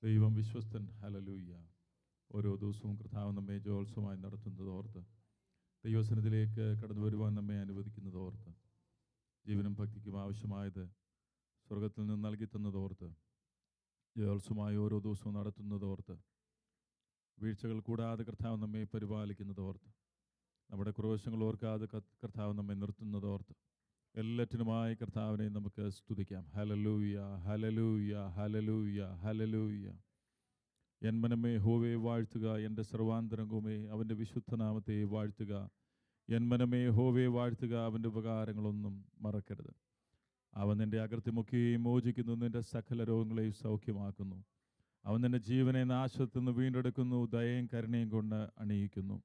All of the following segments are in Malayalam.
ദൈവം വിശ്വസ്തൻ. ഹല്ലേലൂയ. ഓരോ ദിവസവും കർത്താവ് നമ്മെ ജയോത്സവമായി നടത്തുന്നത് ഓർത്ത്, ദൈവസന്നിധിയിലേക്ക് കടന്നു വരുവാൻ നമ്മെ അനുവദിക്കുന്നത് ഓർത്ത്, ജീവനും ഭക്തിക്കും ആവശ്യമായത് സ്വർഗത്തിൽ നിന്ന് നൽകി തന്നത് ഓർത്ത്, ജയോത്സവമായി ഓരോ ദിവസവും നടത്തുന്നത് ഓർത്ത്, വീഴ്ചകൾ കൂടാതെ കർത്താവ് നമ്മെ പരിപാലിക്കുന്നത് ഓർത്ത്, നമ്മുടെ കുറവശങ്ങൾ ഓർക്കാതെ കർത്താവ് നമ്മെ നിർത്തുന്നത് ഓർത്ത്, എല്ലാറ്റിനുമായി കർത്താവിനെ നമുക്ക് സ്തുതിക്കാം. Hallelujah, hallelujah, hallelujah, hallelujah. N മനമേ യഹോവയെ വാഴ്ത്തുക, എൻ്റെ സർവാന്തരംഗവുമേ അവൻ്റെ വിശുദ്ധനാമത്തെ വാഴ്ത്തുക. എൻ മനമേ യഹോവയെ വാഴ്ത്തുക, അവൻ്റെ ഉപകാരങ്ങളൊന്നും മറക്കരുത്. അവൻ നിൻ്റെ അകൃത്യമൊക്കെയും മോചിക്കുന്നു, നിൻ്റെ സകല രോഗങ്ങളെയും സൗഖ്യമാക്കുന്നു. അവൻ നിൻ്റെ ജീവനെ നാശത്തു നിന്ന് വീണ്ടെടുക്കുന്നു, ദയയും കരുണയും കൊണ്ട് അണിയിക്കുന്നു.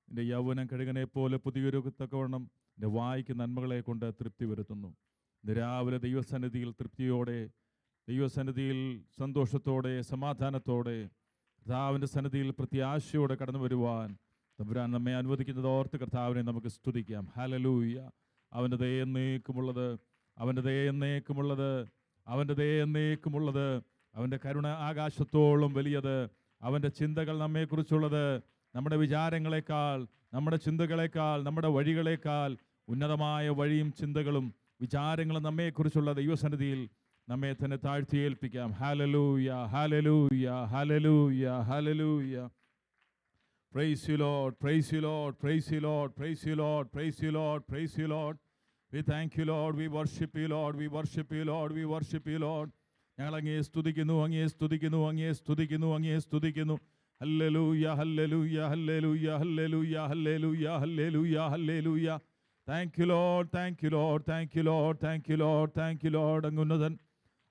നിൻ്റെ യൗവനം കഴുകനെ പോലെ പുതിയൊരു തക്കവണ്ണം നിൻ്റെ വായ്ക്ക് നന്മകളെ കൊണ്ട് തൃപ്തി വരുത്തുന്നു. ഇന്ന് രാവിലെ ദൈവസന്നിധിയിൽ തൃപ്തിയോടെ, ദൈവസന്നിധിയിൽ സന്തോഷത്തോടെ, സമാധാനത്തോടെ, കർത്താവിൻ്റെ സന്നിധിയിൽ പ്രത്യാശയോടെ കടന്നു വരുവാൻ തമ്പുരാൻ നമ്മെ അനുവദിക്കുന്നത് ഓർത്ത് കർത്താവിനെ നമുക്ക് സ്തുതിക്കാം. ഹല്ലേലൂയ. അവൻ്റെ ദയ എന്നേക്കുമുള്ളത്, അവൻ്റെ ദയ എന്നേക്കുമുള്ളത്, അവൻ്റെ ദയ എന്നേക്കുമുള്ളത്, അവൻ്റെ കരുണ ആകാശത്തോളം വലിയത്, അവൻ്റെ ചിന്തകൾ നമ്മെക്കുറിച്ചുള്ളത് നമ്മുടെ വിചാരങ്ങളെക്കാൾ, നമ്മുടെ ചിന്തകളെക്കാൾ, നമ്മുടെ വഴികളെക്കാൾ ഉന്നതമായ വഴിയും ചിന്തകളും വിചാരങ്ങളും നമ്മെക്കുറിച്ചുള്ള ദൈവസന്നിധിയിൽ നമ്മെ തന്നെ താഴ്ത്തിയേൽപ്പിക്കാം. Hallelujah, hallelujah, hallelujah, hallelujah. Praise you Lord, praise you Lord, praise you Lord, praise you Lord, praise you Lord, praise you Lord. We thank you Lord, we worship you Lord, we worship you Lord, we worship you Lord. ഞങ്ങൾ അങ്ങയെ സ്തുതിക്കുന്നു, അങ്ങയെ സ്തുതിക്കുന്നു, അങ്ങയെ സ്തുതിക്കുന്നു, അങ്ങയെ സ്തുതിക്കുന്നു. Hallelujah, hallelujah, hallelujah, hallelujah, hallelujah, hallelujah, hallelujah. Thank you Lord, thank you Lord, thank you Lord, thank you Lord, thank you Lord. അങ്ങുന്നതൻ,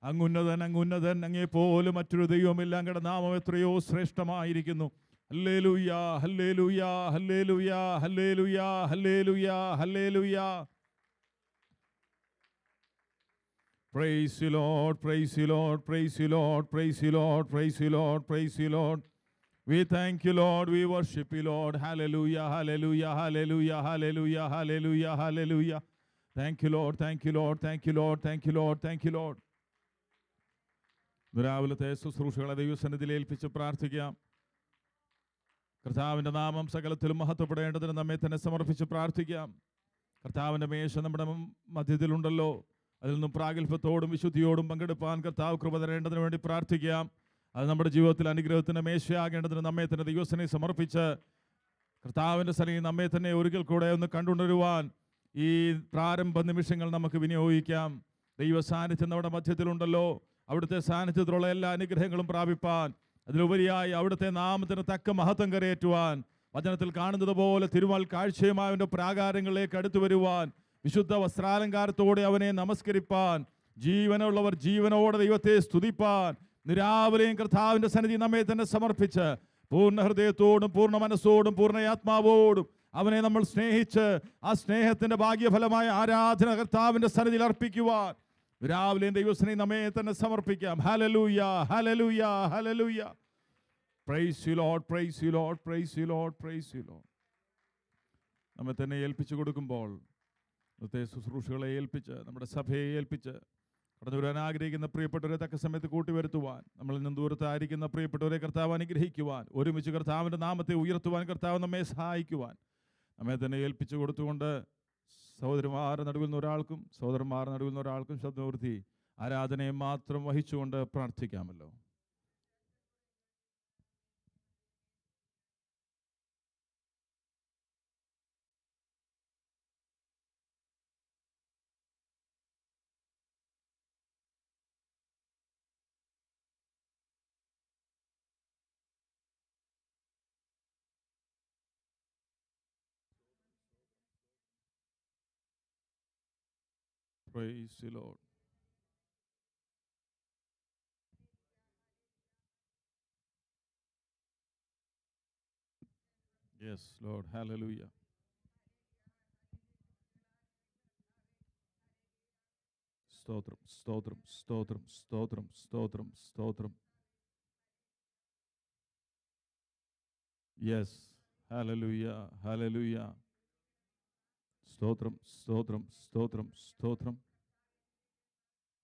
അങ്ങുന്നതൻ, അങ്ങുന്നതൻ, അങ്ങയെപ്പോലെ മറ്റൊരു ദൈവമില്ല. അങ്ങയുടെ നാമം എത്രയോ ശ്രേഷ്ഠമായിരിക്കുന്നു. Hallelujah, hallelujah, hallelujah, hallelujah, hallelujah, hallelujah. Praise you Lord, praise you Lord, praise you Lord, praise you Lord, praise you Lord, praise you Lord. We thank you Lord, we worship you Lord. Hallelujah, hallelujah, hallelujah, hallelujah, hallelujah, hallelujah. Thank you Lord, thank you Lord, thank you Lord, thank you Lord, thank you Lord. രാവിലത്തെ ശുശ്രൂഷകളെ ദൈവസന്നിധിയിൽ ഏൽപ്പിച്ച് പ്രാർത്ഥിക്കാം. കർത്താവിൻ്റെ നാമം സകലത്തിലും മഹത്വപ്പെടേണ്ടതിന് നമ്മെ തന്നെ സമർപ്പിച്ച് പ്രാർത്ഥിക്കാം. കർത്താവിൻ്റെ മേശ നമ്മുടെ മധ്യത്തിലുണ്ടല്ലോ, അതിൽ നിന്നും പ്രാഗൽഭ്യത്തോടും വിശുദ്ധിയോടും പങ്കെടുപ്പാൻ കർത്താവ് കൃപ തരേണ്ടതിന് വേണ്ടി പ്രാർത്ഥിക്കാം. അത് നമ്മുടെ ജീവിതത്തിൽ അനുഗ്രഹത്തിൻ്റെ മേശയാകേണ്ടതിന് നമ്മെ തന്നെ ദൈവസന്നിധിയിൽ സമർപ്പിച്ച് കർത്താവിൻ്റെ സന്നിധിയിൽ നമ്മെ തന്നെ ഒരിക്കൽ കൂടെ ഒന്ന് കണ്ടുകൊണ്ടുവരുവാൻ ഈ പ്രാരംഭ നിമിഷങ്ങൾ നമുക്ക് വിനിയോഗിക്കാം. ദൈവ സാന്നിധ്യം നമ്മുടെ മധ്യത്തിലുണ്ടല്ലോ, അവിടുത്തെ സാന്നിധ്യത്തിലുള്ള എല്ലാ അനുഗ്രഹങ്ങളും പ്രാപിപ്പാൻ, അതിലുപരിയായി അവിടുത്തെ നാമത്തിന് തക്ക മഹത്വം കരയേറ്റുവാൻ, വചനത്തിൽ കാണുന്നത് പോലെ തിരുവൽ കാഴ്ചയുമായ അവൻ്റെ പ്രാകാരങ്ങളിലേക്ക് അടുത്തു വരുവാൻ, വിശുദ്ധ വസ്ത്രാലങ്കാരത്തോടെ അവനെ നമസ്കരിപ്പാൻ, ജീവനുള്ളവർ ജീവനോടെ ദൈവത്തെ സ്തുതിപ്പാൻ, രാവിലെയും കർത്താവിൻ്റെ സന്നിധി നമ്മെ തന്നെ സമർപ്പിച്ച് പൂർണ്ണ ഹൃദയത്തോടും പൂർണ്ണ മനസ്സോടും പൂർണ്ണയാത്മാവോടും അവനെ നമ്മൾ സ്നേഹിച്ച് ആ സ്നേഹത്തിൻ്റെ ഭാഗ്യഫലമായ ആരാധന കർത്താവിൻ്റെ സന്നിധിയിൽ അർപ്പിക്കുവാൻ രാവിലെയും ദൈവസ്നേഹം നമ്മെ തന്നെ സമർപ്പിക്കാം. Hallelujah, hallelujah, hallelujah. Praise you Lord, praise you Lord, praise you Lord, praise you Lord. നമ്മെ തന്നെ ഏൽപ്പിച്ചു കൊടുക്കുമ്പോൾ ഇന്നത്തെ ശുശ്രൂഷകളെ ഏൽപ്പിച്ച്, നമ്മുടെ സഭയെ ഏൽപ്പിച്ച് കടന്നു വരാൻ ആഗ്രഹിക്കുന്ന പ്രിയപ്പെട്ടവരെ തക്ക സമയത്ത് കൂട്ടിവരുത്തുവാൻ, നമ്മളിൽ നിന്ന് ദൂരത്തായിരിക്കുന്ന പ്രിയപ്പെട്ടവരെ കർത്താവ് അനുഗ്രഹിക്കുവാൻ, ഒരുമിച്ച് കർത്താവിൻ്റെ നാമത്തെ ഉയർത്തുവാൻ കർത്താവ് നമ്മെ സഹായിക്കുവാൻ നമ്മെ തന്നെ ഏൽപ്പിച്ചു കൊടുത്തുകൊണ്ട് സഹോദരന്മാരുടെ നടുവിൽ നിന്ന് ഒരാൾക്കും സഹോദരന്മാരുടെ നടുവിൽ നിന്ന് ഒരാൾക്കും ശബ്ദമൂർത്തി ആരാധനയെ മാത്രം വഹിച്ചുകൊണ്ട് പ്രാർത്ഥിക്കാമല്ലോ. Praise the Lord. Yes, Lord. Hallelujah. സ്തോത്രം, സ്തോത്രം, സ്തോത്രം, സ്തോത്രം, സ്തോത്രം, സ്തോത്രം. Yes. Hallelujah, hallelujah. സ്തോത്രം, സ്തോത്രം, സ്തോത്രം, സ്തോത്രം,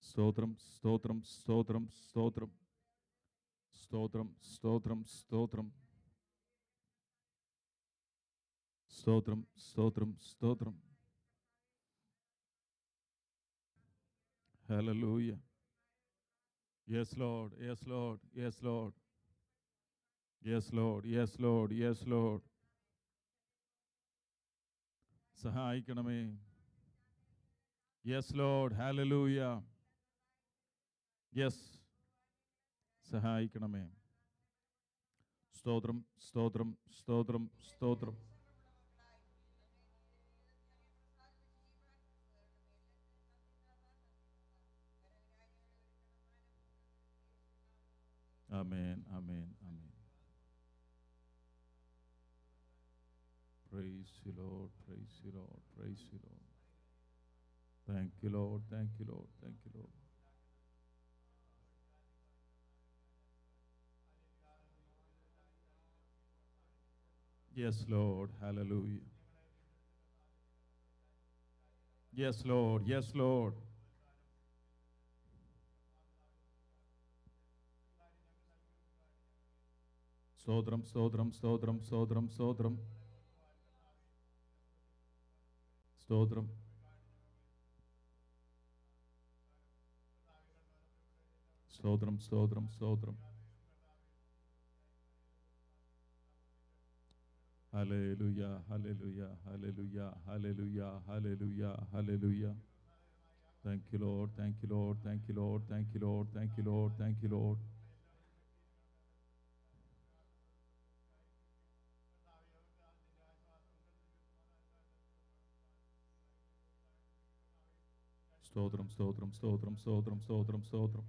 സ്തോത്രം, സ്തോത്രം, സ്തോത്രം, സ്തോത്രം, സ്തോത്രം, സ്തോത്രം, സ്തോത്രം, സ്തോത്രം, സ്തോത്രം, സ്തോത്രം. Hallelujah. Yes, Lord. Yes, Lord. Yes, Lord. Yes, Lord. Yes, Lord. Yes, Lord. സഹായിക്കണമേ. Yes, Lord. Hallelujah. Yes. സഹായിക്കണമേ. സ്തോത്രം, സ്തോത്രം, സ്തോത്രം, സ്തോത്രം. Amen, amen, amen. Praise you, Lord, praise you, Lord, praise you, Lord. Thank you, Lord, thank you, Lord, thank you, Lord. Yes, Lord, hallelujah. Yes, Lord, yes, Lord. സ്തോത്രം, സ്തോത്രം, സ്തോത്രം, സ്തോത്രം, സ്തോത്രം, സ്തോത്രം. സ്തോത്രം, സ്തോത്രം, സ്തോത്രം. Hallelujah, hallelujah, hallelujah, hallelujah, hallelujah, hallelujah. Thank you, Lord, thank you, Lord, thank you, Lord, thank you, Lord, thank you, Lord, thank you, Lord. സ്തോത്രം, സ്തോത്രം, സ്തോത്രം, സ്തോത്രം, സ്തോത്രം, സ്തോത്രം.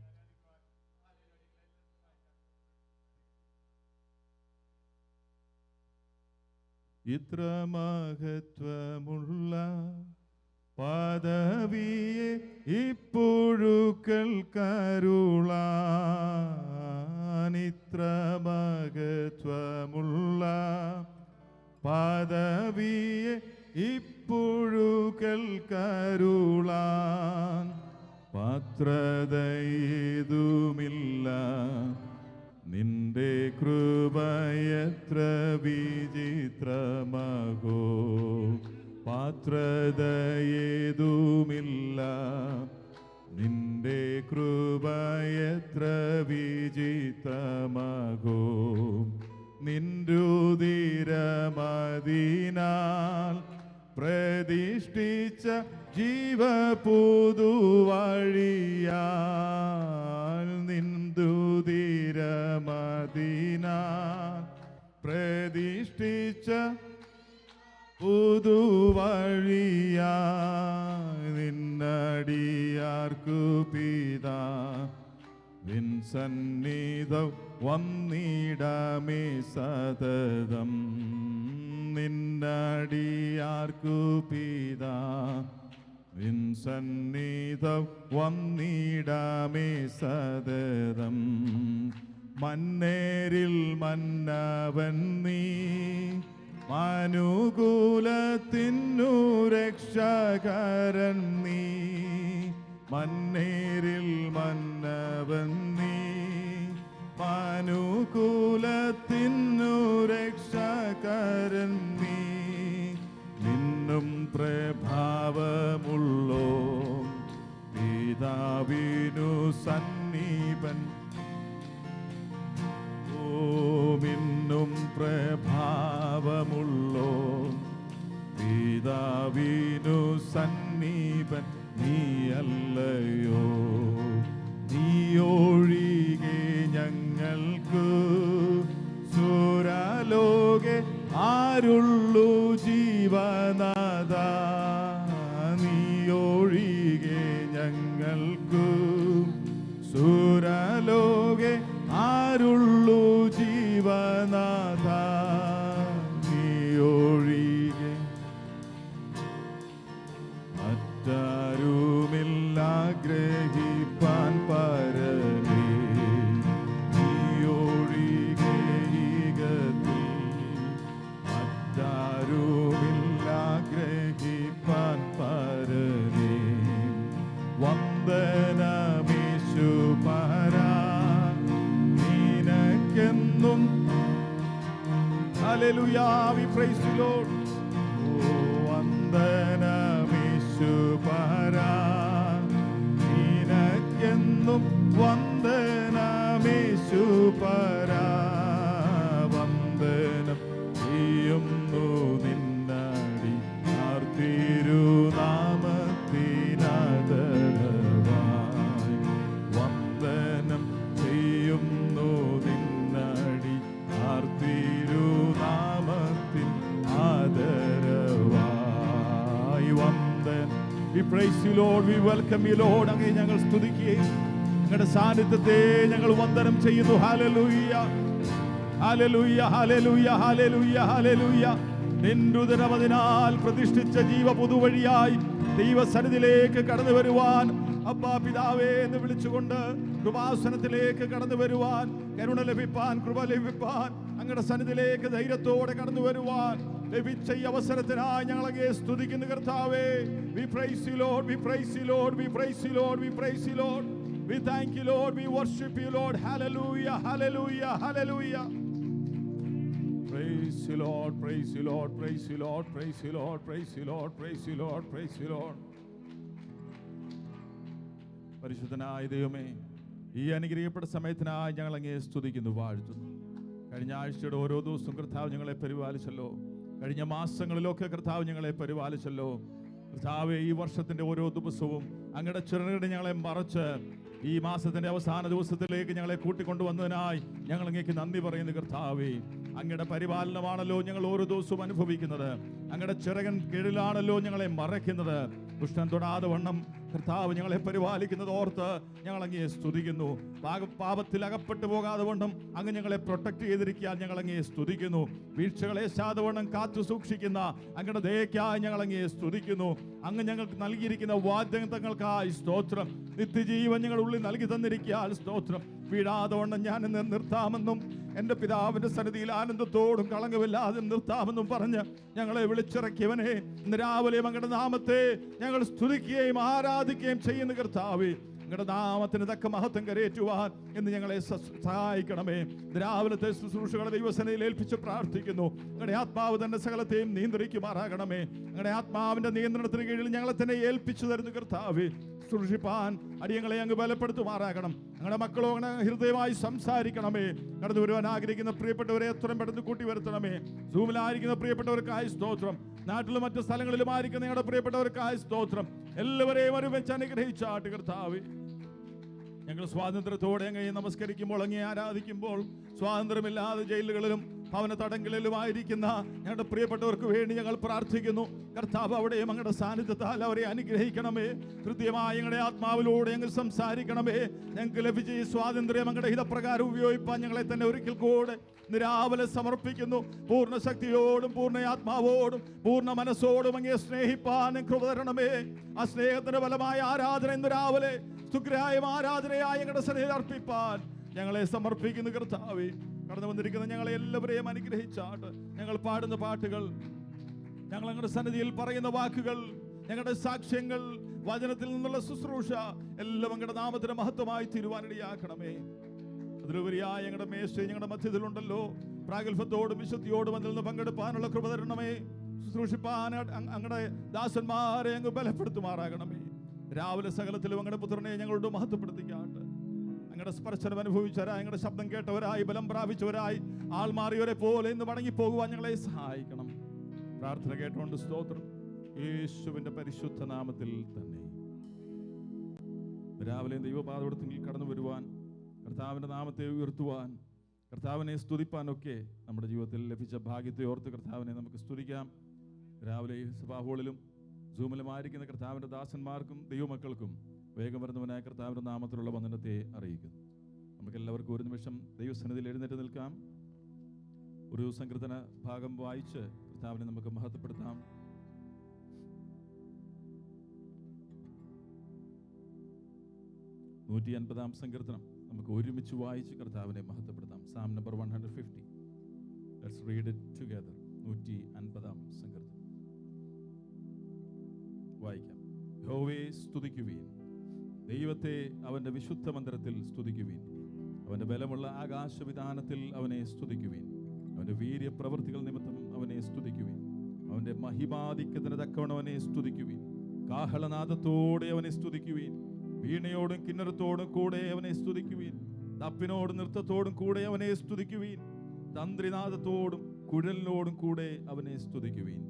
ഇത്ര മഹത്വമുള്ള പദവിയെ ഇപ്പോഴുക്കൽക്കരുളാൻ, ഇത്ര മഹത്വമുള്ള പദവിയെ ഇപ്പോഴുക്കൽക്കരുളാൻ പാത്രതയേതുമില്ല. നിന്റെ കൃപയത്ര വിചിത്രമഹോ, പാത്രതയേതുമില്ല. നിന്റെ കൃപയത്ര വിചിത്രമഹോ, നിൻരുതിരമതിനാൽ പ്രതിഷ്ഠിച്ച ജീവപുതുവഴിയാൽ, നിൻരുതിരമതിനാൽ പ്രതിഷ്ഠിച്ച പുതുവഴിയാൽ, നിന്നടിയാർക്കു പിതാ നിൻ സന്നിധം വന്നിടമേ സതതം. നിന്നടിയാർക്കു പിതാ നിൻ സന്നിധം വന്നിടമേ സതതം. മന്നേരിൽ മന്നവൻ നീ, മനുകുലത്തിനു രക്ഷകരൻ നീ. മന്നേരിൽ മന്നവൻ നീ, മനുകുലത്തിനു രക്ഷകരൻ നീ. നിന്നും പ്രഭാവമുള്ളോ പിതാവിനു സന്നിപൻ, മിന്നും പ്രഭാവമുള്ളോ പിതാവിനു സന്നിപൻ നീയല്ലയോ. നീയൊഴികെ ഞങ്ങൾക്ക് സുരലോകെ ആരുള്ളു ജീവനാഥ. നീയൊഴികെ ഞങ്ങൾക്ക് സുരലോകെ ആരുള്ളു ജീവനാഥ. നീയൊഴികെ മറ്റാരുമില്ലാഗ്രഹിപ്പാൻ പരനേ. നീയൊഴികെ ഈകത്തിൽ മറ്റാ നിനക്കെന്നും hallelujah. We praise you Lord. വന്ദനമേശുപരാ, നിനക്കെന്നും വന്ദനമേശുപരാ. വന്ദനം ചെയ്യുന്നു നിന്നടി തിരുനാമത്തിനാദരവായി. വന്ദനം ചെയ്യുന്നു നിന്നടി തിരുനാമത്തിൻ ആദരവായി. വന്ദനം. We praise you Lord, we welcome you Lord. അങ്ങേ ഞങ്ങൾ സ്തുതിക്കുകയും അങ്ങയുടെ സാന്നിധ്യത്തെ ഞങ്ങൾ വന്ദനം ചെയ്യുന്നു. ഹല്ലേലൂയ, ഹല്ലേലൂയ, ഹല്ലേലൂയ, ഹല്ലേലൂയ, ഹല്ലേലൂയ. നിന്നുദരമതിനാൽ പ്രതിഷ്ഠിച്ച ജീവ പുതുവഴിയായി ദൈവസന്നിധിയിലേക്ക് കടന്നു വരുവാൻ, അപ്പാ പിതാവേ എന്ന് വിളിച്ചുകൊണ്ട് കൃപാസനത്തിലേക്ക് കടന്നു വരുവാൻ, കരുണ ലഭിപ്പാൻ, കൃപ ലഭിപ്പാൻ, അങ്ങയുടെ സന്നിധിയിലേക്ക് ധൈര്യത്തോടെ കടന്നു വരുവാൻ ലഭിച്ച ഈ അവസരത്തിനായി ഞങ്ങൾ അങ്ങയെ സ്തുതിക്കുന്നു കർത്താവേ. We praise you Lord, we praise you Lord, we praise you Lord, we praise you Lord. We thank you Lord, we worship you Lord. Hallelujah, hallelujah, hallelujah. Praise you Lord, praise you Lord, praise you Lord, praise you Lord, praise you Lord, praise you Lord, praise you Lord. പരിശുദ്ധനായ ദൈവമേ, ഈ അനുഗ്രഹിക്കപ്പെട്ട സമയത്തിനായി ഞങ്ങൾ അങ്ങയെ സ്തുതിക്കുന്നു, വാഴ്ത്തുന്നു. കഴിഞ്ഞ ആഴ്ചയുടെ ഓരോ ദിവസവും കർത്താവ് ഞങ്ങളെ പരിപാലിച്ചല്ലോ. കഴിഞ്ഞ മാസങ്ങളിലൊക്കെ കർത്താവ് ഞങ്ങളെ പരിപാലിച്ചല്ലോ. കർത്താവേ, ഈ വർഷത്തിന്റെ ഓരോ ദിവസവും അങ്ങയുടെ ചിറകുകളിൽ ഞങ്ങളെ മറച്ച് ഈ മാസത്തിന്റെ അവസാന ദിവസത്തിലേക്ക് ഞങ്ങളെ കൂട്ടിക്കൊണ്ടുവന്നതിനായി ഞങ്ങൾ അങ്ങേക്ക് നന്ദി പറയുന്നു കർത്താവേ. അങ്ങയുടെ പരിപാലനമാണല്ലോ ഞങ്ങൾ ഓരോ ദിവസവും അനുഭവിക്കുന്നത്. അങ്ങയുടെ ചിറകൻ കീഴിലാണല്ലോ ഞങ്ങളെ മറയ്ക്കുന്നത്. ദുഷ്ടൻ തൊടാതെ വണ്ണം കർത്താവ് ഞങ്ങളെ പരിപാലിക്കുന്നത് ഓർത്ത് ഞങ്ങൾ അങ്ങയെ സ്തുതിക്കുന്നു. പാപത്തിൽ അകപ്പെട്ടു പോകാതെ വണ്ണം അങ്ങ് ഞങ്ങളെ പ്രൊട്ടക്ട് ചെയ്തിരിക്കാൻ ഞങ്ങൾ അങ്ങയെ സ്തുതിക്കുന്നു. വീഴ്ചകളെ ശാതവണ്ണം കാത്തു സൂക്ഷിക്കുന്ന അങ്ങയുടെ ദയക്കായി ഞങ്ങൾ അങ്ങയെ സ്തുതിക്കുന്നു. അങ്ങ് ഞങ്ങൾക്ക് നൽകിയിരിക്കുന്ന വാഗ്ദത്തങ്ങൾക്കായി സ്തോത്രം. നിത്യജീവൻ ഞങ്ങളുടെ ഉള്ളിൽ നൽകി തന്നിരിക്കാൻ സ്തോത്രം. വീഴാതെ വണ്ണം ഞാൻ ഇന്ന് നിർത്താമെന്നും എൻ്റെ പിതാവിൻ്റെ സന്നിധിയിൽ ആനന്ദത്തോടും കളങ്കമില്ലാതെ നിർത്താമെന്നും പറഞ്ഞ് ഞങ്ങളെ വിളിച്ചിറക്കിയവനെ, ഇന്ന് രാവിലെ അങ്ങയുടെ നാമത്തെ ഞങ്ങൾ സ്തുതിക്കുകയും ആരാധിക്കുകയും ചെയ്യുന്ന കർത്താവേ, അങ്ങയുടെ നാമത്തിന് തക്ക മഹത്വം കരയേറ്റുവാൻ എന്ന് ഞങ്ങളെ സഹായിക്കണമേ. രാവിലത്തെ ശുശ്രൂഷകളെ ദൈവസന്നിധിയിൽ ഏൽപ്പിച്ച് പ്രാർത്ഥിക്കുന്നു. അങ്ങയുടെ ആത്മാവ് തന്നെ സകലത്തെയും നിയന്ത്രിക്കുമാറാകണമേ. അങ്ങയുടെ ആത്മാവിന്റെ നിയന്ത്രണത്തിന് കീഴിൽ ഞങ്ങളെ തന്നെ ഏൽപ്പിച്ചു തരുന്നു കർത്താവേ. ശുശ്രൂഷിപ്പാൻ അടിയങ്ങളെ അങ്ങ് ബലപ്പെടുത്തുമാറാകണം. ഞങ്ങളുടെ മക്കളോ അങ്ങനെ ഹൃദയമായി സംസാരിക്കണമേ. കടന്നു വരുവാൻ ആഗ്രഹിക്കുന്ന പ്രിയപ്പെട്ടവരെ എത്രയും പെട്ടെന്ന് കൂട്ടി വരുത്തണമേ. സൂമിലായിരിക്കുന്ന പ്രിയപ്പെട്ടവർക്കായി സ്തോത്രം. നാട്ടിലും മറ്റു സ്ഥലങ്ങളിലും ആയിരിക്കുന്ന ഞങ്ങളുടെ പ്രിയപ്പെട്ടവർക്കായി സ്തോത്രം. എല്ലാവരെയും ഒരുമിച്ച് അനുഗ്രഹിച്ചാട്ട് കർത്താവേ. ഞങ്ങൾ സ്വാതന്ത്ര്യത്തോടെ അങ്ങയെ നമസ്കരിക്കുമ്പോൾ, അങ്ങയെ ആരാധിക്കുമ്പോൾ, സ്വാതന്ത്ര്യമില്ലാതെ ജയിലുകളിലും ഭവന തടങ്കലിലുമായിരിക്കുന്ന ഞങ്ങളുടെ പ്രിയപ്പെട്ടവർക്ക് വേണ്ടി ഞങ്ങൾ പ്രാർത്ഥിക്കുന്നു. കർത്താവ് അവിടെയും അങ്ങയുടെ സാന്നിധ്യത്താൽ അവരെ അനുഗ്രഹിക്കണമേ. കൃത്യമായി ഞങ്ങളുടെ ആത്മാവിലൂടെ ഞങ്ങൾ സംസാരിക്കണമേ. ഞങ്ങൾക്ക് ലഭിച്ച ഈ സ്വാതന്ത്ര്യം അങ്ങയുടെ ഹിതപ്രകാരം ഉപയോഗിപ്പാൻ ഞങ്ങളെ തന്നെ ഒരിക്കൽ കൂടെ രാവിലെ സമർപ്പിക്കുന്നു. പൂർണ്ണ ശക്തിയോടും പൂർണ്ണ ആത്മാവോടും പൂർണ്ണ മനസ്സോടും അങ്ങയെ സ്നേഹിപ്പാൻ കൃപ തരണമേ. ആ സ്നേഹത്തിന് ഫലമായ ആരാധന ഇന്ന് രാവിലെ സുഗ്രായ ആരാധനയായി ഞങ്ങളുടെ സന്നിധിയിൽ അർപ്പിപ്പാൻ ഞങ്ങളെ സമർപ്പിക്കുന്നു കർത്താവേ. കടന്നു വന്നിരിക്കുന്ന ഞങ്ങളെ എല്ലാവരെയും അനുഗ്രഹിച്ചാട്ട് ഞങ്ങൾ പാടുന്ന പാട്ടുകൾ, ഞങ്ങൾ ഞങ്ങളുടെ സന്നിധിയിൽ പറയുന്ന വാക്കുകൾ, ഞങ്ങളുടെ സാക്ഷ്യങ്ങൾ, വചനത്തിൽ നിന്നുള്ള ശുശ്രൂഷ എല്ലാം അങ്ങയുടെ നാമത്തിന് മഹത്വമായി തീരുവാനിടയാക്കണമേ. അതിലുപരിയായ ഞങ്ങളുടെ മേശ ഞങ്ങളുടെ മധ്യത്തിലുണ്ടല്ലോ. പ്രാഗൽഭ്യത്തോടും വിശുദ്ധിയോടും അതിൽ നിന്ന് പങ്കെടുപ്പാനുള്ള കൃപ തരണമേ. ശുശ്രൂഷിപ്പാൻ അങ്ങയുടെ ദാസന്മാരെ അങ്ങ് ബലപ്പെടുത്തുമാറാകണമേ. രാവിലെ സകലത്തിലും അങ്ങയുടെ പുത്രനെ ഞങ്ങളോട് മഹത്വപ്പെടുത്തിക്കാട്ട് അങ്ങയുടെ സ്പർശനം അനുഭവിച്ചവരായി, ഞങ്ങളുടെ ശബ്ദം കേട്ടവരായി, ബലം പ്രാപിച്ചവരായി, ആൾ മാറിയവരെ പോലെ ഇന്ന് മടങ്ങിപ്പോകുവാൻ ഞങ്ങളെ സഹായിക്കണം. പ്രാർത്ഥന കേട്ടുകൊണ്ട് സ്തോത്രം. യേശുവിന്റെ പരിശുദ്ധ നാമത്തിൽ തന്നെ രാവിലെ ദൈവപാദത്തിൽ കടന്നു വരുവാൻ, കർത്താവിന്റെ നാമത്തെ ഉയർത്തുവാൻ, കർത്താവിനെ സ്തുതിപ്പാനൊക്കെ നമ്മുടെ ജീവിതത്തിൽ ലഭിച്ച ഭാഗ്യത്തെ ഓർത്ത് കർത്താവിനെ നമുക്ക് സ്തുതിക്കാം. രാവിലെ സഭാഹോളിലും സൂമിലുമായിരിക്കുന്ന കർത്താവിന്റെ ദാസന്മാർക്കും ദൈവമക്കൾക്കും വേഗം വരുന്നവനായ കർത്താവിന്റെ നാമത്തിലുള്ള വന്ദനത്തെ അറിയിക്കുന്നു. നമുക്ക് എല്ലാവർക്കും ഒരു നിമിഷം ദൈവസന്നിധിയിൽ എഴുന്നേറ്റ് നിൽക്കാം. ഒരു സങ്കീർത്തന ഭാഗം വായിച്ച് കർത്താവിനെ നമുക്ക് മഹത്വപ്പെടുത്താം. നൂറ്റി 150 സങ്കീർത്തനം നമുക്ക് ഒരുമിച്ച് വായിച്ച് കർത്താവിനെ മഹത്വപ്പെടുത്താം. Psalm number 150. Let's read it together. 150 സങ്കീർത്തനം വായിക്കാം. യഹോവയെ സ്തുതിക്കുവീൻ, ദൈവത്തെ അവന്റെ വിശുദ്ധ മന്ദിരത്തിൽ സ്തുതിക്കുവീൻ. അവന്റെ ബലമുള്ള ആകാശവിധാനത്തിൽ അവനെ സ്തുതിക്കുവിൻ. അവന്റെ വീര്യപ്രവൃത്തികൾ നിമിത്തം അവനെ സ്തുതിക്കുവിൻ. അവന്റെ മഹിമാധിക്യത്തിന് തക്കവണ്ണം അവനെ സ്തുതിക്കുവിൻ. കാഹളനാദത്തോടെ അവനെ സ്തുതിക്കുവിൻ. വീണയോടും കിന്നരത്തോടും കൂടെ അവനെ സ്തുതിക്കുവിൻ. തപ്പിനോടും നൃത്തത്തോടും കൂടെ അവനെ സ്തുതിക്കുവിൻ. തന്ത്രിനാദത്തോടും കുഴലിനോടും കൂടെ അവനെ സ്തുതിക്കുവിൻ.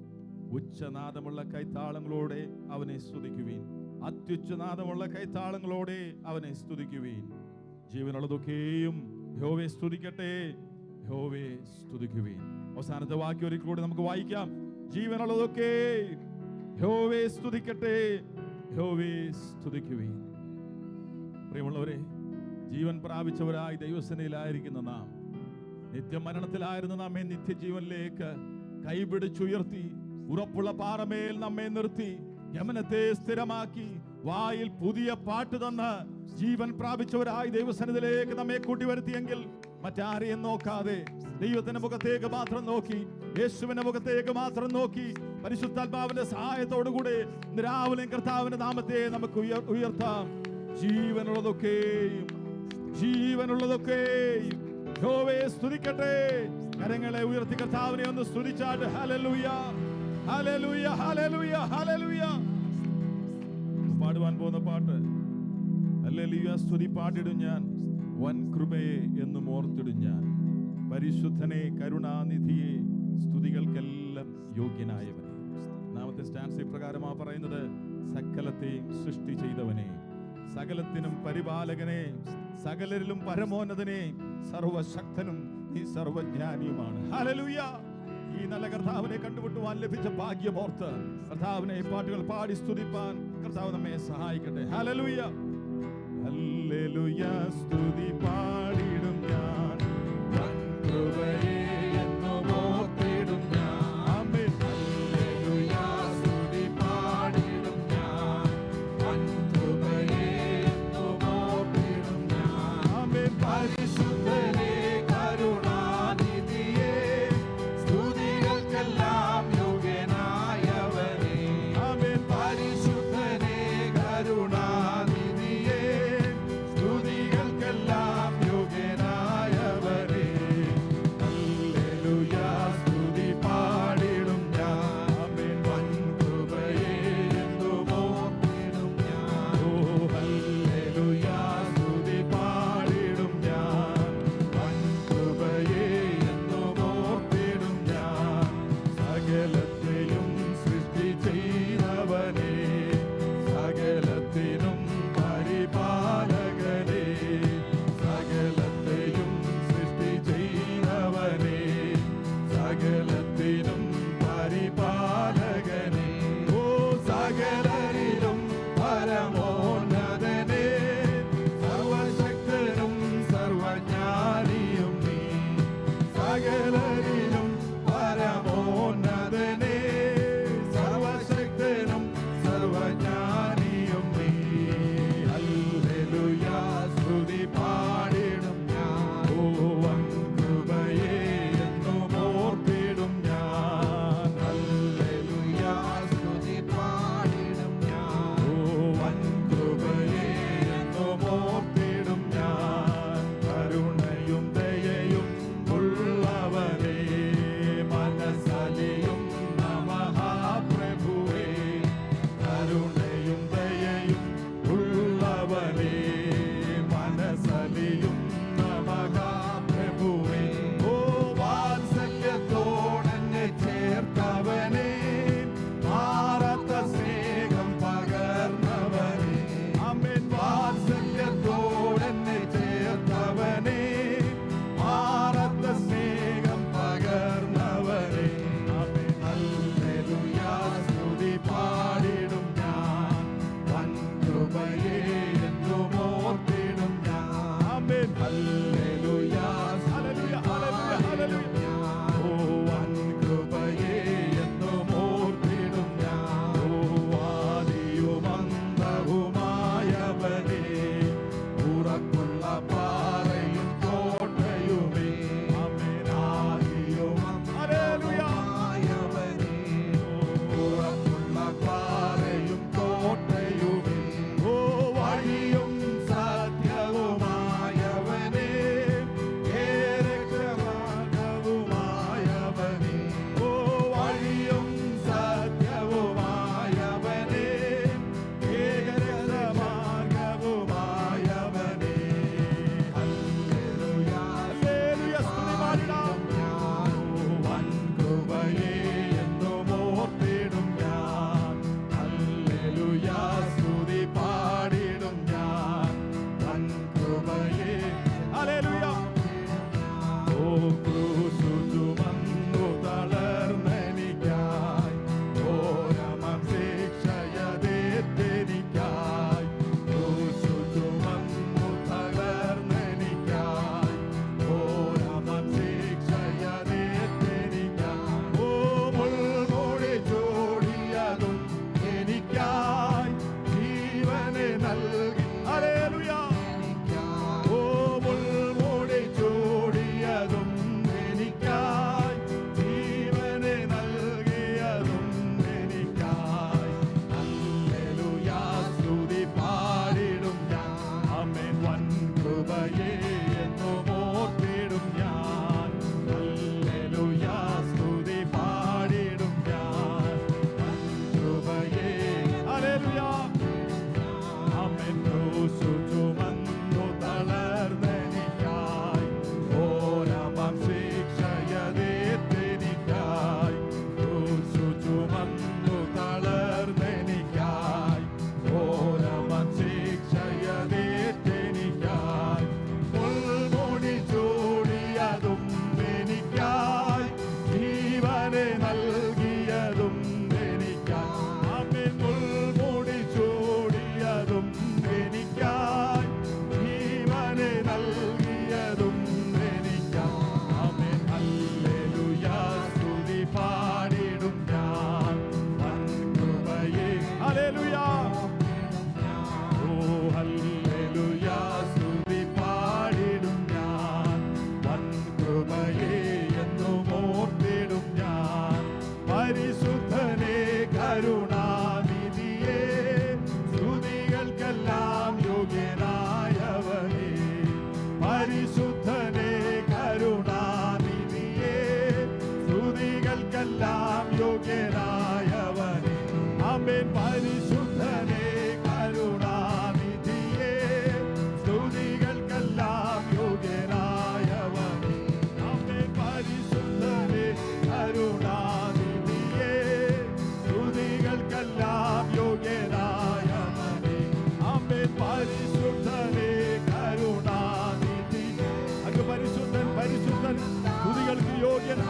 ഉച്ചനാദമുള്ള കൈത്താളങ്ങളോടെ അവനെ സ്തുതിക്കുവിൻ. അത്യുച്ചനാദമുള്ള കൈത്താളങ്ങളോടെ അവനെ സ്തുതിക്കുവിൻ. ജീവനുള്ളതൊക്കെയും യഹോവയെ സ്തുതിക്കട്ടെ, യഹോവയെ സ്തുതിക്കുവിൻ. അവസാനത്തെ വാക്യം ഒരിക്കൽ കൂടി നമുക്ക് വായിക്കാം. ജീവനുള്ളതൊക്കെ യഹോവയെ സ്തുതിക്കട്ടെ, യഹോവയെ സ്തുതിക്കുവിൻ. പ്രിയമുള്ളവരെ, ജീവൻ പ്രാപിച്ചവരായി ദൈവസേനയിലായിരിക്കുന്ന നാം, നിത്യമരണത്തിലായിരുന്ന നമ്മെ നിത്യജീവനിലേക്ക് കൈപിടിച്ചുയർത്തി ഉറപ്പുള്ള പാറമേൽ നമ്മെ നിർത്തി യമനത്തെ സ്ഥിരമാക്കി വായിൽ പുതിയ പാട്ട് തന്ന് ജീവൻ പ്രാപിച്ചവരായി ദൈവസന്നിധിയിലേക്ക് നമ്മെ കൂട്ടിവരുത്തിയെങ്കിൽ മറ്റാരെയും നോക്കാതെ ദൈവത്തിന്റെ മുഖത്തേക്ക് മാത്രം നോക്കി, യേശുവിന്റെ മുഖത്തേക്ക് മാത്രം നോക്കി, പരിശുദ്ധാത്മാവിന്റെ സഹായത്തോടുകൂടെ രാവിലെ കർത്താവിന്റെ നാമത്തെ നമുക്ക് ഉയർത്താം. ജീവനുള്ളതൊക്കെയും യഹോവയെ സ്തുതിക്കട്ടെ. കരങ്ങളെ ഉയർത്തി കർത്താവിനെ ഒന്ന് സ്തുതിച്ചാട്ട് ഹല്ലേലൂയ, ഹല്ലേലൂയ, ഹല്ലേലൂയ, ഹല്ലേലൂയ. പാടുവാൻ പോകുന്ന പാട്ട് ഹല്ലേലൂയ. സ്തുതി പാടിടും ഞാൻ, വൻ കൃപയെ എന്നും ഓർത്തിടും ഞാൻ. പരിശുദ്ധനെ, കരുണാനിധിയെ, സ്തുതികൾക്കെല്ലാം യോഗ്യനായവനെ. ഒന്നാമത്തെ സ്റ്റാൻസ് ഇപ്രകാരമാ പറയുന്നത്: സകലത്തെയും സൃഷ്ടി ചെയ്തവനെ, സകലത്തിനും പരിപാലകനെ, സകലരിലും പരമോന്നതനെ, സർവശക്തനും നീ സർവജ്ഞാനിയുമാണ്. ഹല്ലേലൂയ. ഈ നല്ല കർത്താവിനെ കണ്ടുമുട്ടുവാൻ ലഭിച്ച ഭാഗ്യമോർത്ത് കർത്താവിനെ പാട്ടുകൾ പാടി സ്തുതിപ്പാൻ കർത്താവ് നമ്മെ സഹായിക്കട്ടെ. ഹല്ലേലൂയ, ഹല്ലേലൂയ. സ്തുതി പാടിടും ഞാൻ, വൻ കൃപയെ എന്നും ഓർത്തിടും ഞാൻ. ആമേൻ. ഹല്ലേലൂയ. സ്തുതി പാടിടും ഞാൻ, വൻ കൃപയെ എന്നും ഓർത്തിടും ഞാൻ. ആമേൻ. പരിശുദ്ധനെ, കരുണാനിധിയെ, സ്തുതികൾക്കെല്ലാം യോഗ്യനായവനെ. ആമേൻ. പരിശുദ്ധനെ, കരുണാനിധിയെ, സ്തുതികൾക്കെല്ലാം യോഗ്യനായവനെ.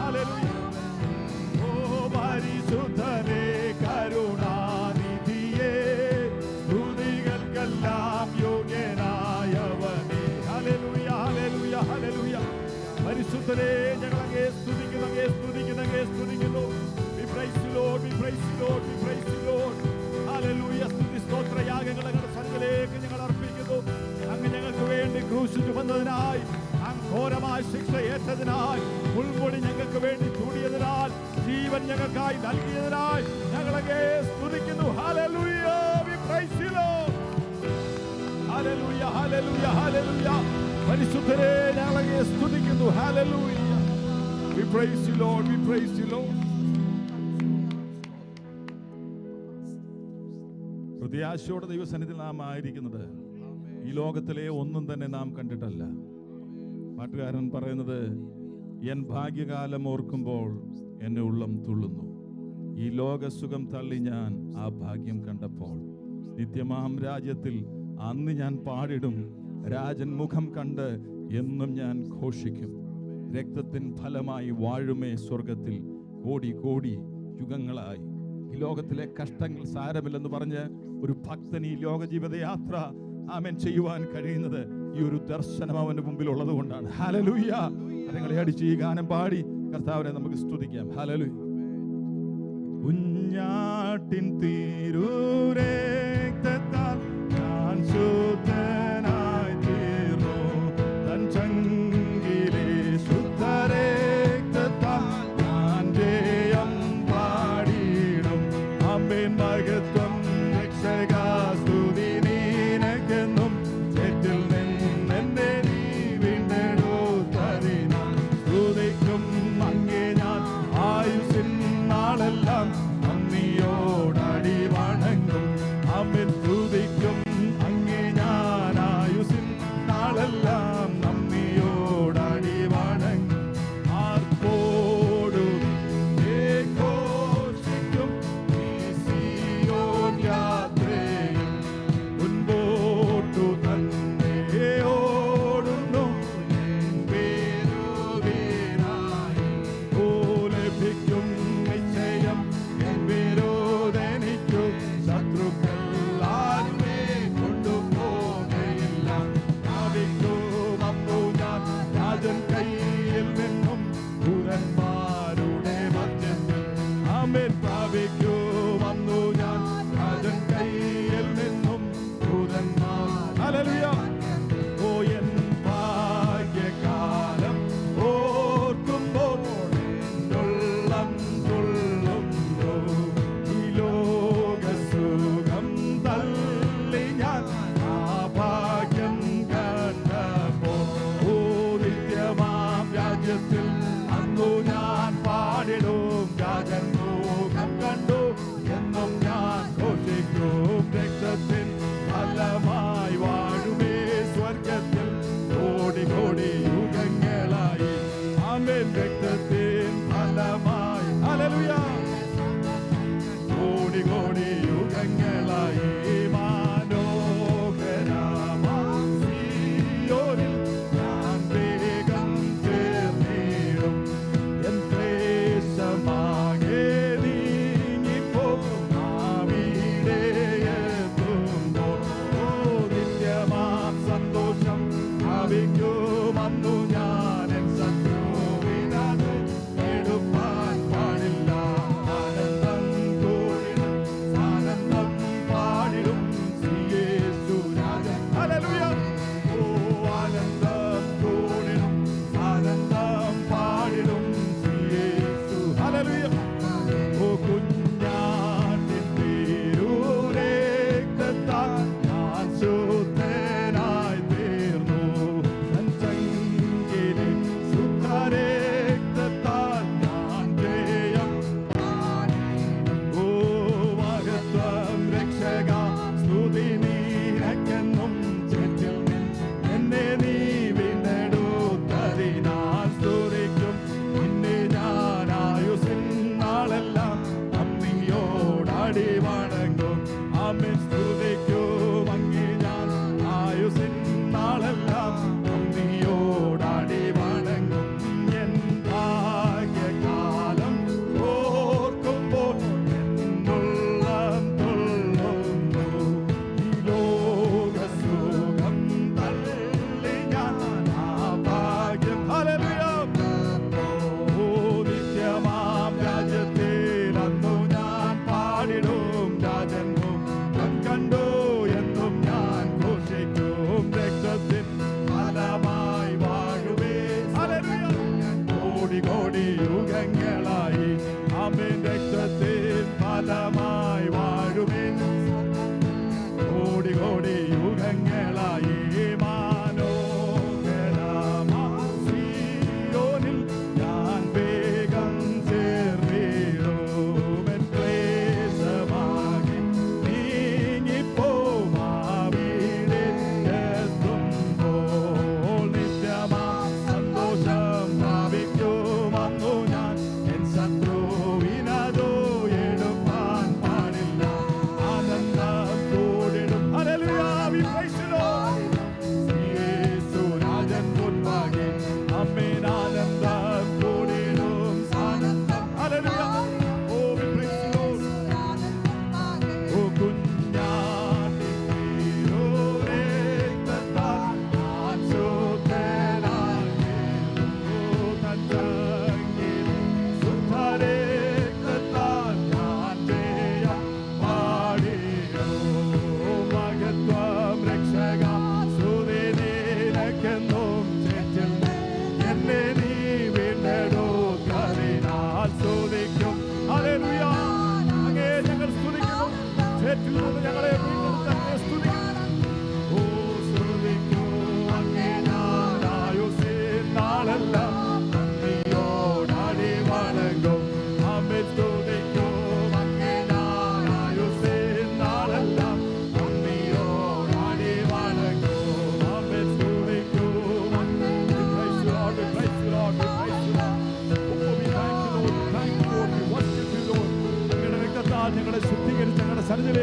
ഹല്ലേലൂയ. ഓ പരിശുദ്ധനേ കരുണാനിധിയേ സ്തുതികൾക്കെല്ലാം യോഗ്യനായവനേ. ഹല്ലേലൂയ ഹല്ലേലൂയ ഹല്ലേലൂയ. പരിശുദ്ധനേ ഞങ്ങൾ അങ്ങേ സ്തുതിക്കുന്നു, അങ്ങേ സ്തുതിക്കുന്നു, അങ്ങേ സ്തുതിക്കുന്നു. We praise you Lord, we praise you Lord, we praise you Lord. Hallelujah. സ്തുതി സ്തോത്ര യാഗങ്ങൾ ഞങ്ങളുടെ സന്നിധിയിലേക്ക് ഞങ്ങൾ അർപ്പിക്കുന്നു. അങ്ങ് ഞങ്ങൾക്ക് വേണ്ടി ക്രൂശിൽ ചുമന്നതിനായി, അങ്ങ് ഘോരമായ ശിക്ഷ ഏറ്റതിനായി, മുൾമുടി ഞങ്ങൾക്ക് വേണ്ടി ചൂടിയതിനാൽ, ജീവൻ ഞങ്ങൾക്കായി നൽകിയതിനായി ഞങ്ങളെ സ്തുതിക്കുന്നു. ഹല്ലേലൂയ. We praise you Lord. ഹല്ലേലൂയ ഹല്ലേലൂയ ഹല്ലേലൂയ. പരിശുദ്ധരെ ഞങ്ങളെ സ്തുതിക്കുന്നു. ഹല്ലേലൂയ. We praise you Lord, we praise you Lord. പ്രത്യാശയോടെ ദൈവസന്നിധിയിൽ നാം ആയിരിക്കുന്നത് ഈ ലോകത്തിലെ ഒന്നും തന്നെ നാം കണ്ടിട്ടല്ല. പാട്ടുകാരൻ പറയുന്നത്, എൻ ഭാഗ്യകാലം ഓർക്കുമ്പോൾ എന്നെ ഉള്ളം തുള്ളുന്നു. ഈ ലോകസുഖം തള്ളി ഞാൻ ആ ഭാഗ്യം കണ്ടപ്പോൾ. നിത്യമാം രാജ്യത്തിൽ അന്ന് ഞാൻ പാടിടും. രാജൻ മുഖം കണ്ട് എന്നും ഞാൻ ഘോഷിക്കും. രക്തത്തിൻ ഫലമായി വാഴുമേ സ്വർഗത്തിൽ കോടി കോടി യുഗങ്ങളായി. ഈ ലോകത്തിലെ കഷ്ടങ്ങൾ സാരമില്ലെന്ന് പറഞ്ഞ് ഒരു ഭക്തൻ ഈ ലോക ജീവിതയാത്ര ആമേൻ ചെയ്യുവാൻ കഴിയുന്നത് ഈ ഒരു ദർശനം അവന്റെ മുമ്പിൽ ഉള്ളത് കൊണ്ടാണ്. ഹല്ലേലൂയ. നിങ്ങളെ അടിച്ച് ഈ ഗാനം പാടി കർത്താവിനെ നമുക്ക് സ്തുതിക്കാം. ഹല്ലേലൂയ. കുഞ്ഞാട്ടിൻ തിരുരക്തത്താൽ ഞാൻ ശുദ്ധനായി തീർന്നു. തൻ ചങ്കിലെ ശുദ്ധരക്തത്താൽ ഞാൻ ജയം പാടിയിടും. ആമേൻ. മഹത്വം രക്ഷകാസ്തുതി നിനക്കെന്നും ചേറ്റിൽ നിന്നെന്നെ നീ വീണ്ടെടുത്തതിനാൽ സ്തുതിക്കും അങ്ങേ ഞാൻ ആയുസ്സിൻ നാളെല്ലാം നന്ദിയോടടി വണങ്ങും. ആമേൻ. സ്തുതിക്കും അങ്ങേ ഞാൻ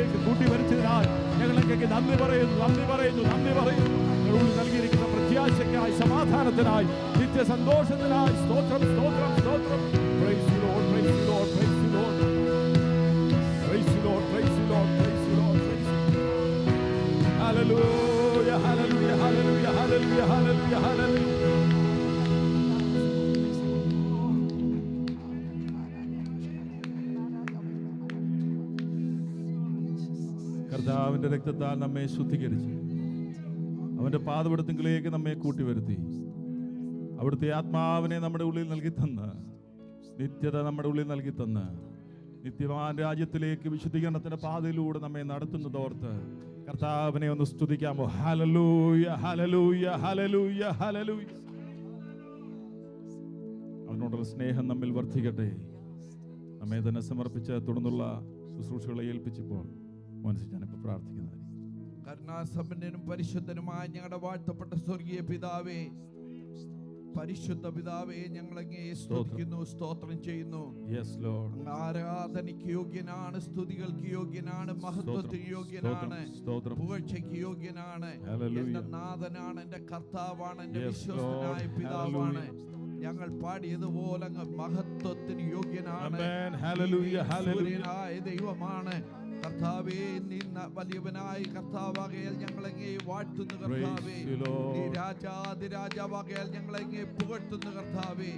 സന്നിധിയിലേക്ക് കൂട്ടിവരിച്ചതിനാൽ ഞങ്ങളൊക്കെ നന്ദി പറയുന്നു, നന്ദി പറയുന്നു, നന്ദി പറയുന്നു. ഞങ്ങളുടെ നൽകിയിരിക്കുന്ന പ്രത്യാശയ്ക്കായി, സമാധാനത്തിനായി, നിത്യ സന്തോഷത്തിനായി സ്തോത്രം, സ്തോത്രം, സ്തോത്രം. Praise you Lord, praise you Lord, praise you Lord, praise you Lord, praise you Lord, praise you Lord, praise you. Hallelujah, hallelujah, hallelujah, hallelujah, hallelujah, hallelujah. കർത്താവിന്റെ രക്തത്താൽ നമ്മെ ശുദ്ധീകരിച്ച് അവന്റെ പാദപീഠത്തിലേക്ക് നമ്മെ കൂട്ടിവരുത്തി അവിടുത്തെ ആത്മാവിനെ നമ്മുടെ ഉള്ളിൽ നൽകി തന്ന്, നിത്യത നമ്മുടെ ഉള്ളിൽ നൽകി തന്ന്, നിത്യവാൻ രാജ്യത്തിലേക്ക് വിശുദ്ധീകരണത്തിന്റെ പാതയിലൂടെ നമ്മെ നടത്തുന്നതോർത്ത് കർത്താവിനെ ഒന്ന് സ്തുതിക്കാമോ? ഹല്ലേലൂയ, ഹല്ലേലൂയ, ഹല്ലേലൂയ, ഹല്ലേലൂയ. അവനോടുള്ള സ്നേഹം നമ്മിൽ വർദ്ധിക്കട്ടെ. നമ്മെ തന്നെ സമർപ്പിച്ച് തുടർന്നുള്ള ശുശ്രൂഷകളെ ഏൽപ്പിച്ചപ്പോൾ മനസ്സിൽ ഞാനിപ്പോൾ പ്രാർത്ഥിക്കുന്നത്, കരുണാസമ്പന്നനും പരിശുദ്ധനുമായ ഞങ്ങളുടെ വാഴ്ത്തപ്പെട്ട സ്വർഗീയ പിതാവേ, പരിശുദ്ധ പിതാവേ, ഞങ്ങളങ്ങേ സ്തുതിക്കുന്നു, സ്തോത്രം ചെയ്യുന്നു. ആരാധനയ്ക്ക് യോഗ്യനാണ്, സ്തുതികൾക്ക് യോഗ്യനാണ്, മഹത്വത്തിന് യോഗ്യനാണ്, പുകഴ്ചയ്ക്ക് യോഗ്യനാണ്. എന്റെ നാഥനാണ്, എന്റെ കർത്താവാണ്, എന്റെ വിശ്വസ്തനായ പിതാവാണ്. ഞങ്ങൾ പാടിയതുപോലെ മഹത്വത്തിന് യോഗ്യനാണ്, സൂര്യനായ ദൈവമാണ്. കർത്താവേ, നീ വലിയവനായി കർത്താവാകയാൽ ഞങ്ങളെങ്ങേ വാഴ്ത്തുന്നു കർത്താവേ. നീ രാജാതിരാജാവാകയാൽ ഞങ്ങളെങ്ങേ പുകഴ്ത്തുന്നു കർത്താവേ.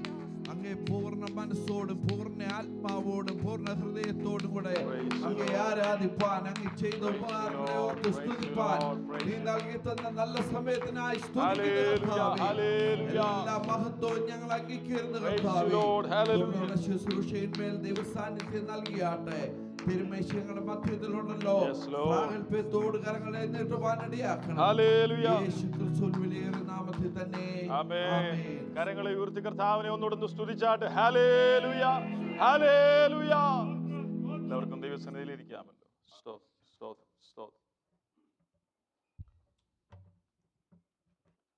അങ്ങേ പൂർണ്ണ മനസ്സോടും പൂർണ്ണ ആത്മാവോടും പൂർണ്ണ ഹൃദയത്തോടും കൂടെ അങ്ങേ ആരാധിപ്പാൻ, അങ്ങ് ചെയ്ത ഉപകാരങ്ങളെ ഓർത്ത് സ്തുതിപ്പാൻ, നീ നൽകി തന്ന നല്ല സമയത്തിനായി എല്ലാ മഹത്വവും ഞങ്ങൾ അംഗീകരിക്കുന്നു കർത്താവേ. ശുശ്രൂഷയിന്മേൽ ദൈവസാന്നിധ്യം നൽകിയാട്ടെ. തിരുമേശങ്ങളുടെ മധ്യത്തിലുണ്ടല്ലോ, പ്രാഗൽഭ്യത്തോട് കരങ്ങളെ നീട്ടുവാനിടയാക്കണം. യേശു ക്രിസ്തുവിൻ വിലയേറിയ നാമത്തിൽ തന്നെ ആമേൻ. കരങ്ങളെ ഉയർത്തി കർത്താവിനെ ഒന്നുകൂടെ സ്തുതിച്ചാട്ടെ. Hallelujah, hallelujah. എല്ലാവർക്കും ദൈവസന്നിധിയിൽ ഇരിക്കാമല്ലോ.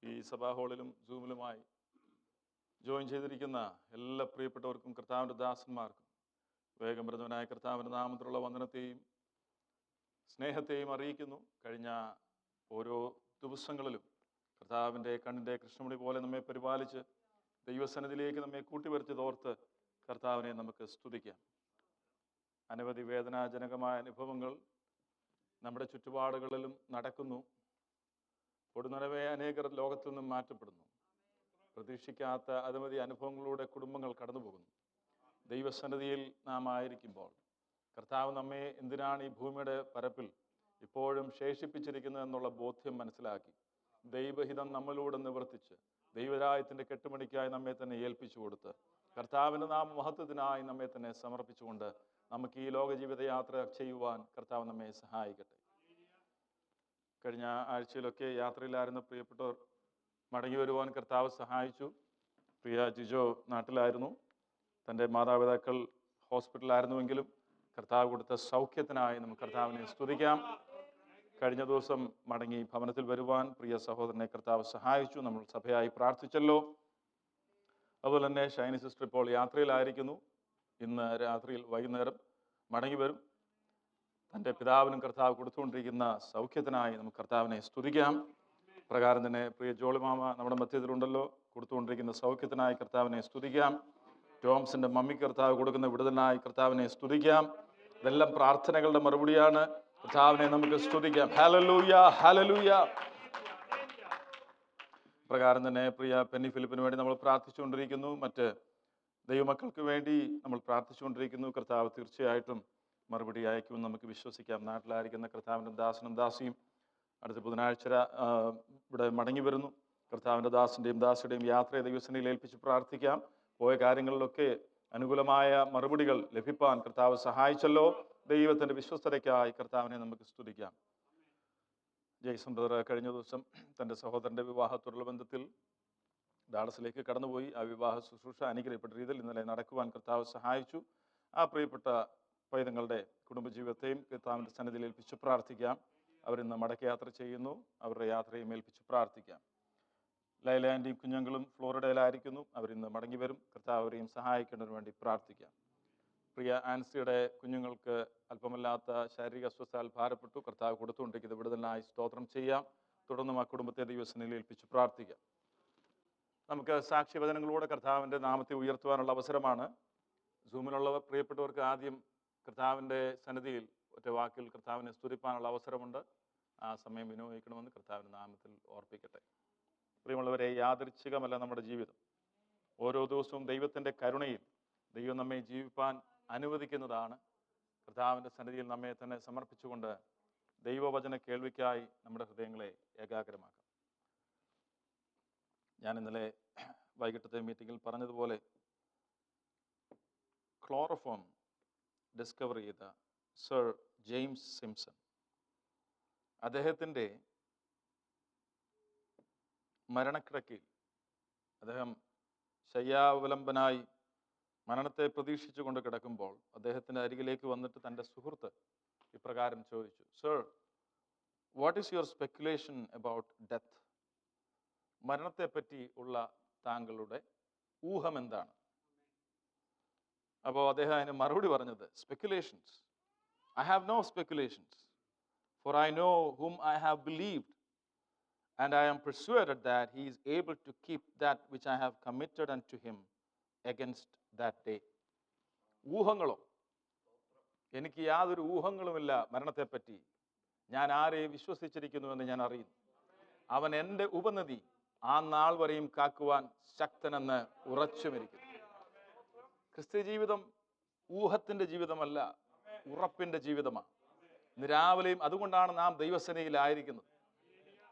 ഈ സഭാ ഹാളിലും സൂമിലുമായി ജോയിൻ ചെയ്തിരിക്കുന്ന എല്ലാ പ്രിയപ്പെട്ടവർക്കും കർത്താവിൻ്റെ ദാസന്മാർക്കും വേഗം പ്രഥമനായ കർത്താവിൻ്റെ നാമത്തിലുള്ള വന്ദനത്തെയും സ്നേഹത്തെയും അറിയിക്കുന്നു. കഴിഞ്ഞ ഓരോ ദിവസങ്ങളിലും കർത്താവിൻ്റെ കണ്ണിൻ്റെ കൃഷ്ണമണി പോലെ നമ്മെ പരിപാലിച്ച് ദൈവസന്നിധിയിലേക്ക് നമ്മെ കൂട്ടിവരുത്തിയതോർത്ത് കർത്താവിനെ നമുക്ക് സ്തുതിക്കാം. അനവധി വേദനാജനകമായ അനുഭവങ്ങൾ നമ്മുടെ ചുറ്റുപാടുകളിലും നടക്കുന്നു. പൊടുന്നനവേ അനേകർ ലോകത്തിൽ നിന്നും മാറ്റപ്പെടുന്നു. പ്രതീക്ഷിക്കാത്ത അനവധി അനുഭവങ്ങളിലൂടെ കുടുംബങ്ങൾ കടന്നു പോകുന്നു. ദൈവസന്നിധിയിൽ നാം ആയിരിക്കുമ്പോൾ കർത്താവ് നമ്മെ എന്തിനാണ് ഈ ഭൂമിയുടെ പരപ്പിൽ ഇപ്പോഴും ശേഷിപ്പിച്ചിരിക്കുന്നത് എന്നുള്ള ബോധ്യം മനസ്സിലാക്കി ദൈവഹിതം നമ്മളിലൂടെ നിവർത്തിച്ച് ദൈവരാജ്യത്തിൻ്റെ കെട്ടുമണിക്കായി നമ്മെ തന്നെ ഏൽപ്പിച്ചു കൊടുത്ത് കർത്താവിൻ്റെ നാമ മഹത്വത്തിനായി നമ്മെ തന്നെ സമർപ്പിച്ചുകൊണ്ട് നമുക്ക് ഈ ലോക ജീവിതയാത്ര ചെയ്യുവാൻ കർത്താവ് നമ്മെ സഹായിക്കട്ടെ. കഴിഞ്ഞ ആഴ്ചയിലൊക്കെ യാത്രയിലായിരുന്ന പ്രിയപ്പെട്ടവർ മടങ്ങി വരുവാൻ കർത്താവ് സഹായിച്ചു. പ്രിയ ജിജോ നാട്ടിലായിരുന്നു. തൻ്റെ മാതാപിതാക്കൾ ഹോസ്പിറ്റലായിരുന്നുവെങ്കിലും കർത്താവ് കൊടുത്ത സൗഖ്യത്തിനായി നമുക്ക് കർത്താവിനെ സ്തുതിക്കാം. കഴിഞ്ഞ ദിവസം മടങ്ങി ഭവനത്തിൽ വരുവാൻ പ്രിയ സഹോദരനെ കർത്താവ് സഹായിച്ചു. നമ്മൾ സഭയായി പ്രാർത്ഥിച്ചല്ലോ. അതുപോലെ തന്നെ ഷൈനി സിസ്റ്റർ ഇപ്പോൾ യാത്രയിലായിരിക്കുന്നു. ഇന്ന് രാത്രിയിൽ വൈകുന്നേരം മടങ്ങി വരും. തൻ്റെ പിതാവിനും കർത്താവ് കൊടുത്തുകൊണ്ടിരിക്കുന്ന സൗഖ്യത്തിനായി നമുക്ക് കർത്താവിനെ സ്തുതിക്കാം. പ്രകാരം തന്നെ പ്രിയ ജോളിമാമ നമ്മുടെ മധ്യത്തിലുണ്ടല്ലോ, കൊടുത്തുകൊണ്ടിരിക്കുന്ന സൗഖ്യത്തിനായി കർത്താവിനെ സ്തുതിക്കാം. ടോംസിന്റെ മമ്മി കർത്താവ് കൊടുക്കുന്ന വിടുതലിനായി കർത്താവിനെ സ്തുതിക്കാം. ഇതെല്ലാം പ്രാർത്ഥനകളുടെ മറുപടിയാണ്. കർത്താവിനെ നമുക്ക് സ്തുതിക്കാം. Hallelujah, hallelujah. പ്രകാരം തന്നെ പ്രിയ പെന്നി ഫിലിപ്പിന് വേണ്ടി നമ്മൾ പ്രാർത്ഥിച്ചുകൊണ്ടിരിക്കുന്നു. മറ്റ് ദൈവമക്കൾക്ക് വേണ്ടി നമ്മൾ പ്രാർത്ഥിച്ചുകൊണ്ടിരിക്കുന്നു. കർത്താവ് തീർച്ചയായിട്ടും മറുപടി അയക്കുമെന്ന് നമുക്ക് വിശ്വസിക്കാം. നാട്ടിലായിരിക്കുന്ന കർത്താവിൻ്റെ ദാസനും ദാസിയും അടുത്ത ബുധനാഴ്ച ഇവിടെ മടങ്ങി വരുന്നു. കർത്താവിൻ്റെ ദാസിൻ്റെയും ദാസിയുടെയും യാത്രയെ ദൈവസന്നിധിയിൽ ഏൽപ്പിച്ച് പ്രാർത്ഥിക്കാം. പോയ കാര്യങ്ങളിലൊക്കെ അനുകൂലമായ മറുപടികൾ ലഭിപ്പാൻ കർത്താവ് സഹായിച്ചല്ലോ. ദൈവത്തിൻ്റെ വിശ്വസ്തതയ്ക്കായി കർത്താവിനെ നമുക്ക് സ്തുതിക്കാം. ജയ്സൺ ബ്രദർ കഴിഞ്ഞ ദിവസം തൻ്റെ സഹോദരൻ്റെ വിവാഹത്തോടുള്ള ബന്ധത്തിൽ ഡാളസിലേക്ക് കടന്നുപോയി. ആ വിവാഹ ശുശ്രൂഷ അനുഗ്രഹിക്കപ്പെട്ട രീതിയിൽ ഇന്നലെ നടക്കുവാൻ കർത്താവ് സഹായിച്ചു. ആ പ്രിയപ്പെട്ട പൈതങ്ങളുടെ കുടുംബജീവിതത്തെയും കർത്താവിൻ്റെ സന്നിധിയിൽ ഏൽപ്പിച്ച് പ്രാർത്ഥിക്കാം. അവരിന്ന് മടക്കയാത്ര ചെയ്യുന്നു. അവരുടെ യാത്രയും ഏൽപ്പിച്ച് പ്രാർത്ഥിക്കാം. ലൈല ആൻറ്റിയും കുഞ്ഞുങ്ങളും ഫ്ലോറിഡയിലായിരിക്കുന്നു. അവരിന്ന് മടങ്ങി വരും. കർത്താവ് അവരെയും സഹായിക്കുന്നതിന് വേണ്ടി പ്രാർത്ഥിക്കാം. പ്രിയ ആൻസിയുടെ കുഞ്ഞുങ്ങൾക്ക് അല്പമല്ലാത്ത ശാരീരിക അസ്വസ്ഥതാൽ ഭാരപ്പെട്ടു. കർത്താവ് കൊടുത്തുകൊണ്ടിരിക്കുന്നത് വിടുതലിനായി സ്തോത്രം ചെയ്യാം. തുടർന്നും ആ കുടുംബത്തെ ദൈവസന്നിധിയിൽ ഏൽപ്പിച്ച് പ്രാർത്ഥിക്കാം. നമുക്ക് സാക്ഷ്യവചനങ്ങളോടെ കർത്താവിൻ്റെ നാമത്തെ ഉയർത്തുവാനുള്ള അവസരമാണ്. സൂമിലുള്ള പ്രിയപ്പെട്ടവർക്ക് ആദ്യം കർത്താവിൻ്റെ സന്നിധിയിൽ ഒറ്റ വാക്കിൽ കർത്താവിനെ സ്തുതിപ്പാനുള്ള അവസരമുണ്ട്. ആ സമയം വിനിയോഗിക്കണമെന്ന് കർത്താവിൻ്റെ നാമത്തിൽ ഓർപ്പിക്കട്ടെ. പ്രിയമുള്ളവരെ, യാദൃച്ഛികമല്ല നമ്മുടെ ജീവിതം. ഓരോ ദിവസവും ദൈവത്തിൻ്റെ കരുണയിൽ ദൈവം നമ്മെ ജീവിപ്പാൻ അനുവദിക്കുന്നതാണ്. കർത്താവിൻ്റെ സന്നിധിയിൽ നമ്മെ തന്നെ സമർപ്പിച്ചുകൊണ്ട് ദൈവവചന കേൾവിക്കായി നമ്മുടെ ഹൃദയങ്ങളെ ഏകാഗ്രമാക്കാം. ഞാൻ ഇന്നലെ വൈകിട്ടത്തെ മീറ്റിങ്ങിൽ പറഞ്ഞതുപോലെ ക്ലോറോഫോം ഡിസ്കവർ ചെയ്ത സർ ജെയിംസ് സിംപ്സൺ, അദ്ദേഹത്തിൻ്റെ മരണക്കിടക്കയിൽ അദ്ദേഹം ശയ്യാവലംബനായി മരണത്തെ പ്രതീക്ഷിച്ചു കൊണ്ട് കിടക്കുമ്പോൾ അദ്ദേഹത്തിൻ്റെ അരികിലേക്ക് വന്നിട്ട് തൻ്റെ സുഹൃത്ത് ഇപ്രകാരം ചോദിച്ചു, sir, what is your speculation about death? മരണത്തെപ്പറ്റി ഉള്ള താങ്കളുടെ ഊഹം എന്താണ്? അപ്പോൾ അദ്ദേഹം അതിന് മറുപടി പറഞ്ഞത്, speculations, I have no speculations, for I know whom I have believed, and I am persuaded that he is able to keep that which I have committed unto him against that day. ഊഹങ്ങളോ? എനിക്ക് യാതൊരു ഊഹങ്ങളുമില്ല മരണത്തെപ്പറ്റി. ഞാൻ ആരെ വിശ്വസിച്ചിരിക്കുന്നുവെന്ന് ഞാൻ അറിയുന്നു. അവൻ എൻ്റെ ഉപനദി ആ നാൾ വരെയും കാക്കുവാൻ ശക്തനെന്ന് ഉറച്ചുമിരിക്കുന്നു. ക്രിസ്ത്യ ജീവിതം ഊഹത്തിൻ്റെ ജീവിതമല്ല, ഉറപ്പിൻ്റെ ജീവിതമാണ്. ഇന്ന് രാവിലെയും അതുകൊണ്ടാണ് നാം ദൈവസന്നിധിയിലായിരിക്കുന്നത്.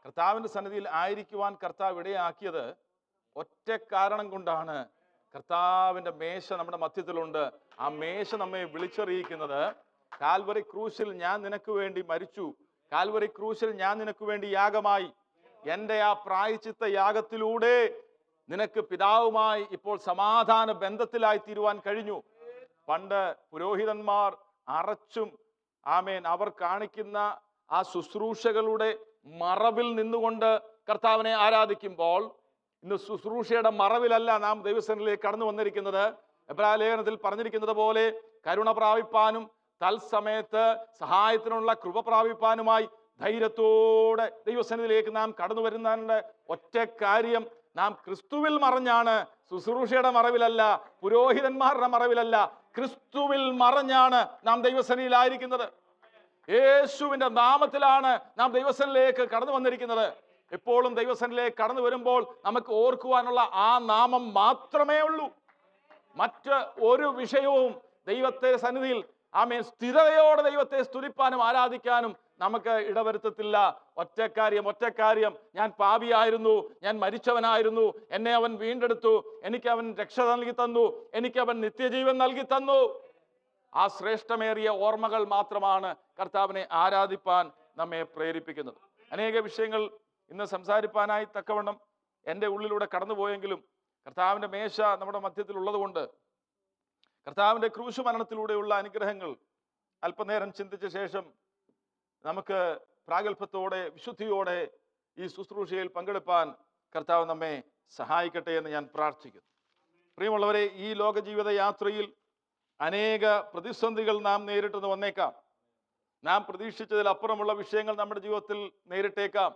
കർത്താവിൻ്റെ സന്നിധിയിൽ ആയിരിക്കുവാൻ കർത്താവ് ഇടയാക്കിയത് ഒറ്റ കാരണം കൊണ്ടാണ്. കർത്താവിൻ്റെ മേശ നമ്മുടെ മധ്യത്തിലുണ്ട്. ആ മേശ നമ്മെ വിളിച്ചറിയിക്കുന്നത്, കാൽവറി ക്രൂശിൽ ഞാൻ നിനക്ക് വേണ്ടി മരിച്ചു, കാൽവറി ക്രൂശിൽ ഞാൻ നിനക്ക് വേണ്ടി യാഗമായി, എൻ്റെ ആ പ്രായശ്ചിത്ത യാഗത്തിലൂടെ നിനക്ക് പിതാവുമായി ഇപ്പോൾ സമാധാന ബന്ധത്തിലായി തീരുവാൻ കഴിഞ്ഞു. പണ്ട് പുരോഹിതന്മാർ അറച്ചും അവർ കാണിക്കുന്ന ആ ശുശ്രൂഷകളുടെ മറവിൽ നിന്നുകൊണ്ട് കർത്താവിനെ ആരാധിക്കുമ്പോൾ, ഇന്ന് ശുശ്രൂഷയുടെ മറവിലല്ല നാം ദൈവസന്നിധിയിലേക്ക് കടന്നു വന്നിരിക്കുന്നത്. എബ്രായ ലേഖനത്തിൽ പറഞ്ഞിരിക്കുന്നത് പോലെ കരുണ പ്രാപിപ്പാനും തത്സമയത്ത് സഹായത്തിനുള്ള കൃപ പ്രാപിപ്പാനുമായി ധൈര്യത്തോടെ ദൈവസന്നിധിയിലേക്ക് നാം കടന്നു വരുന്നതിൻ്റെ ഒറ്റ കാര്യം, നാം ക്രിസ്തുവിൽ മറഞ്ഞാണ്. ശുശ്രൂഷയുടെ മറവിലല്ല, പുരോഹിതന്മാരുടെ മറവിലല്ല, ക്രിസ്തുവിൽ മറഞ്ഞാണ് നാം ദൈവസന്നിധിയിലായിരിക്കുന്നത്. യേശുവിൻ്റെ നാമത്തിലാണ് നാം ദൈവസന്നിധിയിലേക്ക് കടന്നു വന്നിരിക്കുന്നത്. എപ്പോഴും ദൈവസന്നിധിയിലേക്ക് കടന്നു വരുമ്പോൾ നമുക്ക് ഓർക്കുവാനുള്ള ആ നാമം മാത്രമേ ഉള്ളൂ. മറ്റ് ഒരു വിഷയവും ദൈവത്തെ സന്നിധിയിൽ സ്ഥിരതയോടെ ദൈവത്തെ സ്തുതിപ്പാനും ആരാധിക്കാനും നമുക്ക് ഇടവരുത്തത്തില്ല. ഒറ്റ കാര്യം, ഞാൻ പാപിയായിരുന്നു, ഞാൻ മരിച്ചവനായിരുന്നു, എന്നെ അവൻ വീണ്ടെടുത്തു, എനിക്ക് അവൻ രക്ഷ നൽകി തന്നു, എനിക്ക് അവൻ നിത്യജീവൻ നൽകി തന്നു. ആ ശ്രേഷ്ഠമേറിയ ഓർമ്മകൾ മാത്രമാണ് കർത്താവിനെ ആരാധിപ്പാൻ നമ്മെ പ്രേരിപ്പിക്കുന്നത്. അനേക വിഷയങ്ങൾ ഇന്ന് സംസാരിപ്പാനായി തക്കവണ്ണം എൻ്റെ ഉള്ളിലൂടെ കടന്നുപോയെങ്കിലും കർത്താവിൻ്റെ മേശ നമ്മുടെ മധ്യത്തിൽ ഉള്ളതുകൊണ്ട് കർത്താവിൻ്റെ ക്രൂശ് മരണത്തിലൂടെയുള്ള അനുഗ്രഹങ്ങൾ അല്പനേരം ചിന്തിച്ച ശേഷം നമുക്ക് പ്രാഗൽഭ്യത്തോടെ വിശുദ്ധിയോടെ ഈ ശുശ്രൂഷയിൽ പങ്കെടുപ്പാൻ കർത്താവ് നമ്മെ സഹായിക്കട്ടെ എന്ന് ഞാൻ പ്രാർത്ഥിക്കുന്നു. പ്രിയമുള്ളവരെ, ഈ ലോക ജീവിത യാത്രയിൽ അനേക പ്രതിസന്ധികൾ നാം നേരിട്ടെന്ന് വന്നേക്കാം. നാം പ്രതീക്ഷിച്ചതിലപ്പുറമുള്ള വിഷയങ്ങൾ നമ്മുടെ ജീവിതത്തിൽ നേരിട്ടേക്കാം.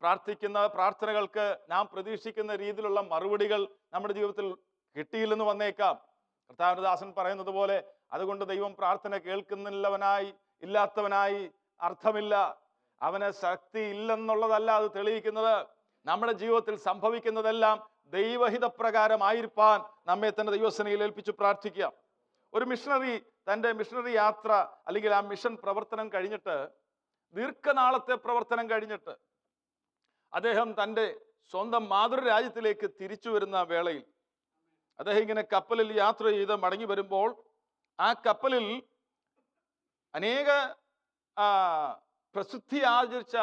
പ്രാർത്ഥിക്കുന്ന പ്രാർത്ഥനകൾക്ക് നാം പ്രതീക്ഷിക്കുന്ന രീതിയിലുള്ള മറുപടികൾ നമ്മുടെ ജീവിതത്തിൽ കിട്ടിയില്ലെന്ന് വന്നേക്കാം. കർത്താവിന്റെ ദാസൻ പറയുന്നത് പോലെ, അതുകൊണ്ട് ദൈവം പ്രാർത്ഥന കേൾക്കുന്നില്ലവനായി ഇല്ലാത്തവനായി അർത്ഥമില്ല. അവന് ശക്തി ഇല്ലെന്നുള്ളതല്ല അത് തെളിയിക്കുന്നത്. നമ്മുടെ ജീവിതത്തിൽ സംഭവിക്കുന്നതെല്ലാം ദൈവഹിതപ്രകാരമായിരിക്കാൻ നമ്മെ തന്നെ ദൈവസേനയിൽ ഏൽപ്പിച്ച് പ്രാർത്ഥിക്കാം. ഒരു മിഷണറി തൻ്റെ മിഷണറി യാത്ര അല്ലെങ്കിൽ ആ മിഷൻ പ്രവർത്തനം കഴിഞ്ഞിട്ട്, ദീർഘനാളത്തെ പ്രവർത്തനം കഴിഞ്ഞിട്ട് അദ്ദേഹം തൻ്റെ സ്വന്തം മാതൃരാജ്യത്തിലേക്ക് തിരിച്ചു വരുന്ന വേളയിൽ അദ്ദേഹം ഇങ്ങനെ കപ്പലിൽ യാത്ര ചെയ്ത് മടങ്ങി വരുമ്പോൾ ആ കപ്പലിൽ അനേക പ്രസിദ്ധി ആർജിച്ച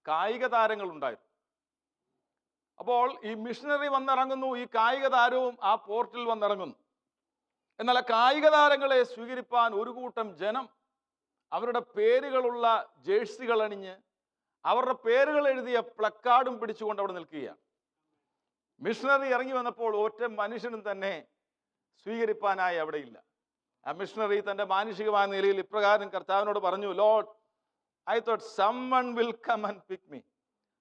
കായിക താരങ്ങൾ ഉണ്ടായിരുന്നു. അപ്പോൾ ഈ മിഷണറി വന്നിറങ്ങുന്നു, ഈ കായിക താരവും ആ പോർട്ടിൽ വന്നിറങ്ങുന്നു. എന്നാൽ ആ കായിക താരങ്ങളെ സ്വീകരിപ്പാൻ ഒരു കൂട്ടം ജനം അവരുടെ പേരുകളുള്ള ജേഴ്സികൾ അണിഞ്ഞ് അവരുടെ പേരുകൾ എഴുതിയ പ്ലക്കാർഡും പിടിച്ചുകൊണ്ട് അവിടെ നിൽക്കുകയാണ്. മിഷണറി ഇറങ്ങി വന്നപ്പോൾ ഒറ്റ മനുഷ്യനും തന്നെ സ്വീകരിപ്പാനായി അവിടെയില്ല. ആ മിഷണറി തൻ്റെ മാനുഷികമായ നിലയിൽ ഇപ്രകാരം കർത്താവിനോട് പറഞ്ഞു, Lord, I thought someone will come and pick me.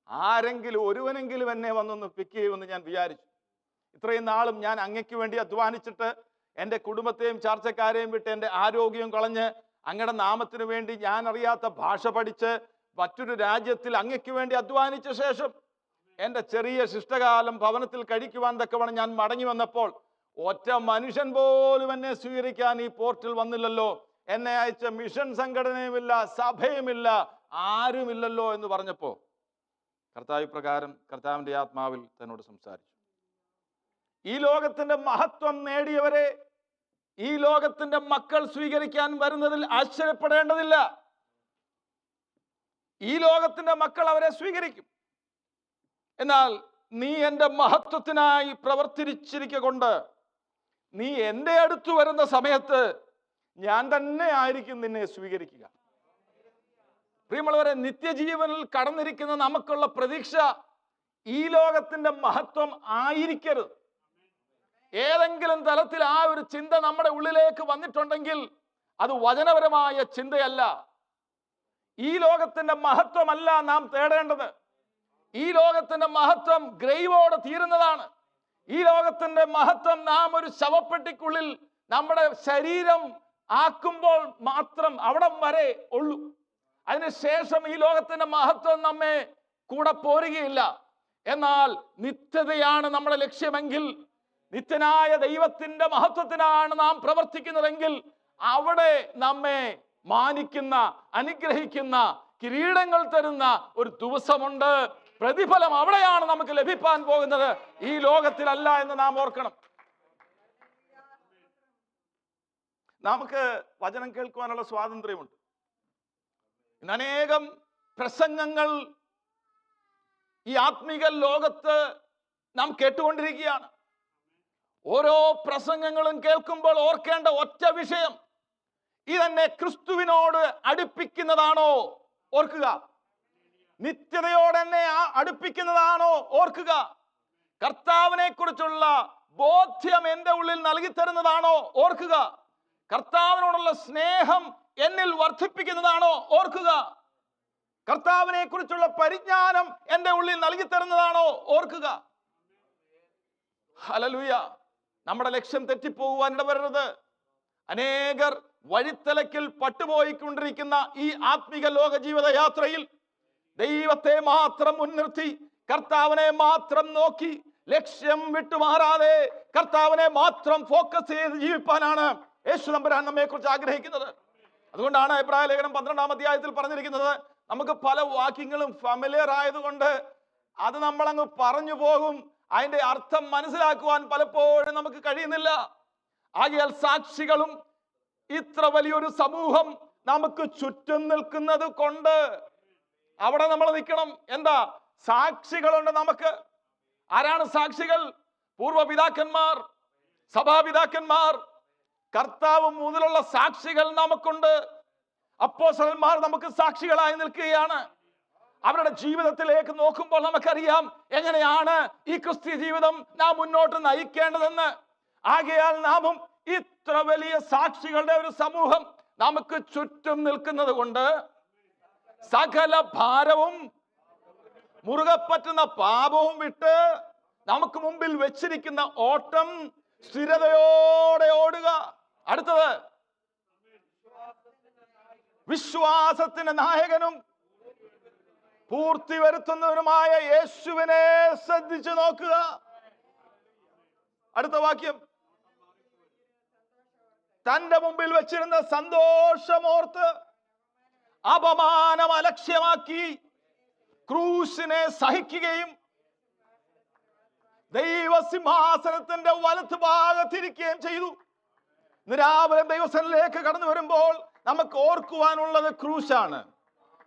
ആരെങ്കിലും ഒരുവനെങ്കിലും എന്നെ വന്നൊന്ന് പിക്ക് ചെയ്യുമെന്ന് ഞാൻ വിചാരിച്ചു. ഇത്രയും നാളും ഞാൻ അങ്ങയ്ക്ക് വേണ്ടി അധ്വാനിച്ചിട്ട് എൻ്റെ കുടുംബത്തെയും ചാർച്ചക്കാരെയും വിട്ട് എൻ്റെ ആരോഗ്യം കളഞ്ഞ് അങ്ങയുടെ നാമത്തിന് വേണ്ടി ഞാൻ അറിയാത്ത ഭാഷ പഠിച്ച് മറ്റൊരു രാജ്യത്തിൽ അങ്ങയ്ക്ക് വേണ്ടി അധ്വാനിച്ച ശേഷം എൻ്റെ ചെറിയ ശിഷ്ടകാലം ഭവനത്തിൽ കഴിക്കുവാൻ തക്കവണ്ണം ഞാൻ മടങ്ങി വന്നപ്പോൾ ഒറ്റ മനുഷ്യൻ പോലും എന്നെ സ്വീകരിക്കാൻ ഈ പോർട്ടിൽ വന്നില്ലല്ലോ. എന്നെ അയച്ച മിഷൻ സംഘടനയുമില്ല, സഭയുമില്ല, ആരുമില്ലല്ലോ എന്ന് പറഞ്ഞപ്പോൾ കർത്താവ് പ്രകാരം കർത്താവിൻ്റെ ആത്മാവിൽ തന്നോട് സംസാരിച്ചു. ഈ ലോകത്തിന്റെ മഹത്വം നേടിയവരെ ഈ ലോകത്തിന്റെ മക്കൾ സ്വീകരിക്കാൻ വരുന്നതിൽ ആശ്ചര്യപ്പെടേണ്ടതില്ല. ഈ ലോകത്തിന്റെ മക്കൾ അവരെ സ്വീകരിക്കും. എന്നാൽ നീ എൻ്റെ മഹത്വത്തിനായി പ്രവർത്തിച്ചിരിക്കൊണ്ട് നീ എൻ്റെ അടുത്ത് വരുന്ന സമയത്ത് ഞാൻ തന്നെ ആയിരിക്കും നിന്നെ സ്വീകരിക്കുക. പ്രിയമുള്ളവരെ, നിത്യജീവനിൽ കടന്നിരിക്കുന്ന നമുക്കുള്ള പ്രതീക്ഷ ഈ ലോകത്തിന്റെ മഹത്വം ആയിരിക്കരുത്. ഏതെങ്കിലും തലത്തിൽ ആ ഒരു ചിന്ത നമ്മുടെ ഉള്ളിലേക്ക് വന്നിട്ടുണ്ടെങ്കിൽ അത് വചനപരമായ ചിന്തയല്ല. ഈ ലോകത്തിന്റെ മഹത്വമല്ല നാം തേടേണ്ടത്. ഈ ലോകത്തിന്റെ മഹത്വം ഗ്രൈവോടെ തീരുന്നതാണ്. ഈ ലോകത്തിന്റെ മഹത്വം നാം ഒരു ശവപ്പെട്ടിക്കുള്ളിൽ നമ്മുടെ ശരീരം ആക്കുമ്പോൾ മാത്രം അവിടം വരെ ഉള്ളൂ. അതിനുശേഷം ഈ ലോകത്തിന്റെ മഹത്വം നമ്മെ കൂടെ പോരുകയില്ല. എന്നാൽ നിത്യതയാണ് നമ്മുടെ ലക്ഷ്യമെങ്കിൽ, നിത്യനായ ദൈവത്തിന്റെ മഹത്വത്തിനാണ് നാം പ്രവർത്തിക്കുന്നതെങ്കിൽ അവിടെ നമ്മെ മാനിക്കുന്ന, അനുഗ്രഹിക്കുന്ന, കിരീടങ്ങൾ തരുന്ന ഒരു ദിവസമുണ്ട്. പ്രതിഫലം അവിടെയാണ് നമുക്ക് ലഭിക്കാൻ പോകുന്നത്, ഈ ലോകത്തിലല്ല എന്ന് നാം ഓർക്കണം. നമുക്ക് വചനം കേൾക്കുവാനുള്ള സ്വാതന്ത്ര്യമുണ്ട്. ഇന്ന് അനേകം പ്രസംഗങ്ങൾ ഈ ആത്മീക ലോകത്ത് നാം കേട്ടുകൊണ്ടിരിക്കുകയാണ്. ഓരോ പ്രസംഗങ്ങളും കേൾക്കുമ്പോൾ ഓർക്കേണ്ട ഒറ്റ വിഷയം, ഇതെന്നെ ക്രിസ്തുവിനോട് അടുപ്പിക്കുന്നതാണോ ഓർക്കുക. നിത്യതയോടെ എന്നെ അടുപ്പിക്കുന്നതാണോ ഓർക്കുക. കർത്താവിനെ കുറിച്ചുള്ള ബോധ്യം എൻ്റെ ഉള്ളിൽ നൽകി തരുന്നതാണോ ഓർക്കുക. കർത്താവിനോടുള്ള സ്നേഹം എന്നിൽ വർദ്ധിപ്പിക്കുന്നതാണോ ഓർക്കുക. കർത്താവിനെ കുറിച്ചുള്ള പരിജ്ഞാനം എൻ്റെ ഉള്ളിൽ നൽകി തരുന്നതാണോ ഓർക്കുക. ഹല്ലേലൂയ. നമ്മുടെ ലക്ഷ്യം തെറ്റിപ്പോകുവാൻ ഇടവരരുത്. അനേകർ വഴിത്തലക്കിൽ പട്ടുപോയിക്കൊണ്ടിരിക്കുന്ന ഈ ആത്മീക ലോക ജീവിത യാത്രയിൽ ദൈവത്തെ മാത്രം മുൻനിർത്തി, കർത്താവിനെ മാത്രം നോക്കി, ലക്ഷ്യം വിട്ടുമാറാതെ കർത്താവിനെ മാത്രം ഫോക്കസ് ചെയ്ത് ജീവിപ്പാനാണ് യേശു തമ്പുരാൻ നമ്മെ കുറിച്ച് ആഗ്രഹിക്കുന്നത്. അതുകൊണ്ടാണ് എബ്രായ ലേഖനം 12-ാം അധ്യായത്തിൽ പറഞ്ഞിരിക്കുന്നത്, നമുക്ക് പല വാക്യങ്ങളും ഫെമിലിയർ ആയതുകൊണ്ട് അത് നമ്മളങ്ങ് പറഞ്ഞു പോകും. അതിന്റെ അർത്ഥം മനസ്സിലാക്കുവാൻ പലപ്പോഴും നമുക്ക് കഴിയുന്നില്ല. ആകയാൽ സാക്ഷികളും ഇത്ര വലിയൊരു സമൂഹം നമുക്ക് ചുറ്റും നിൽക്കുന്നത് കൊണ്ട് അവിടെ നമ്മൾ നിൽക്കണം. എന്താ? സാക്ഷികളുണ്ട് നമുക്ക്. ആരാണ് സാക്ഷികൾ? പൂർവ്വപിതാക്കന്മാർ, സഭാപിതാക്കന്മാർ, കർത്താവ് മുതലുള്ള സാക്ഷികൾ നമുക്കുണ്ട്. അപ്പോസ്തലന്മാർ നമുക്ക് സാക്ഷികളായി നിൽക്കുകയാണ്. അവരുടെ ജീവിതത്തിലേക്ക് നോക്കുമ്പോൾ നമുക്കറിയാം എങ്ങനെയാണ് ഈ ക്രിസ്തീയ ജീവിതം നാം മുന്നോട്ട് നയിക്കേണ്ടതെന്ന്. ആകയാൽ നാമും ഇത്ര വലിയ സാക്ഷികളുടെ ഒരു സമൂഹം നമുക്ക് ചുറ്റും നിൽക്കുന്നത് കൊണ്ട് സകല ഭാരവും മുറുകെ പറ്റുന്ന പാപവും വിട്ട് നമുക്ക് മുമ്പിൽ വെച്ചിരിക്കുന്ന ഓട്ടം സ്ഥിരതയോടെ ഓടുക. അടുത്തത്, വിശ്വാസത്തിന്റെ നായകനും പൂർത്തി വരുത്തുന്നവരുമായ യേശുവിനെ ശ്രദ്ധിച്ചു നോക്കുക. അടുത്ത വാക്യം, തന്റെ മുമ്പിൽ വെച്ചിരുന്ന സന്തോഷമോർത്ത് അപമാനം അലക്ഷ്യമാക്കി ക്രൂശിനെ സഹിക്കുകയും ദൈവസിംഹാസനത്തിന്റെ വലത്ത് ഭാഗത്തിരിക്കുകയും ചെയ്തു. ഇന്ന് രാവിലെ ദൈവസന്നിധിയിലേക്ക് കടന്നു വരുമ്പോൾ നമുക്ക് ഓർക്കുവാനുള്ളത് ക്രൂശാണ്.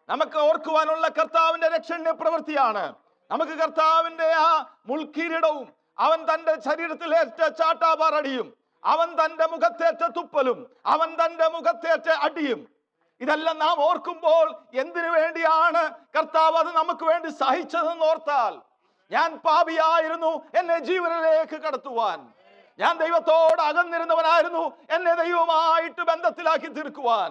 നമുക്ക് ഓർക്കുവാനുള്ള കർത്താവിന്റെ രക്ഷണ്യ പ്രവൃത്തിയാണ്. നമുക്ക് കർത്താവിന്റെ ആ മുൾക്കിരീടവും അവൻ തന്റെ ശരീരത്തിലേറ്റ ചാട്ടാപാറടിയും അവൻ തന്റെ മുഖത്തേറ്റ തുപ്പലും അവൻ തന്റെ മുഖത്തേറ്റ അടിയും, ഇതെല്ലാം നാം ഓർക്കുമ്പോൾ എന്തിനു വേണ്ടിയാണ് കർത്താവ് അത് നമുക്ക് വേണ്ടി സഹിച്ചതെന്ന് ഓർത്താൽ, ഞാൻ പാപിയായിരുന്നു, എന്നെ ജീവനിലേക്ക് കടത്തുവാൻ, ഞാൻ ദൈവത്തോട് അകന്നിരുന്നവനായിരുന്നു. എന്നെ ദൈവമായിട്ട് ബന്ധത്തിലാക്കി തീർക്കുവാൻ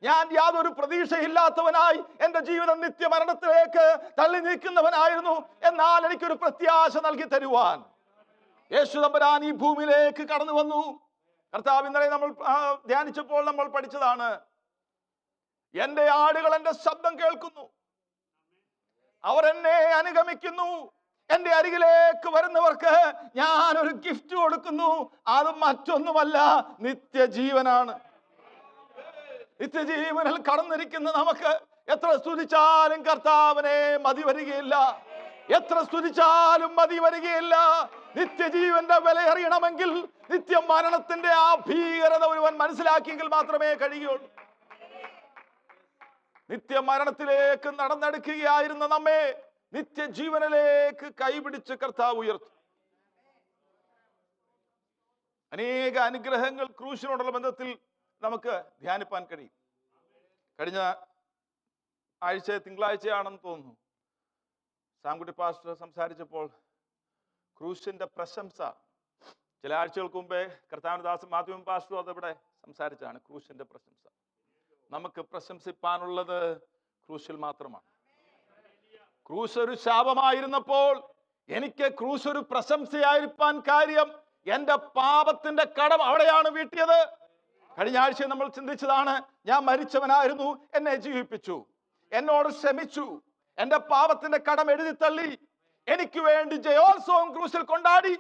ഞാൻ യാതൊരു പ്രതീക്ഷയില്ലാത്തവനായി എൻ്റെ ജീവിതം നിത്യമരണത്തിലേക്ക് തള്ളി നീക്കുന്നവനായിരുന്നു. എന്നാൽ എനിക്കൊരു പ്രത്യാശ നൽകി തരുവാൻ യേശു തമ്പുരാൻ ഈ ഭൂമിയിലേക്ക് കടന്നു വന്നു. കർത്താവ് ഇന്നലെ നമ്മൾ ധ്യാനിച്ചപ്പോൾ നമ്മൾ പഠിച്ചതാണ്, എൻ്റെ ആടുകൾ എൻ്റെ ശബ്ദം കേൾക്കുന്നു, അവർ എന്നെ അനുഗമിക്കുന്നു, എൻ്റെ അരികിലേക്ക് വരുന്നവർക്ക് ഞാൻ ഒരു ഗിഫ്റ്റ് കൊടുക്കുന്നു. അത് മറ്റൊന്നുമല്ല, നിത്യജീവനാണ്. നിത്യജീവനിൽ കടന്നിരിക്കുന്ന നമുക്ക് എത്ര സ്തുതിച്ചാലും കർത്താവിനെ മതി വരികയില്ല. എത്ര സ്തുതിച്ചാലും മതി വരികയില്ല. നിത്യജീവന്റെ വില അറിയണമെങ്കിൽ നിത്യമരണത്തിന്റെ ആ ഭീകരത ഒരുവൻ മനസ്സിലാക്കിയെങ്കിൽ മാത്രമേ കഴിയുള്ളൂ. നിത്യമരണത്തിലേക്ക് നടന്നെടുക്കുകയായിരുന്ന നമ്മെ നിത്യജീവനിലേക്ക് കൈപിടിച്ച് കർത്താവ് ഉയർത്തും. അനേക അനുഗ്രഹങ്ങൾ ക്രൂശിനോടുള്ള ബന്ധത്തിൽ നമുക്ക് ധ്യാനിപ്പാൻ കഴിയും. കഴിഞ്ഞ ആഴ്ച തിങ്കളാഴ്ചയാണെന്ന് തോന്നുന്നു, സാംകുട്ടി പാസ്റ്റർ സംസാരിച്ചപ്പോൾ ക്രൂശിന്റെ പ്രശംസ, ചില ആഴ്ചകൾക്ക് മുമ്പേ കർത്താവനദാസൻ മാത്യു പാസ്റ്ററും അതിവിടെ സംസാരിച്ചാണ്. ക്രൂശിന്റെ പ്രശംസ, നമുക്ക് പ്രശംസിപ്പാനുള്ളത് ക്രൂശിൽ മാത്രമാണ്. ക്രൂശ് ഒരു ശാപമായിരുന്നപ്പോൾ എനിക്ക് ക്രൂശ് ഒരു പ്രശംസയായിരിക്കാൻ കാര്യം എന്റെ പാപത്തിന്റെ കടം അവിടെയാണ് വീട്ടിയത്. കഴിഞ്ഞ ആഴ്ച നമ്മൾ ചിന്തിച്ചതാണ്, ഞാൻ മരിച്ചവനായിരുന്നു, എന്നെ ജീവിപ്പിച്ചു, എന്നോട് ക്ഷമിച്ചു, എന്റെ പാപത്തിന്റെ കടം എഴുതി തള്ളി, എനിക്ക് വേണ്ടി ജയോത്സവം ക്രൂശിൽ കൊണ്ടാടി.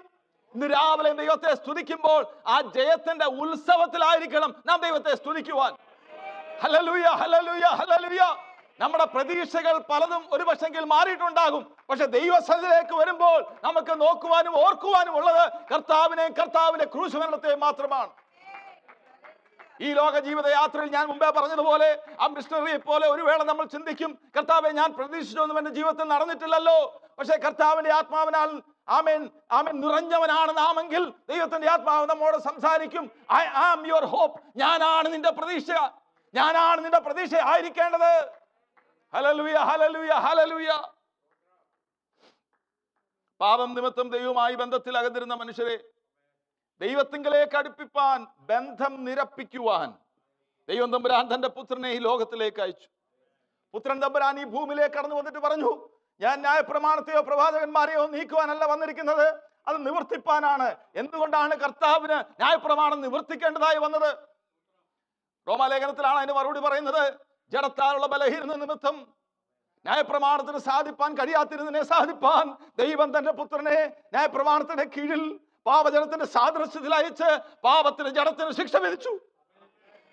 ഇന്ന് രാവിലെ ദൈവത്തെ സ്തുതിക്കുമ്പോൾ ആ ജയത്തിന്റെ ഉത്സവത്തിലായിരിക്കണം നാം ദൈവത്തെ സ്തുതിക്കുവാൻ. ഹല്ലേലൂയ, ഹല്ലേലൂയ, ഹല്ലേലൂയ. നമ്മുടെ പ്രതീക്ഷകൾ പലതും ഒരു പക്ഷെങ്കിൽ മാറിയിട്ടുണ്ടാകും. പക്ഷെ ദൈവസന്നിധിയിലേക്ക് വരുമ്പോൾ നമുക്ക് നോക്കുവാനും ഓർക്കുവാനും ഉള്ളത് കർത്താവിന്റെ ക്രൂശ് മരണത്തെ മാത്രമാണ്. ഈ ലോക ജീവിത യാത്രയിൽ ഞാൻ മുമ്പേ പറഞ്ഞതുപോലെ ആ മിഷണറിയെ പോലെ ഒരു വേള നമ്മൾ ചിന്തിക്കും, കർത്താവെ ഞാൻ പ്രതീക്ഷിച്ചൊന്നും എന്റെ ജീവിതത്തിൽ നടന്നിട്ടില്ലല്ലോ. പക്ഷെ കർത്താവിന്റെ ആത്മാവിനാൽ ആമേൻ ആമേൻ നിറഞ്ഞവനാണ് നാമെങ്കിൽ ദൈവത്തിന്റെ ആത്മാവ് നമ്മോട് സംസാരിക്കും. I am your hope. ഞാനാണ് നിന്റെ പ്രതീക്ഷ, ഞാനാണ് നിന്റെ പ്രതീക്ഷ ആയിരിക്കേണ്ടത്. Hallelujah, hallelujah, hallelujah. പാപം നിമിത്തം ദൈവവുമായി ബന്ധത്തിൽ അകന്നിരുന്ന മനുഷ്യരെ ദൈവത്തിങ്കലേക്ക് അടുപ്പിപ്പാൻ, ബന്ധം നിരപ്പിക്കുവാൻ ദൈവം തമ്പുരാൻ തന്റെ പുത്രനെ ഈ ലോകത്തിലേക്ക് അയച്ചു. പുത്രൻ തമ്പുരാൻ ഈ ഭൂമിയിലേക്ക് കടന്നു വന്നിട്ട് പറഞ്ഞു, ഞാൻ ന്യായപ്രമാണത്തെയോ പ്രവാചകന്മാരെയോ നീക്കുവാനല്ല വന്നിരിക്കുന്നത്, അത് നിവർത്തിപ്പാനാണ്. എന്തുകൊണ്ടാണ് കർത്താവിന് ന്യായപ്രമാണം നിവർത്തിക്കേണ്ടതായി വന്നത്? റോമാലേഖനത്തിലാണ് അതിന് മറുപടി പറയുന്നത്. ജഡത്താലുള്ള ബലഹീനത നിമിത്തം ന്യായപ്രമാണത്തിന് സാധിപ്പാൻ കഴിയാത്തിരുന്നതിനെ സാധിപ്പാൻ ദൈവം തന്റെ പുത്രനെ ന്യായപ്രമാണത്തിന്റെ കീഴിൽ പാപജനത്തിന്റെ സാദൃശ്യത്തിൽ അയച്ച് പാപത്തിന് ജഡത്തിന് ശിക്ഷ വിധിച്ചു.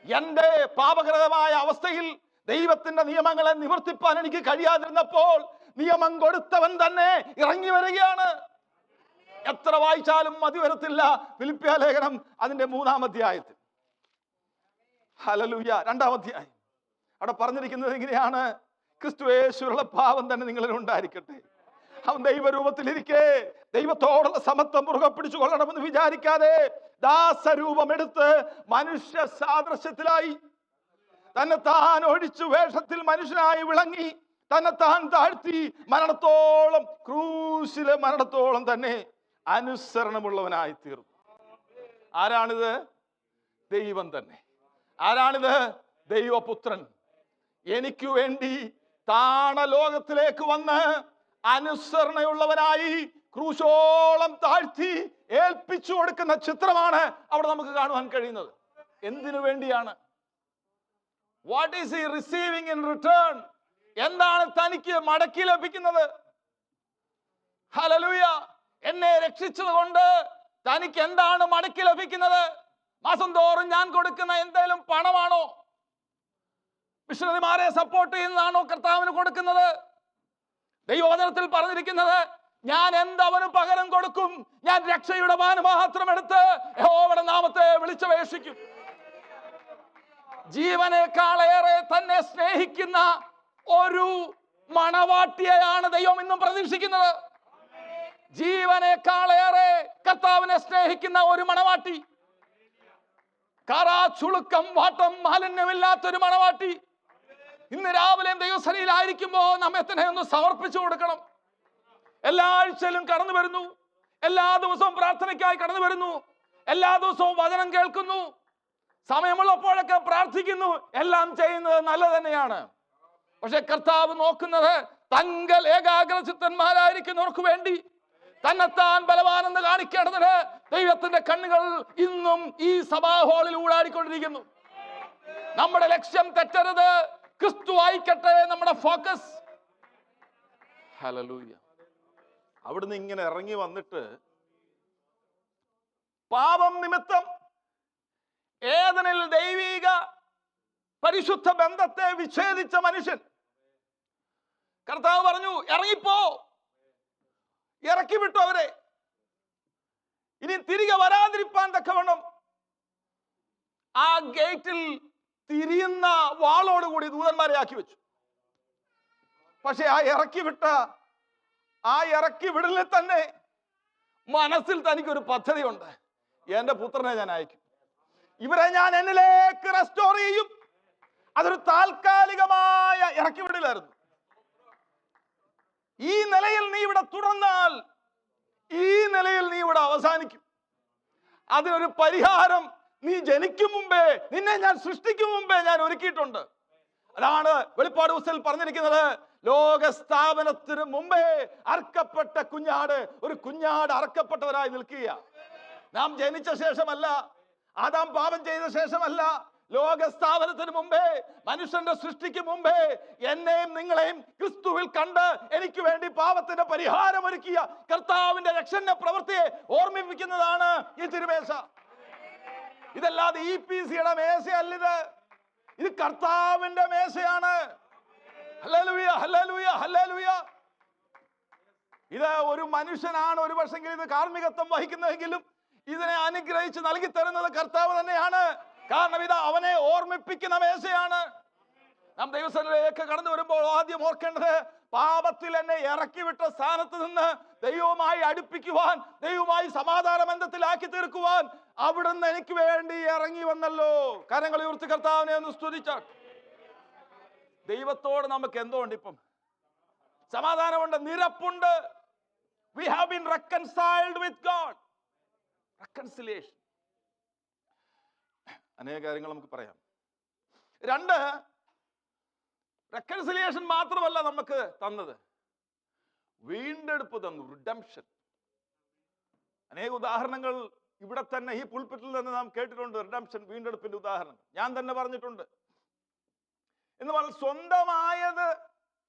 എന്റെ പാപകരമായ അവസ്ഥയിൽ ദൈവത്തിന്റെ നിയമങ്ങളെ നിവർത്തിപ്പാൻ എനിക്ക് കഴിയാതിരുന്നപ്പോൾ നിയമം കൊടുത്തവൻ തന്നെ ഇറങ്ങി വരികയാണ്. എത്ര വായിച്ചാലും മതി വരത്തില്ല. ഫിലിപ്പിയ ലേഖനം അതിന്റെ 3-ാം അധ്യായത്തിൽ, ഹല്ലേലൂയ, 2-ാം അധ്യായം, അവിടെ പറഞ്ഞിരിക്കുന്നത് എങ്ങനെയാണ്? ക്രിസ്തുയേശുവിലുള്ള ഭാവം തന്നെ നിങ്ങളിൽ ഉണ്ടായിരിക്കട്ടെ. അവൻ ദൈവരൂപത്തിലിരിക്കെ ദൈവത്തോടുള്ള സമത്വം മുറുകെ പിടിച്ചു കൊള്ളണമെന്ന് വിചാരിക്കാതെ ദാസരൂപമെടുത്ത് മനുഷ്യ സാദൃശ്യത്തിലായി തന്നെ താൻ ഒഴിച്ചു വേഷത്തിൽ മനുഷ്യനായി വിളങ്ങി തന്നെ താൻ താഴ്ത്തി മരണത്തോളം, ക്രൂശിലെ മരണത്തോളം തന്നെ അനുസരണമുള്ളവനായി തീർന്നു. ആരാണിത്? ദൈവം തന്നെ. ആരാണിത്? ദൈവപുത്രൻ. എനിക്ക് വേണ്ടി താണലോകത്തിലേക്ക് വന്ന് അനുസരണയുള്ളവനായി ക്രൂശോളം താഴ്ത്തി ഏൽപ്പിച്ചു കൊടുക്കുന്ന ചിത്രമാണ് അവിടെ നമുക്ക് കാണുവാൻ കഴിയുന്നത്. എന്തിനു വേണ്ടിയാണ്? What is he receiving in return? എന്താണ് തനിക്ക് മടക്കി ലഭിക്കുന്നത്? ഹല്ലേലൂയ. എന്നെ രക്ഷിച്ചത് കൊണ്ട് തനിക്ക് എന്താണ് മടക്കി ലഭിക്കുന്നത്? മാസം തോറും ഞാൻ കൊടുക്കുന്ന എന്തെങ്കിലും പണമാണോ? മിഷണറിമാരെ സപ്പോർട്ട് ചെയ്യുന്നതാണോ കർത്താവിന് കൊടുക്കുന്നത്? ദൈവവചനത്തിൽ പറഞ്ഞിരിക്കുന്നത്, ഞാൻ എന്തവന് പകരം കൊടുക്കും? ഞാൻ രക്ഷയുടെ മാനം മാത്രം എടുത്ത് യഹോവയുടെ നാമത്തെ വിളിച്ചപേക്ഷിക്കും. ജീവനേക്കാളേറെ തന്നെ സ്നേഹിക്കുന്ന ഒരു മണവാട്ടിയെയാണ് ദൈവം ഇന്നും പ്രതീക്ഷിക്കുന്നത്. ജീവനേക്കാളേറെ കർത്താവിനെ സ്നേഹിക്കുന്ന ഒരു മണവാട്ടി, കറാ ചുളുക്കം വാട്ടം മാലിന്യമില്ലാത്തൊരു മണവാട്ടി. ഇന്ന് രാവിലെയും ദൈവസന്നിധിയിലായിരിക്കുമ്പോൾ നമ്മെ തന്നെ ഒന്ന് സമർപ്പിച്ചു കൊടുക്കണം. എല്ലാ ആഴ്ചയിലും കടന്നു വരുന്നു, എല്ലാ ദിവസവും പ്രാർത്ഥനയ്ക്കായി കടന്നു വരുന്നു, എല്ലാ ദിവസവും വചനം കേൾക്കുന്നു, സമയമുള്ളപ്പോഴൊക്കെ പ്രാർത്ഥിക്കുന്നു, എല്ലാം ചെയ്യുന്നത് നല്ല തന്നെയാണ്. പക്ഷെ കർത്താവ് നോക്കുന്നത് തങ്കൽ ഏകാഗ്രചിത്തന്മാരായിരിക്കുന്നവർക്ക് വേണ്ടി തന്നെത്താൻ ബലവാനെന്ന് കാണിക്കേണ്ടതിന് ദൈവത്തിന്റെ കണ്ണുകൾ ഇന്നും ഈ സഭാ ഹാളിൽ ഊടാടിക്കൊണ്ടിരിക്കുന്നു. നമ്മുടെ ലക്ഷ്യം തെറ്റരുത്, ക്രിസ്തു ആയിക്കട്ടെ നമ്മുടെ ഫോക്കസ്. ഹല്ലേലൂയ. അവിടുന്ന് ഇങ്ങനെ ഇറങ്ങി വന്നിട്ട് പാപം നിമിത്തം ഏദനിൽ ദൈവിക പരിശുദ്ധ ബന്ധത്തെ വിച്ഛേദിച്ച മനുഷ്യൻ, കർത്താവ് പറഞ്ഞു ഇറങ്ങിപ്പോ, ഇറക്കി വിട്ടു അവരെ. ഇനി തിരികെ വരാതിരിപ്പാൻ തക്കവണ്ണം ആ ഗേറ്റിൽ തിരിയുന്ന വാളോടുകൂടി ദൂതന്മാരെ ആക്കി വെച്ചു. പക്ഷെ ആ ഇറക്കി വിടലിൽ തന്നെ മനസ്സിൽ തനിക്കൊരു പദ്ധതിയുണ്ട്. എന്റെ പുത്രനെ ഞാൻ അയക്കും, ഇവരെ ഞാൻ എന്നിലേക്ക് റെസ്റ്റോർ ചെയ്യും. അതൊരു താൽക്കാലികമായ ഇറക്കി വിടലായിരുന്നു. ഈ നിലയിൽ നീ ഇവിടെ തുടർന്നാൽ ഈ നിലയിൽ നീ ഇവിടെ അവസാനിക്കും. അതിനൊരു പരിഹാരം നീ ജനിക്കും മുമ്പേ, നിന്നെ ഞാൻ സൃഷ്ടിക്കും മുമ്പേ ഞാൻ ഒരുക്കിയിട്ടുണ്ട്. അതാണ് വെളിപ്പാട് പുസ്തകത്തിൽ പറഞ്ഞിരിക്കുന്നത്. ലോക സ്ഥാപനത്തിന് മുമ്പേ അർക്കപ്പെട്ട കുഞ്ഞാട്, ഒരു കുഞ്ഞാട് അർക്കപ്പെട്ടവരായി നിൽക്കുക. നാം ജനിച്ച ശേഷമല്ല, ആദാം പാപം ചെയ്ത ശേഷമല്ല, ലോക സ്ഥാപനത്തിന് മുമ്പേ, മനുഷ്യന്റെ സൃഷ്ടിക്ക് മുമ്പേ എന്നെയും നിങ്ങളെയും ക്രിസ്തുവിൽ കണ്ട് എനിക്ക് വേണ്ടി പാപത്തിന്റെ പരിഹാരം ഒരുക്കിയ കർത്താവിന്റെ രക്ഷണ പ്രവൃത്തിയെ ഓർമ്മിപ്പിക്കുന്നതാണ് ഈ തിരുമേശ. ഇതല്ലാതെ EPCയുടെ മേശയല്ലിത്, ഇത് കർത്താവിന്റെ മേശയാണ്. Hallelujah, hallelujah, hallelujah. ഇത് ഒരു മനുഷ്യനാണ് ഒരു പക്ഷെങ്കിൽ ഇത് കാർമ്മികത്വം വഹിക്കുന്നതെങ്കിലും ഇതിനെ അനുഗ്രഹിച്ച് നൽകി തരുന്നത് കർത്താവ് തന്നെയാണ്. കാരണം ഇത് അവനെ ഓർമ്മിപ്പിക്കുന്ന മേശയാണ്. നാം ദൈവസന്നിധിയിലേക്ക് കടന്നു വരുമ്പോൾ ആദ്യം ഓർക്കേണ്ടത്, പാപത്തിൽ എന്നെ ഇറക്കി വിട്ട സ്ഥാനത്ത് നിന്ന് ദൈവവുമായി അടുപ്പിക്കുവാൻ, ദൈവവുമായി സമാധാന ബന്ധത്തിലാക്കി തീർക്കുവാൻ അവിടുന്ന് എനിക്ക് വേണ്ടി ഇറങ്ങി വന്നല്ലോ. കരങ്ങൾ ഉയർത്തി കർത്താവിനെ ഒന്ന് സ്തുതിച്ചാൽ. ദൈവത്തോട് നമുക്ക് എന്തുകൊണ്ട് ഇപ്പം സമാധാനമുണ്ട്, നിരപ്പുണ്ട്. We have been reconciled with God. Reconciliation. അനേക കാര്യങ്ങൾ നമുക്ക് പറയാം. രണ്ട്, റെക്കൺസിലിയേഷൻ മാത്രമല്ല നമുക്ക് തന്നത്, വീണ്ടെടുപ്പ് തന്നു, റിഡംഷൻ. അനേക ഉദാഹരണങ്ങൾ ഇവിടെ തന്നെ ഈ പുൾപിറ്റിൽ തന്നെ നാം കേട്ടിട്ടുണ്ട്. റിഡംഷൻ, വീണ്ടെടുപ്പിന്റെ ഉദാഹരണം ഞാൻ തന്നെ പറഞ്ഞിട്ടുണ്ട്. എന്ന് പറഞ്ഞാൽ സ്വന്തമായത്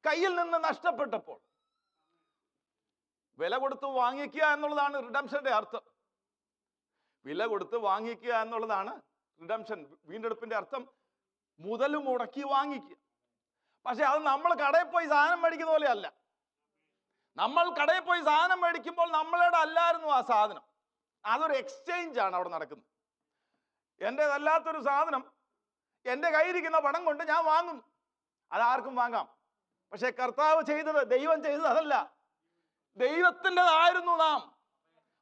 കയ്യിൽ നിന്ന് നഷ്ടപ്പെട്ടപ്പോൾ വില കൊടുത്ത് വാങ്ങിക്കുക എന്നുള്ളതാണ് റിഡംഷന്റെ അർത്ഥം. വില കൊടുത്ത് വാങ്ങിക്കുക എന്നുള്ളതാണ് റിഡംഷൻ, വീണ്ടെടുപ്പിന്റെ അർത്ഥം. മുതൽ മുടക്കി വാങ്ങിക്കുക. പക്ഷെ അത് നമ്മൾ കടയിൽ പോയി സാധനം മേടിക്കുന്ന പോലെ അല്ല. നമ്മൾ കടയിൽ പോയി സാധനം മേടിക്കുമ്പോൾ നമ്മളുടെ അല്ലായിരുന്നു ആ സാധനം, അതൊരു എക്സ്ചേഞ്ച് ആണ് അവിടെ നടക്കുന്നത്. എൻ്റെതല്ലാത്തൊരു സാധനം എൻ്റെ കയ്യിരിക്കുന്ന പണം കൊണ്ട് ഞാൻ വാങ്ങുന്നു, അതാർക്കും വാങ്ങാം. പക്ഷെ കർത്താവ് ചെയ്തത്, ദൈവം ചെയ്തത് അതല്ല. ദൈവത്തിൻ്റെതായിരുന്നു നാം,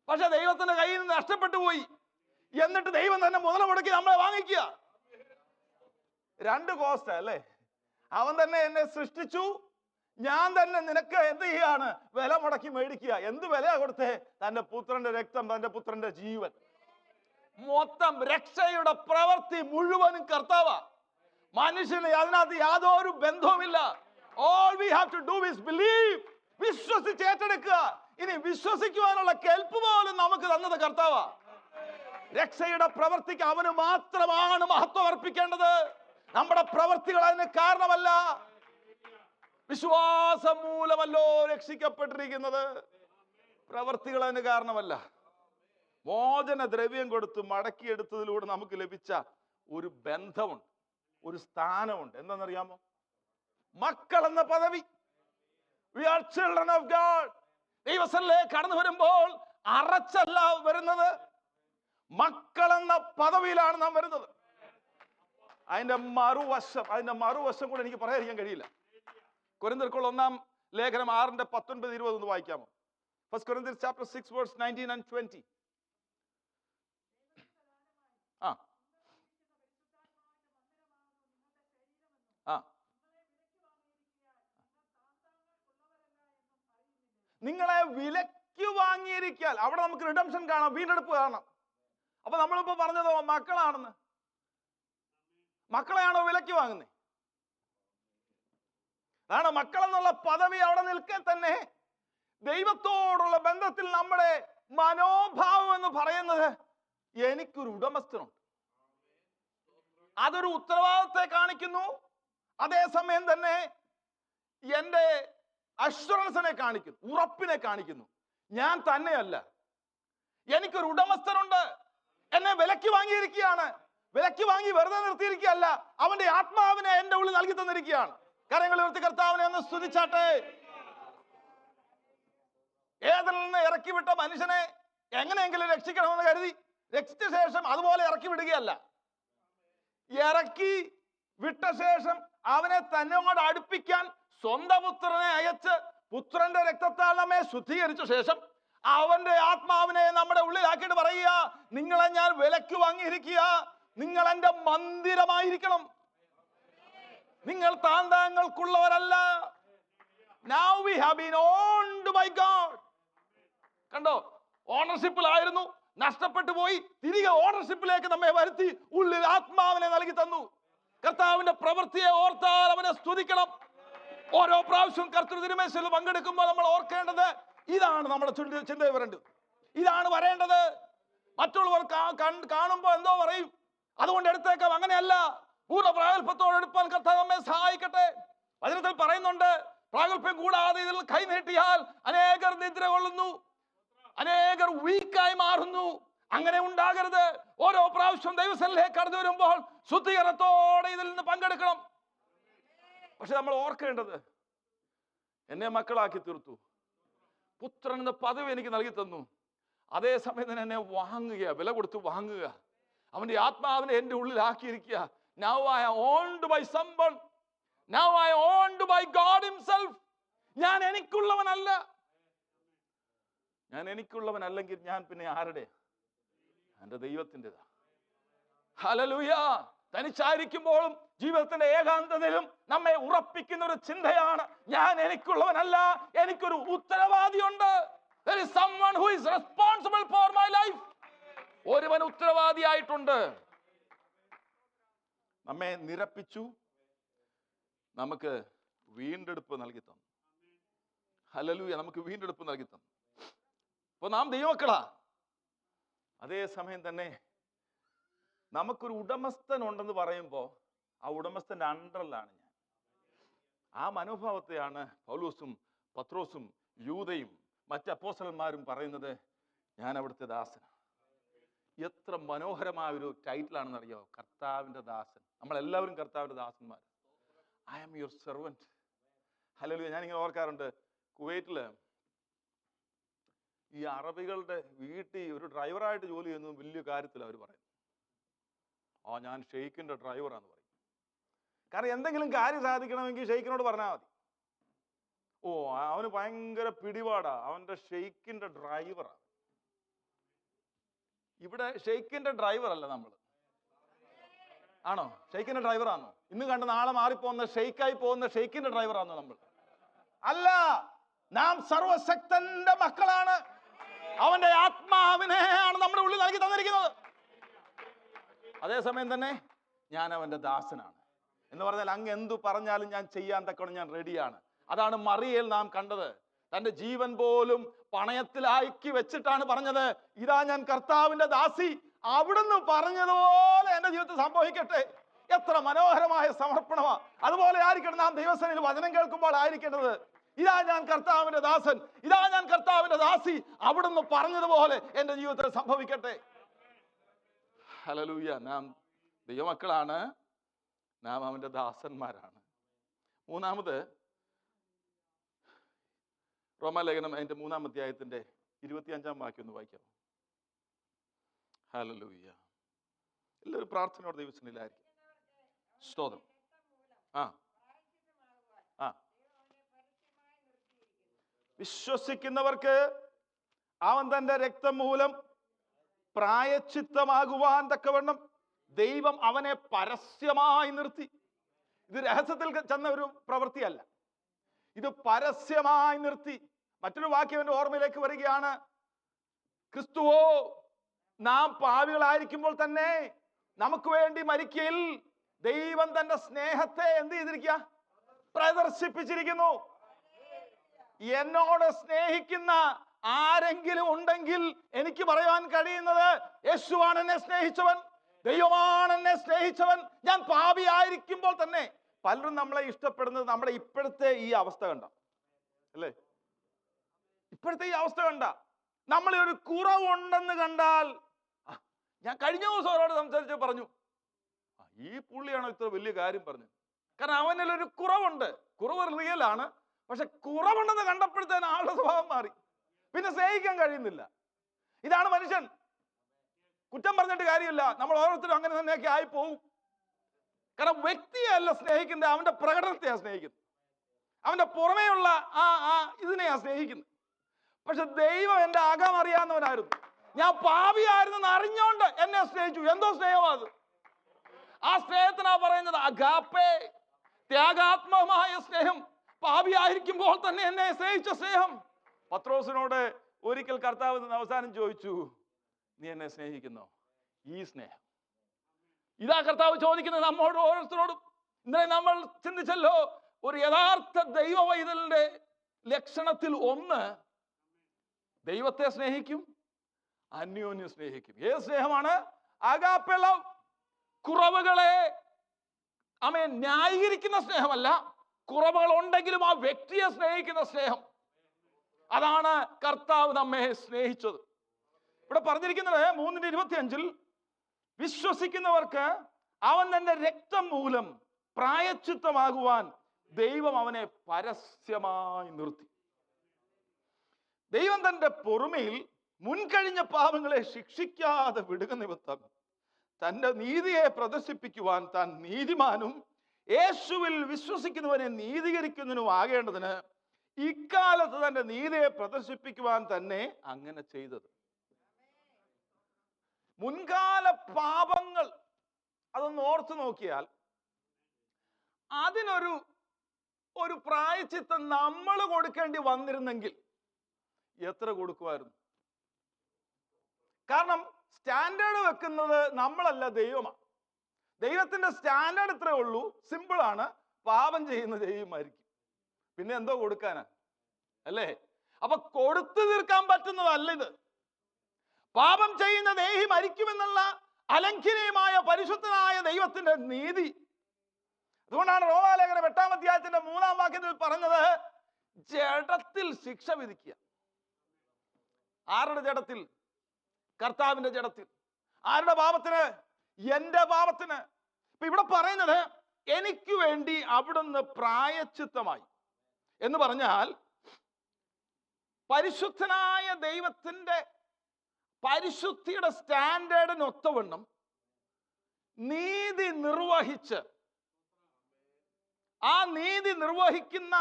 പക്ഷെ ദൈവത്തിന്റെ കയ്യിൽ നിന്ന് നഷ്ടപ്പെട്ടു പോയി. എന്നിട്ട് ദൈവം തന്നെ മുതൽ മുടക്കി നമ്മളെ വാങ്ങിക്കുക. രണ്ട് കോസ്റ്റ് അല്ലേ? അവൻ തന്നെ എന്നെ സൃഷ്ടിച്ചു, ഞാൻ തന്നെ നിനക്ക് എന്ത് ചെയ്യാണ്? വില മുടക്കി മേടിക്കുക. എന്ത് വിലയാ കൊടുത്തേ? തന്റെ പുത്രന്റെ രക്തം, തന്റെ പുത്രന്റെ ജീവൻ. മൊത്തം രക്ഷയുടെ പ്രവൃത്തി മുഴുവനും കർത്താവാ. മനുഷ്യന് അതിനകത്ത് യാതൊരു ബന്ധവുമില്ല. All we have to do is believe. വിശ്വസിച്ച് ഏറ്റെടുക്കുക. ഇനി വിശ്വസിക്കുവാനുള്ള കെൽപ്പ് പോലും നമുക്ക് തന്നത് കർത്താവാ. രക്ഷയുടെ പ്രവൃത്തിക്ക് അവന് മാത്രമാണ് മഹത്വം അർപ്പിക്കേണ്ടത്. നമ്മുടെ പ്രവൃത്തികൾ അതിന് കാരണമല്ല. വിശ്വാസം മൂലമല്ലോ രക്ഷിക്കപ്പെട്ടിരിക്കുന്നത്, പ്രവൃത്തികൾ അതിന് കാരണമല്ല. മോചന ദ്രവ്യം കൊടുത്ത് മടക്കിയെടുത്തതിലൂടെ നമുക്ക് ലഭിച്ച ഒരു ബന്ധമുണ്ട്, ഒരു സ്ഥാനമുണ്ട്. എന്താണെന്നറിയാമോ? മക്കൾ എന്ന പദവി. We are children of God. ദൈവസന്നിധിയിലേക്ക് കടന്നു വരുമ്പോൾ അറച്ചല്ല വരുന്നത്, മക്കൾ എന്ന പദവിയിലാണ് നാം വരുന്നത്. അതിന്റെ മറുവശം കൂടെ എനിക്ക് പറയാതിരിക്കാൻ കഴിയില്ല. കൊരിന്ത്യർക്കുള്ള 1-ാം ലേഖനം 6:19-20 ഒന്ന് വായിക്കാമോ? 1 Corinthians chapter 6 verse 19 and 20. നിങ്ങളെ വിലയ്ക്ക് വാങ്ങിയിരിക്കാൻ, അവിടെ നമുക്ക് റിഡംഷൻ കാണാം, വീണ്ടെടുപ്പ് കാണാം. അപ്പൊ നമ്മളിപ്പോ പറഞ്ഞതോ മക്കളാണെന്ന്. മക്കളെയാണോ വിലക്ക് വാങ്ങുന്നത്? അതാണ് മക്കളെന്നുള്ള പദവി അവിടെ നിൽക്കെ തന്നെ ദൈവത്തോടുള്ള ബന്ധത്തിൽ നമ്മുടെ മനോഭാവം എന്ന് പറയുന്നത്, എനിക്കൊരു ഉടമസ്ഥനുണ്ട്. അതൊരു ഉത്തരവാദിത്തത്തെ കാണിക്കുന്നു. അതേസമയം തന്നെ എൻ്റെ അഷ്വറൻസിനെ കാണിക്കുന്നു, ഉറപ്പിനെ കാണിക്കുന്നു. ഞാൻ തന്നെയല്ല, എനിക്കൊരു ഉടമസ്ഥനുണ്ട്. എന്നെ വിലക്ക് വാങ്ങിയിരിക്കുകയാണ്. വിലക്ക് വാങ്ങി വെറുതെ നിർത്തിയിരിക്കുകയല്ല, അവന്റെ ആത്മാവിനെ എന്റെ ഉള്ളിൽ നൽകി തന്നിരിക്കുകയാണ്. കരങ്ങൾ ഉയർത്തി കർത്താവിനെ ഒന്ന് സ്തുതിച്ചാട്ടെ. ഏതിൽ നിന്ന് ഇറക്കി വിട്ട മനുഷ്യനെ എങ്ങനെയെങ്കിലും രക്ഷിക്കണമെന്ന് കരുതി രക്ഷിച്ച ശേഷം അതുപോലെ ഇറക്കി വിടുകയല്ല. ഇറക്കി വിട്ട ശേഷം അവനെ തന്നോട് അടുപ്പിക്കാൻ സ്വന്തം പുത്രനെ അയച്ച് പുത്രന്റെ രക്തത്താൽ നമ്മെ ശുദ്ധീകരിച്ച ശേഷം അവന്റെ ആത്മാവിനെ നമ്മുടെ ഉള്ളിലാക്കിയിട്ട് പറയുക, നിങ്ങളെ ഞാൻ വിലക്ക് വാങ്ങിയിരിക്കുക, നിങ്ങൾ എന്റെ മന്ദിരമായിരിക്കണം. നിങ്ങൾ താന്താങ്ങൾക്കുള്ളവരല്ല. Now we have been owned by God. കണ്ടോ, ഓണർഷിപ്പിലായിരുന്നു, നഷ്ടപ്പെട്ടു പോയി, തിരികെ ഓണർഷിപ്പിലേക്ക് നമ്മെ വരുത്തി ഉള്ളിൽ ആത്മാവിനെ നൽകി തന്നു. കർത്താവിന്റെ പ്രവൃത്തിയെ ഓർത്താൽ അവനെ സ്തുതിക്കണം. ഓരോ പ്രാവശ്യവും കർത്തൃ തിരുമേശയിൽ പങ്കെടുക്കുമ്പോൾ നമ്മൾ ഓർക്കേണ്ടത് ഇതാണ്. നമ്മുടെ ചിന്തയിൽ വരേണ്ടത് ഇതാണ് വരേണ്ടത്. മറ്റുള്ളവർ കാണുമ്പോൾ എന്തോ പറയും, അതുകൊണ്ട് എടുത്തേക്കാം. അങ്ങനെയല്ല. പൂർണ്ണ പ്രാഗൽഭ്യത്തോടെ എടുപ്പാൻ കർത്താവ് നമ്മെ സഹായിക്കട്ടെ. വചനത്തിൽ പറയുന്നുണ്ട്, പ്രാഗൽഭ്യം കൂടാതെ ഇതിൽ കൈ നീട്ടിയാൽ അനേകർ നിദ്ര കൊള്ളുന്നു, അനേകർ വീക്കായി മാറുന്നു. അങ്ങനെ ഉണ്ടാകരുത്. ഓരോ പ്രാവശ്യം ദൈവസന്നിധിയിലേക്ക് കടന്നു വരുമ്പോൾ ശുദ്ധീകരണത്തോടെ ഇതിൽ നിന്ന് പങ്കെടുക്കണം. പക്ഷെ നമ്മൾ ഓർക്കേണ്ടത്, എന്നെ മക്കളാക്കി തീർത്തു, പുത്രൻ എന്ന പദവി എനിക്ക് നൽകി തന്നു. അതേസമയം തന്നെ എന്നെ വാങ്ങുക, വില കൊടുത്ത് വാങ്ങുക, അവന്റെ ആത്മാവിനെ എൻ്റെ ഉള്ളിലാക്കിയിരിക്കുക. Now I am owned by someone. Now I am owned by God himself. ഞാൻ എനിക്കുള്ളവനല്ല. ഞാൻ എനിക്കുള്ളവനല്ലെങ്കിൽ ഞാൻ പിന്നെ ആരുടെ? എൻ്റെ ദൈവത്തിൻ്റെതാ. ഹല്ലേലൂയ. തനിച്ചായിരിക്കുമ്പോഴും ജീവിതത്തിന്റെ ഏകാന്തതയിലും നമ്മെ ഉറപ്പിക്കുന്ന ഒരു ചിന്തയാണ്, ഞാൻ എനിക്കുള്ളവനല്ല, എനിക്കൊരു ഉത്തരവാദിയുണ്ട്. There is someone who is responsible for my life. ഒരുവൻ ഉത്തരവാദിയായിട്ടുണ്ട്. നമ്മെ നിരപ്പിച്ചു, നമുക്ക് വീണ്ടെടുപ്പ് നൽകി തന്നു. ഹല്ലേലൂയ. നമുക്ക് വീണ്ടെടുപ്പ് നൽകി തന്നു. അപ്പൊ നാം ദൈവമക്കളാ. അതേസമയം തന്നെ നമുക്കൊരു ഉടമസ്ഥൻ ഉണ്ടെന്ന് പറയുമ്പോൾ ആ ഉടമസ്ഥന്റെ അണ്ടറിലാണ് ഞാൻ. ആ മനോഭാവത്തെയാണ് പൗലോസും പത്രോസും യൂദയും മറ്റ് അപ്പോസ്തലന്മാരും പറയുന്നത്, ഞാൻ അവിടുത്തെ ദാസൻ. എത്ര മനോഹരമായ ഒരു ടൈറ്റിലാണെന്ന് അറിയാമോ? കർത്താവിന്റെ ദാസൻ. നമ്മളെല്ലാവരും കർത്താവിന്റെ ദാസന്മാർ. I am your servant. Hallelujah. ഞാനിങ്ങനെ ഓർക്കാറുണ്ട്, കുവൈറ്റില് ഈ അറബികളുടെ വീട്ടിൽ ഒരു ഡ്രൈവറായിട്ട് ജോലി ചെയ്യുന്നത് വലിയ കാര്യത്തിൽ അവർ പറയും, ഞാൻ ഷെയ്ഖിന്റെ ഡ്രൈവറാന്ന് പറയും. കാരണം എന്തെങ്കിലും കാര്യം സാധിക്കണമെങ്കിൽ ഷെയ്ഖിനോട് പറഞ്ഞാൽ മതി. അവന് ഭയങ്കര പിടിപാടാ, അവന്റെ ഷെയ്ഖിന്റെ ഡ്രൈവറാണ്. ഇവിടെ ഷെയ്ഖിന്റെ ഡ്രൈവർ അല്ല നമ്മൾ. ആണോ? ഷെയ്ഖിന്റെ ഡ്രൈവറാണോ? ഇന്ന് കണ്ട് നാളെ മാറിപ്പോകുന്ന ഷെയ്ഖായി പോകുന്ന ഷെയ്ഖിന്റെ ഡ്രൈവറാണോ നമ്മൾ? അല്ല. നാം സർവശക്തന്റെ മക്കളാണ്. അവന്റെ ആത്മാവിനെയാണ് നമ്മുടെ ഉള്ളിൽ നൽകി തന്നിരിക്കുന്നത്. അതേസമയം തന്നെ ഞാൻ അവന്റെ ദാസനാണ് എന്ന് പറഞ്ഞാൽ അങ്ങ് എന്തു പറഞ്ഞാലും ഞാൻ ചെയ്യാൻ തക്കവണ്ണം ഞാൻ റെഡിയാണ്. അതാണ് മറിയയിൽ നാം കണ്ടത്. തന്റെ ജീവൻ പോലും പണയത്തിലാക്കി വെച്ചിട്ടാണ് പറഞ്ഞത്, ഇതാ ഞാൻ കർത്താവിന്റെ ദാസി, അവിടുന്ന് പറഞ്ഞതുപോലെ എന്റെ ജീവിതത്തിൽ സംഭവിക്കട്ടെ. എത്ര മനോഹരമായ സമർപ്പണമാ. അതുപോലെ ആയിരിക്കണം നാം ദൈവസന്നിധിയിൽ വചനം കേൾക്കുമ്പോൾ ആയിരിക്കേണ്ടത്. ഇതാ ഞാൻ കർത്താവിന്റെ ദാസൻ, ഇതാ ഞാൻ കർത്താവിന്റെ ദാസി, അവിടുന്ന് പറഞ്ഞതുപോലെ എന്റെ ജീവിതത്തിൽ സംഭവിക്കട്ടെ. ഹല്ലേലൂയ. നാം ദൈവമക്കളാണ്, നാം അവന്റെ ദാസന്മാരാണ്. മൂന്നാമത്, റോമാലേഖനം അതിന്റെ 3-ാം അധ്യായത്തിന്റെ 25-ാം വാക്യം ഒന്ന് വായിക്കാം. ഹല്ലേലൂയ. എല്ലാവരും പ്രാർത്ഥനയോടെ ദൈവസന്നിധിയിലായിരിക്കും. സ്തോത്രം. വിശ്വസിക്കുന്നവർക്ക് അവൻ തന്റെ രക്തം മൂലം പ്രായശ്ചിത്തമാകുവാൻ തക്കവണ്ണം ദൈവം അവനെ പരസ്യമായി നിർത്തി. ഇത് രഹസ്യത്തിൽ ചെന്ന ഒരു പ്രവൃത്തിയല്ല, ഇത് പരസ്യമായി നിർത്തി. മറ്റൊരു വാക്യം എൻ്റെ ഓർമ്മയിലേക്ക് വരികയാണ്, ക്രിസ്തുവോ നാം പാപികളായിരിക്കുമ്പോൾ തന്നെ നമുക്ക് വേണ്ടി മരിക്കയിൽ ദൈവം തന്റെ സ്നേഹത്തെ എന്ത് ചെയ്തിരിക്കുക? പ്രദർശിപ്പിച്ചിരിക്കുന്നു. എന്നോട് സ്നേഹിക്കുന്ന ആരെങ്കിലും ഉണ്ടെങ്കിൽ എനിക്ക് പറയാൻ കഴിയുന്നത്, യേശുവാണ് എന്നെ സ്നേഹിച്ചവൻ, ദൈവമാണ് എന്നെ സ്നേഹിച്ചവൻ. ഞാൻ പാപിയായിരിക്കുമ്പോൾ തന്നെ. പലരും നമ്മളെ ഇഷ്ടപ്പെടുന്നത് നമ്മുടെ ഇപ്പോഴത്തെ ഈ അവസ്ഥ കണ്ട, അല്ലേ? ഇപ്പോഴത്തെ ഈ അവസ്ഥ കണ്ട, നമ്മളെ ഒരു കുറവുണ്ടെന്ന് കണ്ടാൽ, ഞാൻ കഴിഞ്ഞ ദിവസം അവരോട് സംസാരിച്ച് പറഞ്ഞു, ഈ പുള്ളിയാണോ ഇത്ര വലിയ കാര്യം പറഞ്ഞത്? കാരണം അവനിലൊരു കുറവുണ്ട്. കുറവ് റിയൽ ആണ്, പക്ഷെ കുറവുണ്ടെന്ന് കണ്ടപ്പോഴത്തേന് ആളുടെ സ്വഭാവം മാറി, പിന്നെ സ്നേഹിക്കാൻ കഴിയുന്നില്ല. ഇതാണ് മനുഷ്യൻ. കുറ്റം പറഞ്ഞിട്ട് കാര്യമില്ല, നമ്മൾ ഓരോരുത്തരും അങ്ങനെ തന്നെയൊക്കെ ആയി പോകും. കാരണം വ്യക്തിയല്ല സ്നേഹിക്കുന്നത്, അവന്റെ പ്രകടനത്തെയാണ് സ്നേഹിക്കുന്നത്, അവന്റെ പുറമേയുള്ള ഇതിനെയാ സ്നേഹിക്കുന്നത്. പക്ഷെ ദൈവം എന്റെ അകം അറിയാവുന്നവനായിരുന്നു. ഞാൻ പാപിയായിരുന്നെന്ന് അറിഞ്ഞോണ്ട് എന്നെ സ്നേഹിച്ചു. എന്തോ സ്നേഹമാണ് അത്! ആ സ്നേഹത്തിനാ പറയുന്നത് അഗാപ്പേ, ത്യാഗാത്മകമായ സ്നേഹം. പാപിയായിരിക്കുമ്പോൾ തന്നെ എന്നെ സ്നേഹിച്ച സ്നേഹം. പത്രോസിനോട് ഒരിക്കൽ കർത്താവ് അവസാനം ചോദിച്ചു, നീ എന്നെ സ്നേഹിക്കുന്നോ? ഈ സ്നേഹം ഇതാ കർത്താവ് ചോദിക്കുന്നത് നമ്മോട് ഓരോരുത്തരോടും. ഇന്നലെ നമ്മൾ ചിന്തിച്ചല്ലോ, ഒരു യഥാർത്ഥ ദൈവവൈതലിന്റെ ലക്ഷണത്തിൽ ഒന്ന്, ദൈവത്തെ സ്നേഹിക്കും, അന്യോന്യം സ്നേഹിക്കും. ഏത് സ്നേഹമാണ്? അഗാപ്പേ ലവ്. കുറവുകളെ ന്യായീകരിക്കുന്ന സ്നേഹമല്ല, കുറവുകൾ ഉണ്ടെങ്കിലും ആ വ്യക്തിയെ സ്നേഹിക്കുന്ന സ്നേഹം. അതാണ് കർത്താവ് നമ്മെ സ്നേഹിച്ചത്. ഇവിടെ പറഞ്ഞിരിക്കുന്നത് 3:25, വിശ്വസിക്കുന്നവർക്ക് അവൻ തന്റെ രക്തം മൂലം പ്രായശ്ചിത്തമാകുവാൻ ദൈവം അവനെ പരസ്യമായി നിർത്തി. ദൈവം തന്റെ പൊറുമയിൽ മുൻകഴിഞ്ഞ പാപങ്ങളെ ശിക്ഷിക്കാതെ വിടുക നിമിത്തം തന്റെ നീതിയെ പ്രദർശിപ്പിക്കുവാൻ താൻ നീതിമാനും യേശുവിൽ വിശ്വസിക്കുന്നവനെ നീതീകരിക്കുന്നതിനും ആകേണ്ടതിന് ഇക്കാലത്ത് തന്റെ നീതിയെ പ്രദർശിപ്പിക്കുവാൻ തന്നെ അങ്ങനെ ചെയ്തത്. മുൻകാല പാപങ്ങൾ അതൊന്ന് ഓർത്തു നോക്കിയാൽ അതിനൊരു പ്രായശ്ചിത്തം നമ്മൾ കൊടുക്കേണ്ടി വന്നിരുന്നെങ്കിൽ എത്ര കൊടുക്കുമായിരുന്നു? കാരണം സ്റ്റാൻഡേർഡ് വെക്കുന്നത് നമ്മളല്ല, ദൈവമാണ്. ദൈവത്തിന്റെ സ്റ്റാൻഡേർഡ് ഇത്രേ ഉള്ളൂ, സിമ്പിൾ ആണ്. പാപം ചെയ്യുന്ന ദൈവമായിരിക്കും, പിന്നെ എന്തോ കൊടുക്കാനാ, അല്ലേ? അപ്പൊ കൊടുത്തു തീർക്കാൻ പറ്റുന്നതല്ല ഇത്. പാപം ചെയ്യുന്ന ദേഹി മരിക്കുമെന്നുള്ള അലംഘനീയമായ പരിശുദ്ധനായ ദൈവത്തിന്റെ നീതി. അതുകൊണ്ടാണ് റോമാലേഖനം 8-ാം അധ്യായത്തിന്റെ 3-ാം വാക്യത്തിൽ പറഞ്ഞത്, ജഡത്തിൽ ശിക്ഷ വിധിക്കുക. ആരുടെ ജഡത്തിൽ? കർത്താവിന്റെ ജഡത്തിൽ. ആരുടെ പാപത്തിന്? എന്റെ പാപത്തിന്. ഇപ്പൊ ഇവിടെ പറയുന്നത് എനിക്ക് വേണ്ടി അവിടുന്ന് പ്രായശ്ചിത്തമായി എന്ന് പറഞ്ഞാൽ, പരിശുദ്ധനായ ദൈവത്തിന്റെ പരിശുദ്ധിയുടെ സ്റ്റാൻഡേർഡിന് ഒത്തവണ്ണം നീതി നിർവഹിച്ച്, ആ നീതി നിർവഹിക്കുന്ന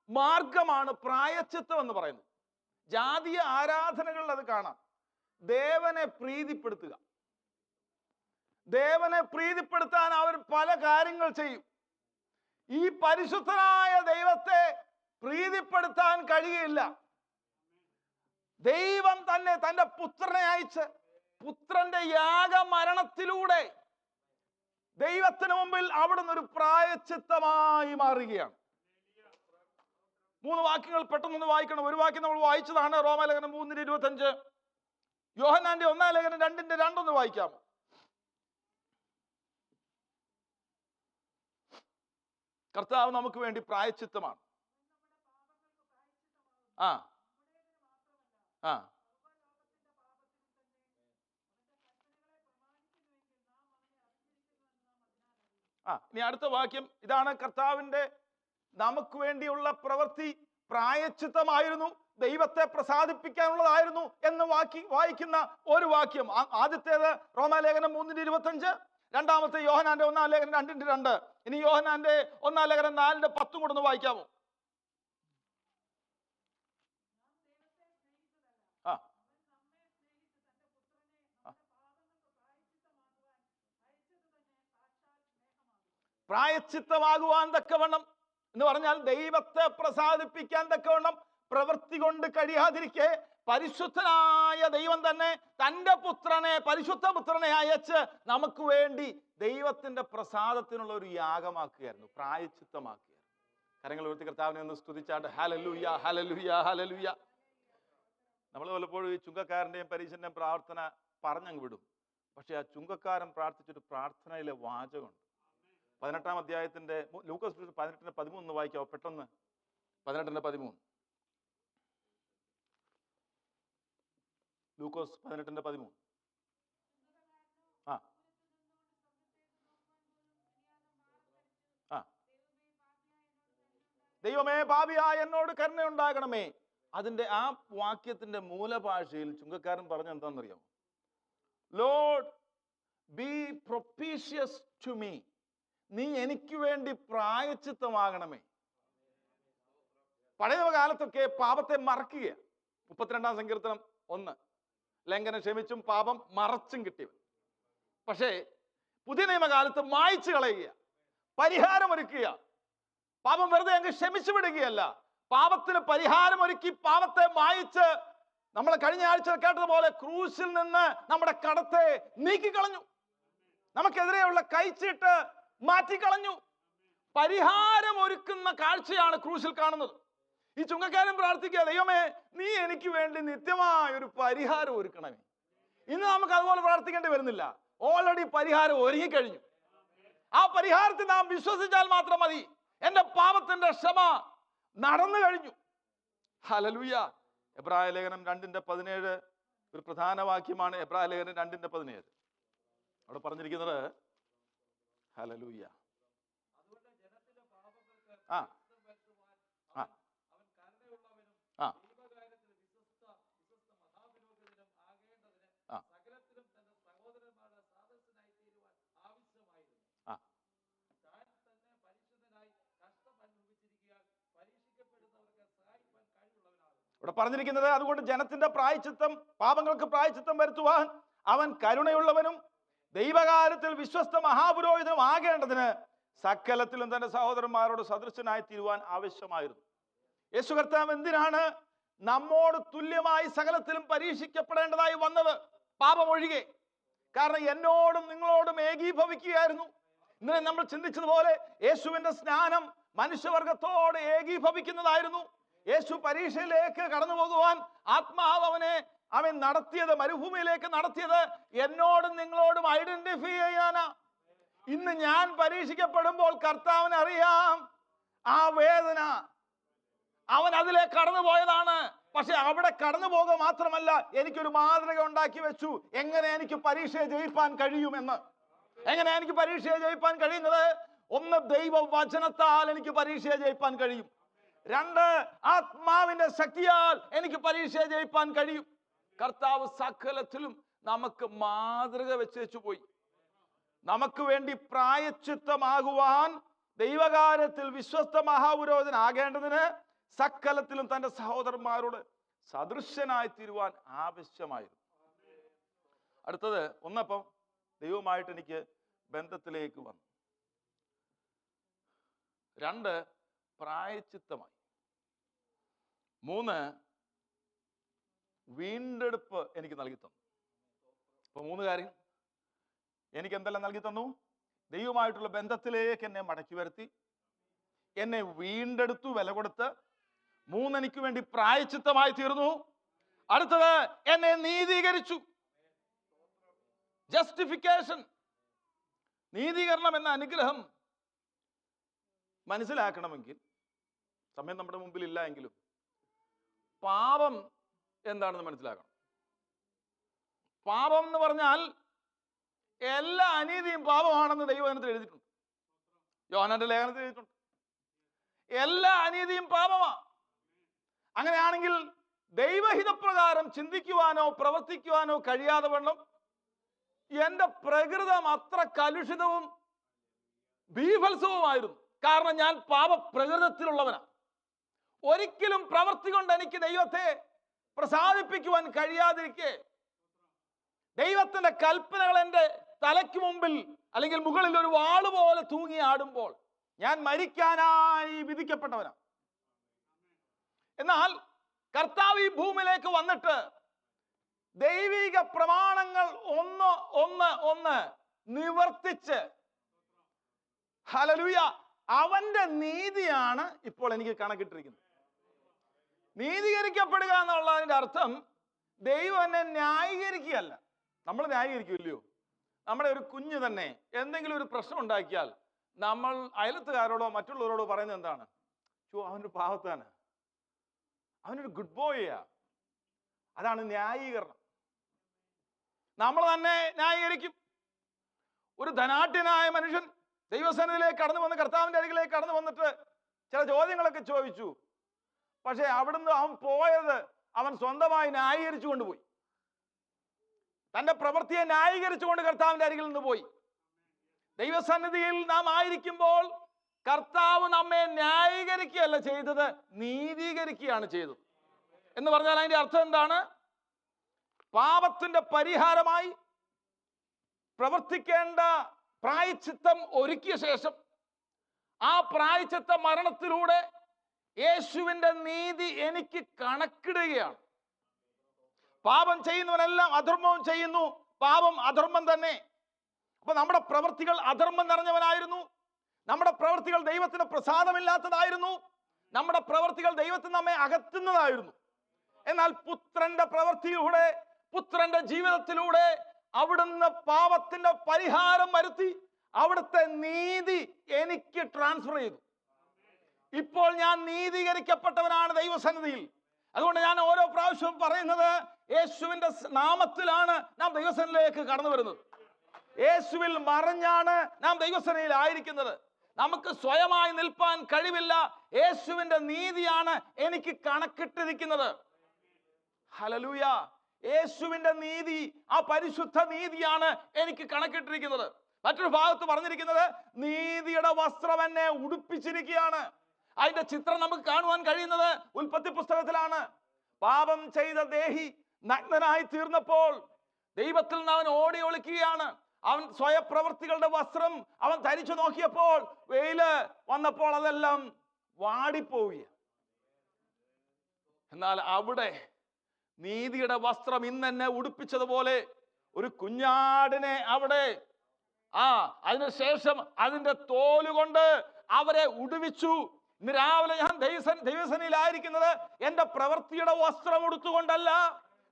മാർഗമാണ് പ്രായശ്ചിത്തം എന്ന് പറയുന്നത്. ജാതീയ ആരാധനകളിൽ അത് കാണാം. ദേവനെ പ്രീതിപ്പെടുത്തുക. ദേവനെ പ്രീതിപ്പെടുത്താൻ അവർ പല കാര്യങ്ങൾ ചെയ്യും. ഈ പരിശുദ്ധനായ ദൈവത്തെ പ്രീതിപ്പെടുത്താൻ കഴിയില്ല. ദൈവം തന്നെ തന്റെ പുത്രനെ അയച്ച് പുത്രന്റെ യാഗമരണത്തിലൂടെ ദൈവത്തിന് മുമ്പിൽ അവിടുന്ന് ഒരു പ്രായശ്ചിത്തമായി മാറുകയാണ്. 3 വാക്യങ്ങൾ പെട്ടെന്ന് വായിക്കണം. ഒരു വാക്യം നമ്മൾ വായിച്ചതാണ്, റോമാലേഖനം 3:25. യോഹന്നാന്റെ 1-ാം ലേഖനം 2:2 വായിക്കാമോ? കർത്താവ് നമുക്ക് വേണ്ടി പ്രായശ്ചിത്തമാണ്. ആ ആ ഇനി അടുത്ത വാക്യം ഇതാണ്. കർത്താവിന്റെ നമുക്ക് വേണ്ടിയുള്ള പ്രവൃത്തി പ്രായശ്ചിത്തമായിരുന്നു, ദൈവത്തെ പ്രസാദിപ്പിക്കാനുള്ളതായിരുന്നു എന്ന് വായിക്കുന്ന ഒരു വാക്യം. ആദ്യത്തേത് റോമാലേഖനം 3:25, രണ്ടാമത്തെ യോഹന്നാന്റെ 1-ാം ലേഖനം 2:2. ഇനി യോഹന്നാന്റെ 1-ാം ലേഖനം 4:10 കൂടെ ഒന്ന് വായിക്കാമോ? പ്രായശ്ചിത്തമാകുവാൻ തക്കവണ്ണം എന്ന് പറഞ്ഞാൽ ദൈവത്തെ പ്രസാദിപ്പിക്കാൻ തക്കവണ്ണം പ്രവൃത്തി കൊണ്ട് കഴിയാതിരിക്കെ പരിശുദ്ധനായ ദൈവം തന്നെ തൻ്റെ പുത്രനെ, പരിശുദ്ധ പുത്രനെ അയച്ച് നമുക്ക് വേണ്ടി ദൈവത്തിന്റെ പ്രസാദത്തിനുള്ള ഒരു യാഗമാക്കുകയായിരുന്നു, പ്രായശ്ചിത്തമാക്കുകയായിരുന്നു. കരങ്ങൾ ഉയർത്തി കർത്താവിനെ ഒന്ന് സ്തുതിച്ചാട്ട് ഹല്ലേലൂയ, ഹല്ലേലൂയ, ഹല്ലേലൂയ. നമ്മൾ പലപ്പോഴും ഈ ചുങ്കക്കാരൻ്റെയും പരീശന്റെയും പ്രാർത്ഥന പറഞ്ഞങ്ങ് വിടും. പക്ഷെ ആ ചുങ്കക്കാരൻ പ്രാർത്ഥിച്ചൊരു പ്രാർത്ഥനയിലെ വാചകമുണ്ട്. 18-ാം അധ്യായത്തിന്റെ ലൂക്കോസ് 18:13 വായിക്കാവോ പെട്ടെന്ന്? 18:13. ലൂക്കോസ് 18:13. ആ ആ ദൈവമേ പാപിയായ എന്നോട് കരുണയുണ്ടാകണമേ. അതിന്റെ ആ വാക്യത്തിന്റെ മൂലഭാഷയിൽ ചുങ്കക്കാരൻ പറഞ്ഞ എന്താണെന്നറിയാമോ? Lord be propitious to me. നീ എനിക്ക് വേണ്ടി പ്രായശ്ചിത്തമാകണമേ. പഴയ കാലത്തൊക്കെ പാപത്തെ മറക്കുക. 32-ാം സങ്കീർത്തനം 1, ലംഘനം ക്ഷമിച്ചും പാപം മറച്ചും കിട്ടിയവൻ. പക്ഷേ പുതിയ നിയമകാലത്ത് മായ്ച്ചു കളയുക, പരിഹാരമൊരുക്കുക. പാപം വെറുതെ അങ്ങ് ക്ഷമിച്ചു വിടുകയല്ല, പാപത്തിന് പരിഹാരമൊരുക്കി പാപത്തെ മായിച്ച് നമ്മൾ കഴിഞ്ഞ ആഴ്ച കേട്ടതുപോലെ ക്രൂശിൽ നിന്ന് നമ്മുടെ കടത്തെ നീക്കിക്കളഞ്ഞു, നമുക്കെതിരെയുള്ള കൈച്ചീട്ട് മാറ്റിക്കളഞ്ഞു. പരിഹാരമൊരുക്കുന്ന കാഴ്ചയാണ് ക്രൂശിൽ കാണുന്നത്. ഈ ചുങ്കക്കാരൻ പ്രാർത്ഥിക്കുക, ദൈവമേ നീ എനിക്ക് വേണ്ടി നിത്യമായ ഒരു പരിഹാരം ഒരുക്കണമേ. ഇന്ന് നമുക്ക് അതുപോലെ പ്രാർത്ഥിക്കേണ്ടി വരുന്നില്ല, ഓൾറെഡി പരിഹാരം ഒരുങ്ങിക്കഴിഞ്ഞു. ആ പരിഹാരത്തിൽ നാം വിശ്വസിച്ചാൽ മാത്രം മതി. എന്റെ പാപത്തിന്റെ ക്ഷമ നടന്നു കഴിഞ്ഞു. ഹല്ലേലൂയ. എബ്രായ ലേഖനം 2:17 ഒരു പ്രധാന വാക്യമാണ്. എബ്രായ ലേഖനം 2:17 അവിടെ പറഞ്ഞിരിക്കുന്നത് ഹല്ലേലൂയ. ആ ആ ആ ഇവിടെ പറഞ്ഞിരിക്കുന്നത്, അതുകൊണ്ട് ജനത്തിന്റെ പ്രായശ്ചിത്തം, പാപങ്ങൾക്ക് പ്രായശ്ചിത്തം വരുത്തുവാൻ അവൻ കരുണയുള്ളവനും ദൈവകാര്യത്തിൽ വിശ്വസ്ത മഹാപുരോഹിതനും ആകേണ്ടതിന് സകലത്തിലും തന്റെ സഹോദരന്മാരോട് സദൃശനായി തീരുവാൻ ആവശ്യമായിരുന്നു. യേശു കർത്താവ് എന്തിനാണ് നമ്മോട് തുല്യമായി സകലത്തിലും പരീക്ഷിക്കപ്പെടേണ്ടതായി വന്നത്? പാപമൊഴികെ. കാരണം എന്നോടും നിങ്ങളോടും ഏകീഭവിക്കുകയായിരുന്നു. ഇന്നലെ നമ്മൾ ചിന്തിച്ചതുപോലെ യേശുവിന്റെ സ്നാനം മനുഷ്യവർഗത്തോട് ഏകീഭവിക്കുന്നതായിരുന്നു. യേശു പരീക്ഷയിലേക്ക് കടന്നു പോകുവാൻ ആത്മാവ് അവൻ നടത്തിയത്, മരുഭൂമിയിലേക്ക് നടത്തിയത് എന്നോടും നിങ്ങളോടും ഐഡന്റിഫൈ ചെയ്യാനാ. ഇന്ന് ഞാൻ പരീക്ഷിക്കപ്പെടുമ്പോൾ കർത്താവിന് അറിയാം ആ വേദന. അവൻ അതിലേക്ക് കടന്നു പോയതാണ്. പക്ഷെ അവിടെ കടന്നു പോകുക മാത്രമല്ല, എനിക്കൊരു മാതൃക ഉണ്ടാക്കി വെച്ചു, എങ്ങനെ എനിക്ക് പരീക്ഷയെ ജയിപ്പാൻ കഴിയുമെന്ന്. എങ്ങനെ എനിക്ക് പരീക്ഷയെ ജയിപ്പാൻ കഴിയുന്നത്? 1, ദൈവവചനത്താൽ എനിക്ക് പരീക്ഷയെ ജയിപ്പാൻ കഴിയും. 2, ആത്മാവിന്റെ ശക്തിയാൽ എനിക്ക് പരീക്ഷയെ ജയിപ്പാൻ കഴിയും. കർത്താവ് സകലത്തിലും നമുക്ക് മാതൃക വെച്ചു പോയി. നമുക്ക് വേണ്ടി പ്രായശ്ചിത്തമാകുവാൻ ദൈവകാര്യത്തിൽ വിശ്വസ്ത മഹാപുരോഹിതനാകേണ്ടതിന് സകലത്തിലും തന്റെ സഹോദരന്മാരോട് സദൃശ്യനായി തീരുവാൻ ആവശ്യമായിരുന്നു. അടുത്തത്, ഒന്നപ്പം ദൈവമായിട്ട് എനിക്ക് ബന്ധത്തിലേക്ക് വന്നു. 2, പ്രായശ്ചിത്തമായി. 3, വീണ്ടെടുപ്പ് എനിക്ക് നൽകി തന്നു. അപ്പൊ 3 കാര്യം എനിക്ക് എന്തെല്ലാം നൽകി തന്നു? ദൈവമായിട്ടുള്ള ബന്ധത്തിലേക്ക് എന്നെ മടക്കി വരുത്തി, എന്നെ വീണ്ടെടുത്തു വില കൊടുത്ത്. 3, എനിക്ക് വേണ്ടി പ്രായശ്ചിത്തമായി തീർന്നു. അടുത്തത്, എന്നെ നീതീകരിച്ചു. ജസ്റ്റിഫിക്കേഷൻ. നീതീകരണം എന്ന അനുഗ്രഹം മനസ്സിലാക്കണമെങ്കിൽ, സമയം നമ്മുടെ മുമ്പിൽ ഇല്ല എങ്കിലും, പാപം എന്താണെന്ന് മനസ്സിലാക്കണം. പാപം എന്ന് പറഞ്ഞാൽ എല്ലാ അനീതിയും പാപമാണെന്ന് ദൈവവചനത്തിൽ എഴുതിയിട്ടുണ്ട്. യോഹന്നാന്റെ ലേഖനത്തിൽ എഴുതിയിട്ടുണ്ട്. എല്ലാ അനീതിയും പാപമാണ്. അങ്ങനെയാണെങ്കിൽ ദൈവഹിതപ്രകാരം ചിന്തിക്കുവാനോ പ്രവർത്തിക്കുവാനോ കഴിയാതെ വണ്ണം എന്റെ പ്രകൃതം അത്ര കലുഷിതവും ബീഭത്സവുമായിരുന്നു. കാരണം ഞാൻ പാപപ്രകൃതത്തിലുള്ളവനാണ്. ഒരിക്കലും പ്രവൃത്തി കൊണ്ട് എനിക്ക് ദൈവത്തെ പ്രസാദിപ്പിക്കുവാൻ കഴിയാതിരിക്കെ ദൈവത്തിന്റെ കൽപ്പനകൾ എൻ്റെ തലയ്ക്ക് മുമ്പിൽ അല്ലെങ്കിൽ മുകളിൽ ഒരു വാള് പോലെ തൂങ്ങി ആടുമ്പോൾ ഞാൻ മരിക്കാനായി വിധിക്കപ്പെട്ടവനാണ്. എന്നാൽ കർത്താവ് ഈ ഭൂമിയിലേക്ക് വന്നിട്ട് ദൈവിക പ്രമാണങ്ങൾ ഒന്ന് നിവർത്തിച്ച്, ഹല്ലേലൂയ, അവന്റെ നീതിയാണ് ഇപ്പോൾ എനിക്ക് കണക്കിട്ടിരിക്കുന്നത്. നീതീകരിക്കപ്പെടുക എന്നുള്ളതിന്റെ അർത്ഥം ദൈവം എന്നെ ന്യായീകരിക്കുകയല്ല. നമ്മൾ ന്യായീകരിക്കുമല്ലയോ? നമ്മുടെ ഒരു കുഞ്ഞ് തന്നെ എന്തെങ്കിലും ഒരു പ്രശ്നം ഉണ്ടാക്കിയാൽ നമ്മൾ അയലത്തുകാരോടോ മറ്റുള്ളവരോടോ പറയുന്നത് എന്താണ്? അവനൊരു പാവത്താണ്, അവനൊരു ഗുഡ് ബോയ്യാ. അതാണ് ന്യായീകരണം. നമ്മൾ തന്നെ ന്യായീകരിക്കും. ഒരു ധനാഢ്യനായ മനുഷ്യൻ ദൈവസന്നിധിയിലേക്ക് കടന്നു വന്ന് കർത്താവിന്റെ അരികിലേക്ക് കടന്നു വന്നിട്ട് ചില ചോദ്യങ്ങളൊക്കെ ചോദിച്ചു. പക്ഷെ അവിടുന്ന് അവൻ പോയത് അവൻ സ്വന്തമായി ന്യായീകരിച്ചു കൊണ്ടുപോയി. തന്റെ പ്രവൃത്തിയെ ന്യായീകരിച്ചുകൊണ്ട് കർത്താവിന്റെ അരികിൽ നിന്ന് പോയി. ദൈവസന്നിധിയിൽ നാം ആയിരിക്കുമ്പോൾ കർത്താവ് നമ്മെ ന്യായീകരിക്കുകയല്ല ചെയ്തത്, നീതീകരിക്കുകയാണ് ചെയ്തത്. എന്ന് പറഞ്ഞാൽ അതിന്റെ അർത്ഥം എന്താണ്? പാപത്തിന്റെ പരിഹാരമായി പ്രവർത്തിക്കേണ്ട പ്രായശ്ചിത്തം ഒരുക്കിയ ശേഷം ആ പ്രായശ്ചിത്ത മരണത്തിലൂടെ യേശുവിന്റെ നീതി എനിക്ക് കണക്കിടുകയാണ്. പാപം ചെയ്യുന്നവനെല്ലാം അധർമ്മവും ചെയ്യുന്നു. പാപം അധർമ്മം തന്നെ. അപ്പൊ നമ്മുടെ പ്രവൃത്തികൾ അധർമ്മം നിറഞ്ഞവനായിരുന്നു. നമ്മുടെ പ്രവൃത്തികൾ ദൈവത്തിന് പ്രസാദമില്ലാത്തതായിരുന്നു. നമ്മുടെ പ്രവൃത്തികൾ ദൈവത്തിന് നമ്മെ അകറ്റുന്നതായിരുന്നു. എന്നാൽ പുത്രന്റെ പ്രവൃത്തിയിലൂടെ, പുത്രന്റെ ജീവിതത്തിലൂടെ അവിടുന്ന് പാപത്തിന്റെ പരിഹാരം വരുത്തി അവിടുത്തെ നീതി എനിക്ക് ട്രാൻസ്ഫർ ചെയ്തു. ഇപ്പോൾ ഞാൻ നീതീകരിക്കപ്പെട്ടവനാണ് ദൈവസന്നിധിയിൽ. അതുകൊണ്ട് ഞാൻ ഓരോ പ്രാവശ്യവും പറയുന്നത്, യേശുവിന്റെ നാമത്തിലാണ് നാം ദൈവസന്നിധിയിലേക്ക് കടന്നു വരുന്നത്. യേശുവിൽ മറഞ്ഞാണ് നാം ദൈവസന്നിധിയിൽ ആയിരിക്കുന്നത്. നമുക്ക് സ്വയമായി നിൽപ്പാൻ കഴിവില്ല. യേശുവിന്റെ നീതിയാണ് എനിക്ക് കണക്കിട്ടിരിക്കുന്നത്. ഹല്ലേലൂയ. യേശുവിന്റെ നീതി, ആ പരിശുദ്ധ നീതിയാണ് എനിക്ക് കണക്കിട്ടിരിക്കുന്നത്. മറ്റൊരു ഭാഗത്ത് പറഞ്ഞിരിക്കുന്നത്, നീതിയുടെ വസ്ത്രം എന്നെ ഉടുപ്പിച്ചിരിക്കുകയാണ്. അതിന്റെ ചിത്രം നമുക്ക് കാണുവാൻ കഴിയുന്നത് ഉൽപ്പത്തി പുസ്തകത്തിലാണ്. പാപം ചെയ്ത ദേഹി നഗ്നനായി തീർന്നപ്പോൾ ദൈവത്തിൽ നിന്ന് അവൻ ഓടി ഒളിക്കുകയാണ്. അവൻ സ്വയപ്രവൃത്തികളുടെ വസ്ത്രം അവൻ ധരിച്ചു നോക്കിയപ്പോൾ വെയില് വന്നപ്പോൾ അതെല്ലാം വാടിപ്പോവുക. എന്നാൽ അവിടെ നീതിയുടെ വസ്ത്രം ഇന്നെന്നെ ഉടുപ്പിച്ചതുപോലെ ഒരു കുഞ്ഞാടിനെ അവിടെ അതിനുശേഷം അതിന്റെ തോലുകൊണ്ട് അവരെ ഉടുവിച്ചു. ഇന്ന് രാവിലെ ഞാൻ ദൈവസന്നിധിയിലായിരിക്കുന്നത് എന്റെ പ്രവൃത്തിയുടെ വസ്ത്രം ഉടുത്തുകൊണ്ടല്ല.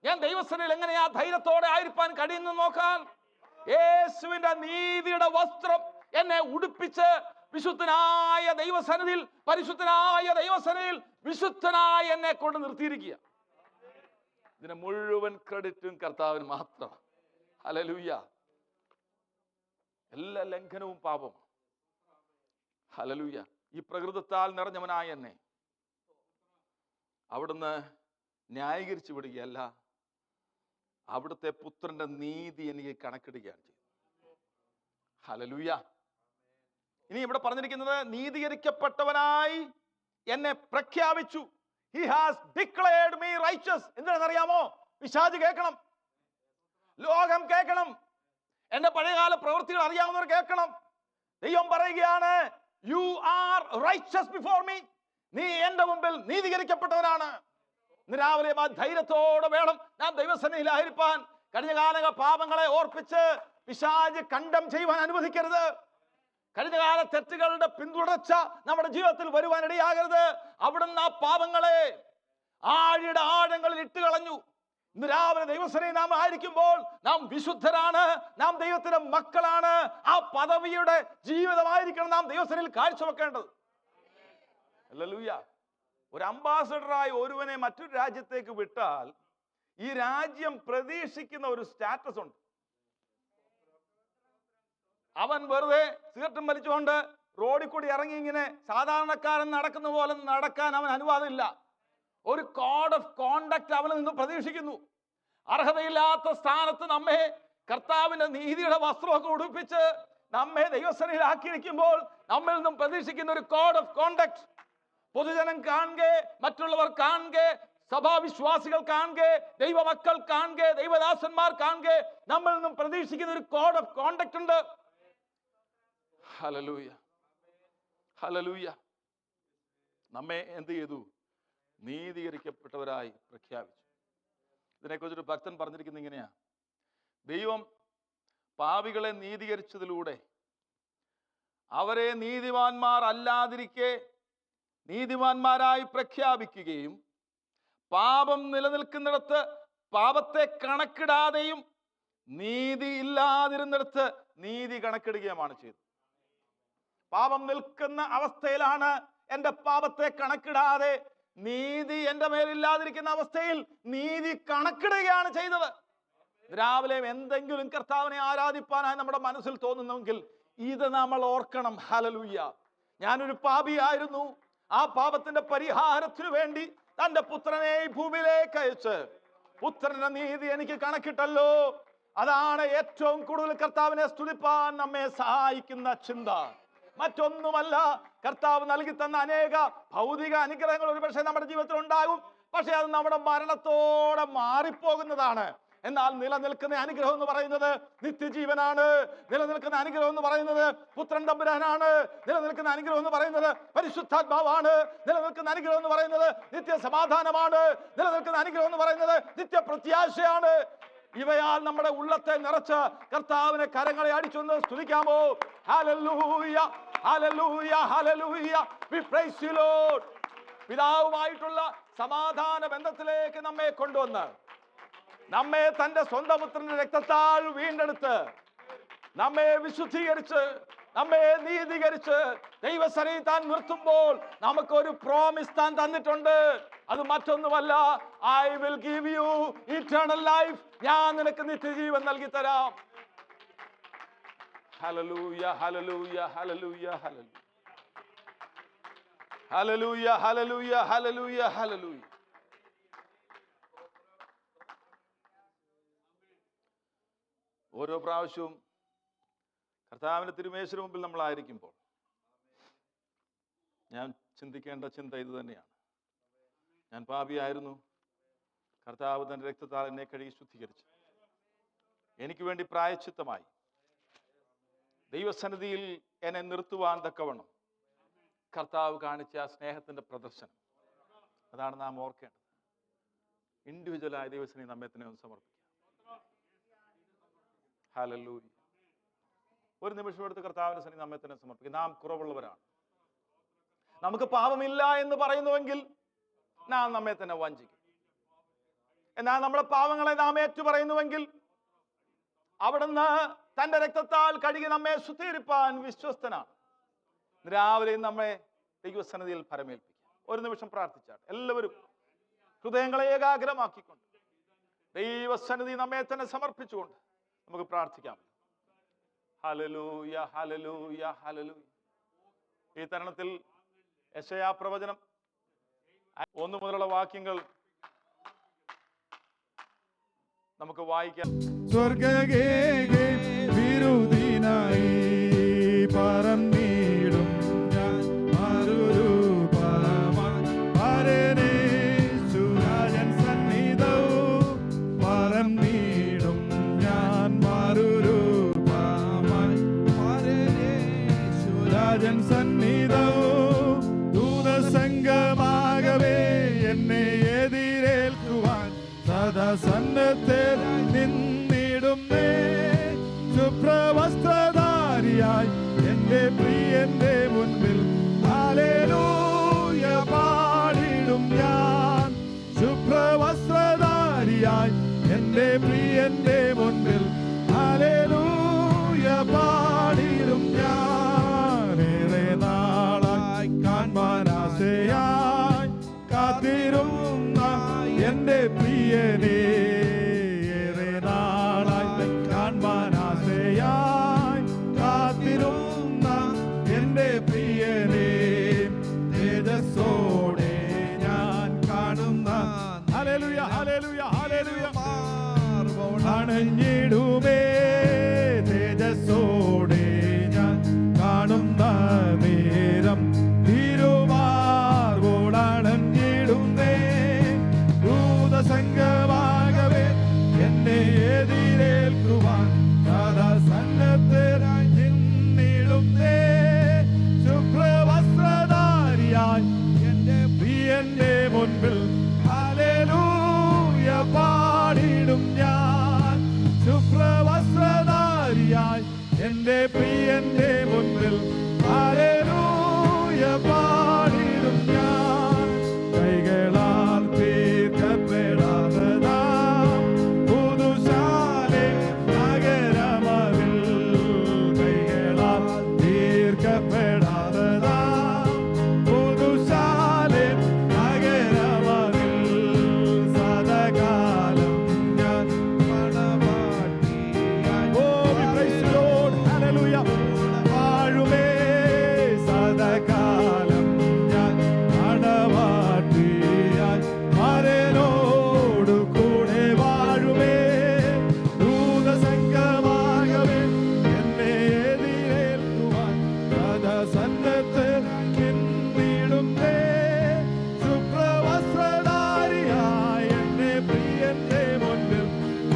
ഞാൻ ദൈവസന്നിധിയിൽ എങ്ങനെയാ ധൈര്യത്തോടെ ആയിരിക്കാൻ കഴിയുന്നു നോക്കാൻ. യേശുവിന്റെ നീതിയുടെ വസ്ത്രം എന്നെ ഉടുപ്പിച്ച് വിശുദ്ധനായ ദൈവസന്നിധിയിൽ, പരിശുദ്ധനായ ദൈവസന്നിധിയിൽ വിശുദ്ധനായി എന്നെ കൊണ്ട് നിർത്തിയിരിക്കുക. ഇതിന് മുഴുവൻ ക്രെഡിറ്റും കർത്താവിന് മാത്രം. ഹല്ലേലൂയ. എല്ലാ ലംഘനവും പാപം. ഹല്ലേലൂയ. ഈ പ്രകൃതത്താൽ നിറഞ്ഞവനായ എന്നെ അവിടുന്ന് ന്യായീകരിച്ചു വിടുകയല്ല, അവിടുത്തെ പുത്രന്റെ നീതി എനിക്ക് കണക്കിടുകയാണ് ചെയ്തത്. ഹല്ലേലൂയ. ഇനി ഇവിടെ പറഞ്ഞിരിക്കുന്നത്, നീതീകരിക്കപ്പെട്ടവനായി എന്നെ പ്രഖ്യാപിച്ചു. He has declared me righteous. എന്താണെന്നറിയാമോ? പിശാച് കേൾക്കണം, ലോകം കേൾക്കണം, എന്റെ പഴയകാല പ്രവൃത്തികൾ അറിയാവുന്നവർ കേൾക്കണം. ദൈവം പറയുകയാണ്, you are righteous before me. നീ എന്റെ മുമ്പിൽ നീതീകരിക്കപ്പെട്ടവനാണ്. ഇന്ന് രാവിലെ ആ ധൈര്യത്തോടെ വേണം ഞാൻ ദൈവസന്നിധിയിലായിരിക്കാൻ. കഴിഞ്ഞ കാല പാപങ്ങളെ ഓർപ്പിച്ച് പിശാച് കണ്ടം ചെയ്യുവാൻ അനുവദിക്കരുത്. കഴിഞ്ഞ കാല തെറ്റുകളുടെ പിന്തുടർച്ച നമ്മുടെ ജീവിതത്തിൽ വരുവാൻ ഇടയാകരുത്. അവിടുന്ന് ആ പാപങ്ങളെ ആഴിയുടെ ആഴങ്ങളിൽ ഇട്ടുകളഞ്ഞു. ഇന്ന് രാവിലെ ദൈവസന്നിധിയിൽ നാം ആയിരിക്കുമ്പോൾ നാം വിശുദ്ധരാണ്, നാം ദൈവത്തിന്റെ മക്കളാണ്. ആ പദവിയുടെ ജീവിതമായിരിക്കണം നാം ദൈവസന്നിധിയിൽ കാഴ്ചവെക്കേണ്ടത്. ഹല്ലേലൂയ. ഒരു അംബാസഡറായി ഒരുവനെ മറ്റൊരു രാജ്യത്തേക്ക് വിട്ടാൽ ഈ രാജ്യം പ്രതീക്ഷിക്കുന്ന ഒരു സ്റ്റാറ്റസ് ഉണ്ട്. അവൻ വെറുതെ സിഗരറ്റും വലിച്ചുകൊണ്ട് റോഡിൽ കൂടി ഇറങ്ങി ഇങ്ങനെ സാധാരണക്കാരൻ നടക്കുന്ന പോലെ നടക്കാൻ അവൻ അനുവാദമില്ല. ഒരു കോഡ് ഓഫ് കോണ്ടക്ട് അവനിൽ നിന്ന് പ്രതീക്ഷിക്കുന്നു. അർഹതയില്ലാത്ത സ്ഥാനത്ത് നമ്മെ കർത്താവിന്റെ നീതിയുടെ വസ്ത്രമൊക്കെ ഉടുപ്പിച്ച് നമ്മെ ദൈവസന്നിധിയിലാക്കിയിരിക്കുമ്പോൾ നമ്മിൽ നിന്നും പ്രതീക്ഷിക്കുന്ന ഒരു കോഡ് ഓഫ് കോണ്ടക്ട് പൊതുജനം കാണുക, മറ്റുള്ളവർ കാണുക, സഭാവിശ്വാസികൾ കാണുക, ദൈവമക്കൾ കാണുക, ദൈവദാസന്മാർ കാണുക, നമ്മിൽ നിന്നും പ്രതീക്ഷിക്കുന്ന ഒരു കോഡ് ഓഫ് കോണ്ടക്ട് ഉണ്ട്. ഹല്ലേലൂയ. ഹല്ലേലൂയ. നമ്മെ എന്ത് ചെയ്തു? നീതീകരിക്കപ്പെട്ടവരായി പ്രഖ്യാപിച്ചു. ഇതിനെക്കുറിച്ചൊരു ഭക്തൻ പറഞ്ഞിരിക്കുന്നത് ഇങ്ങനെയാ: ദൈവം പാപികളെ നീതീകരിച്ചതിലൂടെ അവരെ നീതിമാന്മാർ അല്ലാതിരിക്കെ നീതിമാന്മാരായി പ്രഖ്യാപിക്കുകയും പാപം നിലനിൽക്കുന്നിടത്ത് പാപത്തെ കണക്കിടാതെയും നീതി ഇല്ലാതിരുന്നിടത്ത് നീതി കണക്കിടുകയുമാണ് ചെയ്തത്. പാപം നിൽക്കുന്ന അവസ്ഥയിലാണ് എൻ്റെ പാപത്തെ കണക്കിടാതെ നീതി എൻ്റെ മേലില്ലാതിരിക്കുന്ന അവസ്ഥയിൽ നീതി കണക്കിടുകയാണ് ചെയ്തത്. രാവിലെ എന്തെങ്കിലും കർത്താവിനെ ആരാധിപ്പാനായി നമ്മുടെ മനസ്സിൽ തോന്നുന്നെങ്കിൽ ഇത് നമ്മൾ ഓർക്കണം. ഹല്ലേലൂയ. ഞാനൊരു പാപിയായിരുന്നു. ആ പാപത്തിന്റെ പരിഹാരത്തിനു വേണ്ടി തന്റെ പുത്രനെ ഈ ഭൂമിയിലേക്ക് അയച്ച് പുത്രന്റെ നീതി എനിക്ക് കണക്കിട്ടല്ലോ. അതാണ് ഏറ്റവും കൂടുതൽ കർത്താവിനെ സ്തുതിപ്പാൻ നമ്മെ സഹായിക്കുന്ന ചിന്ത. മറ്റൊന്നുമല്ല. കർത്താവ് നൽകി തന്ന അനേക ഭൗതിക അനുഗ്രഹങ്ങൾ ഒരുപക്ഷെ നമ്മുടെ ജീവിതത്തിൽ ഉണ്ടാകും. പക്ഷെ അത് നമ്മുടെ മരണത്തോടെ മാറിപ്പോകുന്നതാണ്. എന്നാൽ നിലനിൽക്കുന്ന അനുഗ്രഹം എന്ന് പറയുന്നത് നിത്യജീവനാണ്. നിലനിൽക്കുന്ന അനുഗ്രഹം എന്ന് പറയുന്നത് പുത്രൻ തമ്പുരാനാണ്. നിലനിൽക്കുന്ന അനുഗ്രഹം എന്ന് പറയുന്നത് പരിശുദ്ധാത്മാവാണ്. നിലനിൽക്കുന്ന അനുഗ്രഹം എന്ന് പറയുന്നത് നിത്യ സമാധാനമാണ്. നിലനിൽക്കുന്ന അനുഗ്രഹം എന്ന് പറയുന്നത് നിത്യ പ്രത്യാശയാണ്. ഇവയാൽ നമ്മുടെ ഉള്ളത്തെ നിറച്ച് കർത്താവിനെ കരങ്ങളെ അടിച്ചൊന്ന് സ്തുതിക്കാമോ? ഹല്ലേലൂയ, ഹല്ലേലൂയ, ഹല്ലേലൂയ. We praise you Lord. പിതാവുമായിട്ടുള്ള സമാധാന ബന്ധത്തിലേക്ക് നമ്മെ കൊണ്ടുവന്ന് നമ്മെ തന്റെ സ്വന്തം പുത്രന്റെ രക്തത്താൽ വീണ്ടെടുത്ത് നമ്മെ വിശുദ്ധീകരിച്ച് നമ്മെ നീതീകരിച്ച് ദൈവസന്നിധിയിൽ താൻ നിർത്തുമ്പോൾ നമുക്കൊരു പ്രോമിസ് താൻ തന്നിട്ടുണ്ട്. അത് മറ്റൊന്നുമല്ല. I will give you eternal life. ഞാൻ നിനക്ക് നിത്യജീവൻ നൽകി തരാം. Hallelujah, hallelujah, hallelujah, hallelujah, hallelujah, hallelujah, hallelujah, hallelujah. ഓരോ പ്രാവശ്യവും കർത്താവിന്റെ തിരുമേശയുടെ മുമ്പിൽ നമ്മളായിരിക്കുമ്പോൾ ഞാൻ ചിന്തിക്കേണ്ട ചിന്ത ഇത് തന്നെയാണ്. ഞാൻ പാപിയായിരുന്നു. കർത്താവ് തന്റെ രക്തത്താൽ എന്നെ കഴുകി ശുദ്ധീകരിച്ചു. എനിക്ക് വേണ്ടി പ്രായശ്ചിത്തമായി ദൈവസന്നിധിയിൽ എന്നെ നിർത്തുവാൻ തക്കവണ്ണം കർത്താവ് കാണിച്ച ആ സ്നേഹത്തിന്റെ പ്രദർശനം. അതാണ് നാം ഓർക്കേണ്ടത്. ഇൻഡിവിജ്വലായ ദൈവസന്നിധി നമ്മെ തന്നെ ഒന്ന് സമർപ്പിക്കാം. ഹല്ലേലൂയ. ഒരു നിമിഷം എടുത്ത് കർത്താവിന്റെ സന്നിധി നമ്മെ തന്നെ സമർപ്പിക്കും. നാം കുറവുള്ളവരാണ്. നമുക്ക് പാപമില്ല എന്ന് പറയുന്നുവെങ്കിൽ നാം നമ്മെ തന്നെ വഞ്ചിക്കും. എന്നാൽ നമ്മുടെ പാവങ്ങളെ നാം ഏറ്റു പറയുന്നുവെങ്കിൽ അവിടുന്ന് തന്റെ രക്തത്താൽ കഴുകി നമ്മെ ശുദ്ധീകരിപ്പാൻ വിശ്വസ്തനാണ്. രാവിലെ നമ്മെ ദൈവസന്നിധിയിൽ പരമേൽപ്പിക്കാം. ഒരു നിമിഷം പ്രാർത്ഥിച്ചാൽ എല്ലാവരും ഹൃദയങ്ങളെ ഏകാഗ്രമാക്കിക്കൊണ്ട് ദൈവസന്നിധി നമ്മെ തന്നെ സമർപ്പിച്ചുകൊണ്ട് നമുക്ക് പ്രാർത്ഥിക്കാം. Hallelujah, hallelujah, hallelujah. ഈ തരുണത്തിൽ യെശയ്യാ പ്രവചനം 1 മുതലുള്ള വാക്യങ്ങൾ നമുക്ക് വായിക്കാം. വിരുദിനായി പറന്നിടും ഞാൻ പരനേശുരാജൻ സന്നിധവും പറന്നിടും ഞാൻ പരനേശുരാജൻ സന്നിധവും ദൂതസംഗമാകവേ എന്നെ എതിരേൽക്കുവാൻ സദാ സന്നദ്ധരായി നിന്നിടുന്നേ. ശുഭ്രവസ്ത്രധാരിയായി എന്റെ പ്രിയന്റെ മുൻപിൽ ഹല്ലേലൂയ പാടിടും ഞാൻ. ശുഭ്രവസ്ത്രധാരിയായി എന്റെ പ്രിയന്റെ മുൻപിൽ ഹല്ലേലൂയ പാടിടും ഞാൻ. ഏറെ നാളായി കാൺമാൻ ആശയായി കാത്തിരുന്ന എന്റെ പ്രിയനേ, ഏറെ നാളായി കാൺമാൻ ആശയായി കാത്തിരുന്ന എന്റെ പ്രിയനേ, തേജസ്സോടെ ഞാൻ കാണുന്ന ഹല്ലേലൂയ, ഹല്ലേലൂയ, ഹല്ലേലൂയ അണഞ്ഞിടുമേ. തേജസ്സോടെ ഞാൻ കാണുന്ന നേരം തിരുമാർവോടണഞ്ഞിടുന്നേ. ദൂതസംഗമാകവേ എന്നെ എതിരേൽക്കുവാൻ സദാ സന്നദ്ധരായി നിന്നിടുന്നേ. ശുഭ്രവസ്ത്രധാരിയായി എന്റെ പ്രിയന്റെ മുൻപിൽ എന്റെ പ്രിയന്റെ മുൻപിൽ ഹല്ലേലൂയ പാടിടും ഞാൻ. കൈകളാൽ തീർക്കപ്പെടാത്തതാം പുതുശാലേം നഗരമതിൽ, കൈകളാൽ തീർക്കപ്പെടാത്തതാം പുതുശാലേം നഗരമതിൽ, സദാകാലം ഞാൻ മണവാട്ടിയായി. ഓ, we praise the Lord. Hallelujah. വാഴുമേ സദാകാലം ഞാൻ മണവാട്ടിയായി, വരനോടു കൂടെ വാഴുമേ. ദൂതസംഘമാകവേ എന്നെ എതിരേൽക്കുവാൻ സദാസന്നദ്ധ നിന്നിടുന്നേ. ശുഭ്രവസ്ത്രധാരിയായി എന്നെ പ്രിയന്റെ മുൻപിൽ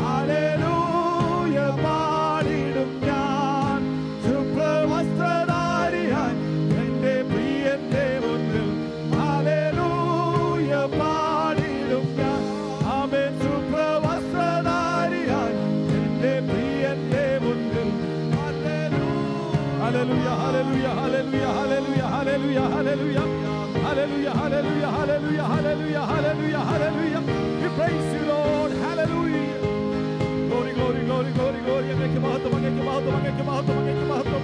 ഹല്ലേലൂയ പാടിടും ഞാൻ. ശുഭ്രവസ്ത്രധാരിയായി എന്റെ പ്രിയന്റെ മുൻപിൽ ഹല്ലേലൂയ പാടിടും ഞാൻ. ആമേൻ. ശുഭ്രവസ്ത്രധാരിയായി എന്റെ പ്രിയന്റെ മുൻപിൽ hallelujah hallelujah hallelujah hallelujah hallelujah hallelujah hallelujah hallelujah hallelujah hallelujah hallelujah hallelujah. We praise you Lord. Hallelujah. Glory glory glory glory glory. അങ്ങേക്ക് മഹത്വം അങ്ങേക്ക് മഹത്വം അങ്ങേക്ക് മഹത്വം അങ്ങേക്ക് മഹത്വം.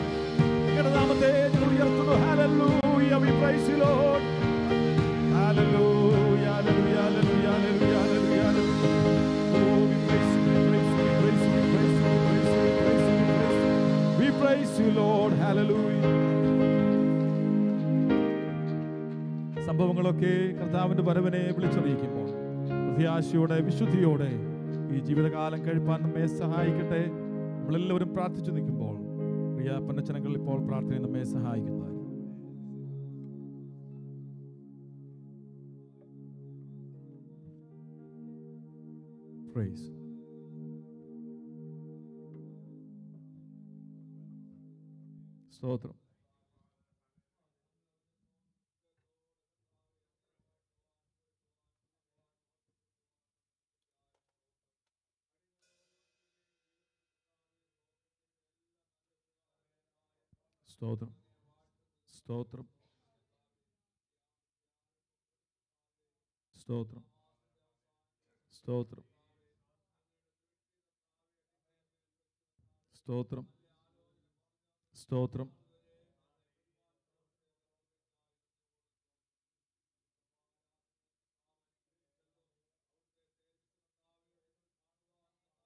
അങ്ങയുടെ നാമത്തെ ഞങ്ങൾ ഉയർത്തുന്നു. Hallelujah. We praise you Lord. Hallelujah hallelujah hallelujah hallelujah hallelujah hallelujah. Oh, we praise you we praise you we praise you we praise you we praise you we praise you we praise you. We praise you Lord. Hallelujah. സംഭവങ്ങളൊക്കെ കർത്താവിന്റെ വരവിനെ വിളിച്ചറിയിക്കുമ്പോൾ പ്രത്യാശയോടെ വിശുദ്ധിയോടെ ഈ ജീവിതകാലം കഴിപ്പാൻ നമ്മെ സഹായിക്കട്ടെ. നമ്മളെല്ലാവരും പ്രാർത്ഥിച്ചു നിൽക്കുമ്പോൾ പ്രിയ പന്നച്ചനങ്ങൾ ഇപ്പോൾ പ്രാർത്ഥന നമ്മെ സഹായിക്കുന്നതായി. Praise. സ്തോത്രം. സ്തോത്രം സ്തോത്രം സ്തോത്രം സ്തോത്രം സ്തോത്രം സ്തോത്രം.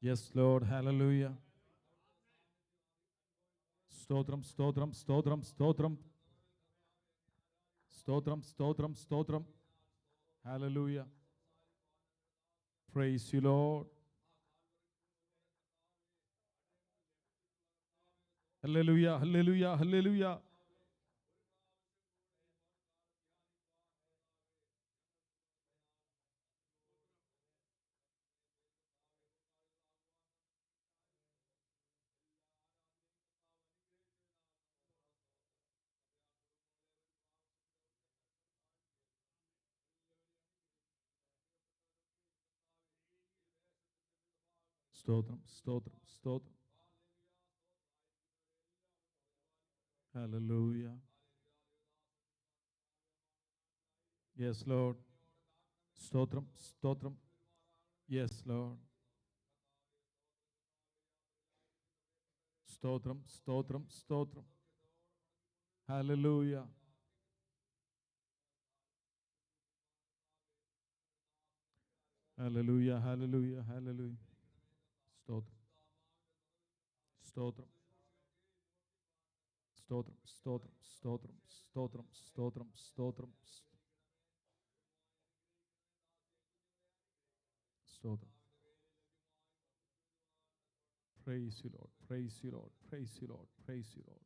Yes Lord. Hallelujah. സ്തോത്രം സ്തോത്രം സ്തോത്രം സ്തോത്രം സ്തോത്രം സ്തോത്രം സ്തോത്രം. Hallelujah. Praise you Lord. Hallelujah hallelujah hallelujah. സ്തോത്രം സ്തോത്രം സ്തോത്രം. Hallelujah. Yes Lord. സ്തോത്രം സ്തോത്രം. Yes Lord. സ്തോത്രം സ്തോത്രം സ്തോത്രം. Hallelujah. Hallelujah hallelujah hallelujah. സ്തോത്രം സ്തോത്രം സ്തോത്രം സ്തോത്രം സ്തോത്രം സ്തോത്രം സ്തോത്രം സ്തോത്രം സ്തോത്രം. Praise you Lord. Praise you Lord. Praise you Lord. Praise you Lord.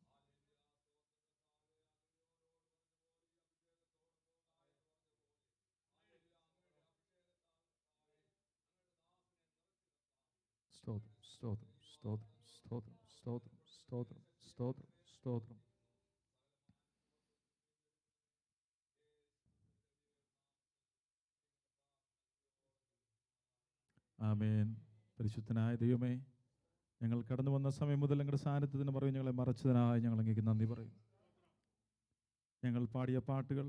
സ്തോത്രം സ്തോത്രം സ്തോത്രം സ്തോത്രം സ്തോത്രം സ്തോത്രം സ്തോത്രം സ്തോത്രം. ആമേൻ. പരിശുദ്ധനായ ദൈവമേ, ഞങ്ങൾ കടന്നു വന്ന സമയം മുതൽ ഞങ്ങളുടെ സാന്നിധ്യത്തിന് പറയും ഞങ്ങളെ മറച്ചതിനായി ഞങ്ങൾ അങ്ങേക്ക് നന്ദി പറയും. ഞങ്ങൾ പാടിയ പാട്ടുകൾ,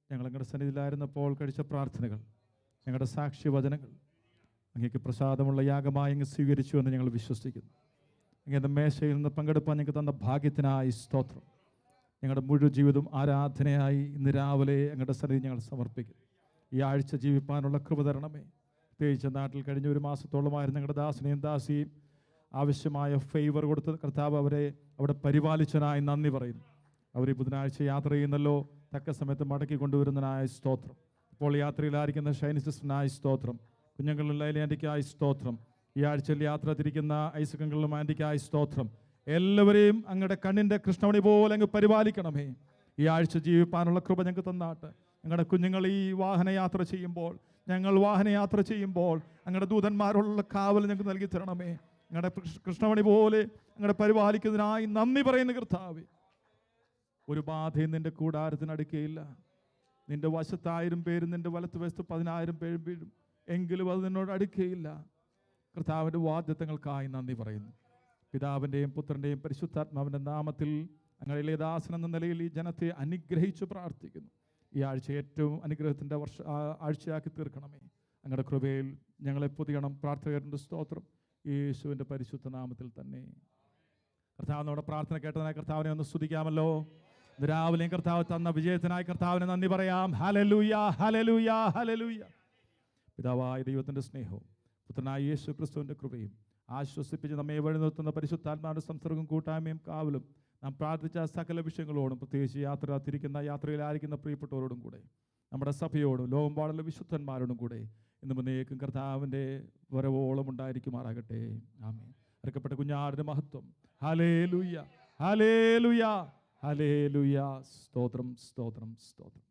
ഞങ്ങൾ ഞങ്ങളുടെ സന്നിധിയിലായിരുന്നപ്പോൾ കഴിച്ച പ്രാർത്ഥനകൾ, ഞങ്ങളുടെ സാക്ഷ്യവചനങ്ങൾ അങ്ങേക്ക് പ്രസാദമുള്ള യാഗമായി അങ്ങ് സ്വീകരിച്ചു എന്ന് ഞങ്ങൾ വിശ്വസിക്കുന്നു. അങ്ങയുടെ മേശയിൽ നിന്ന് പങ്കെടുപ്പാൻ ഞങ്ങൾക്ക് തന്ന ഭാഗ്യത്തിനായി സ്തോത്രം. ഞങ്ങളുടെ മുഴുവൻ ജീവിതം ആരാധനയായി ഇന്ന് രാവിലെ അങ്ങയുടെ സന്നിധി ഞങ്ങൾ സമർപ്പിക്കും. ഈ ആഴ്ച ജീവിപ്പാനുള്ള കൃപ തരണമേ. പ്രത്യേകിച്ച് നാട്ടിൽ കഴിഞ്ഞ ഒരു മാസത്തോളമായിരുന്നു ഞങ്ങളുടെ ദാസനെയും ദാസിയും ആവശ്യമായ ഫേവർ കൊടുത്ത് കർത്താവ് അവരെ അവിടെ പരിപാലിച്ചതിനായി നന്ദി പറയുന്നു. അവർ ഈ ബുധനാഴ്ച യാത്ര ചെയ്യുന്നല്ലോ, തക്ക സമയത്ത് മടക്കി കൊണ്ടുവരുന്നതിനായ സ്തോത്രം. ഇപ്പോൾ യാത്രയിലായിരിക്കുന്ന ഷൈനി സിസ്റ്ററിനായി സ്തോത്രം. കുഞ്ഞുങ്ങളിൽ ലൈലി ആൻറ്റിക്കായി സ്തോത്രം. ഈ ആഴ്ചയിൽ യാത്ര തിരിക്കുന്ന ഐസകങ്ങളിലും ആൻറ്റിക്കായി സ്തോത്രം. എല്ലാവരെയും അങ്ങയുടെ കണ്ണിൻ്റെ കൃഷ്ണമണി പോലെ അങ്ങ് പരിപാലിക്കണമേ. ഈ ആഴ്ച ജീവിപ്പാനുള്ള കൃപ ഞങ്ങൾക്ക് തന്നാട്ട്. ഞങ്ങളുടെ കുഞ്ഞുങ്ങൾ ഈ വാഹനയാത്ര ചെയ്യുമ്പോൾ, ഞങ്ങൾ വാഹനയാത്ര ചെയ്യുമ്പോൾ അങ്ങയുടെ ദൂതന്മാരുള്ള കാവൽ ഞങ്ങൾക്ക് നൽകി തരണമേ. ഞങ്ങളുടെ കൃഷ്ണമണി പോലെ ഞങ്ങളുടെ പരിപാലിക്കുന്നതിനായി നന്ദി പറയുന്ന കർത്താവേ. ഒരു ബാധയും നിന്റെ കൂടാരത്തിനടുക്കുകയില്ല. നിന്റെ വശത്ത് 1000 പേരും നിന്റെ വലത്ത് വശത്ത് 10,000 പേരും വീഴും, എങ്കിലും അത് നിന്നോട് അടുക്കുകയില്ല. കർത്താവിൻ്റെ വാഗ്ദത്തങ്ങൾക്കായി നന്ദി പറയുന്നു. പിതാവിൻ്റെയും പുത്രൻ്റെയും പരിശുദ്ധാത്മാവിൻ്റെ നാമത്തിൽ ഞങ്ങളുടെ ദാസൻ എന്ന നിലയിൽ ഈ ജനത്തെ അനുഗ്രഹിച്ച് പ്രാർത്ഥിക്കുന്നു. ഈ ആഴ്ച ഏറ്റവും അനുഗ്രഹത്തിൻ്റെ ആഴ്ചയാക്കി തീർക്കണമേ. ഞങ്ങളുടെ കൃപയിൽ ഞങ്ങളെ പൊതിയണം. പ്രാർത്ഥകരുടെ സ്തോത്രം യേശുവിൻ്റെ പരിശുദ്ധ നാമത്തിൽ തന്നെ. കർത്താവ് നമ്മുടെ പ്രാർത്ഥന കേട്ടതിനായി കർത്താവിനെ ഒന്ന് സ്തുതിക്കാമല്ലോ. ഇന്ന് രാവിലെയും കർത്താവ് തന്ന വിജയത്തിനായി കർത്താവിനെ നന്ദി പറയാം. Hallelujah, hallelujah, hallelujah. പിതാവായ ദൈവത്തിൻ്റെ സ്നേഹവും പുത്രനായ യേശു ക്രിസ്തുവിൻ്റെ കൃപയും ആശ്വസിപ്പിച്ച് നമ്മെ വഴി നിർത്തുന്ന പരിശുദ്ധാത്മാവിൻ്റെ സംസർഗം കൂട്ടായ്മയും കാവലും നാം പ്രാർത്ഥിച്ച സകല വിഷയങ്ങളോടും, പ്രത്യേകിച്ച് യാത്രയിലായിരിക്കുന്ന പ്രിയപ്പെട്ടവരോടും കൂടെ, നമ്മുടെ സഭയോടും ലോകമ്പാടുള്ള വിശുദ്ധന്മാരോടും കൂടെ ഇന്ന് മുന്നേക്കും കർത്താവിൻ്റെ വരവോളം ഉണ്ടായിരിക്കുമാറാകട്ടെ. ആമേൻ. അർക്കപ്പെട്ട കുഞ്ഞാടിൻ്റെ മഹത്വം. Hallelujah, hallelujah, hallelujah. സ്തോത്രം, സ്തോത്രം, സ്തോത്രം.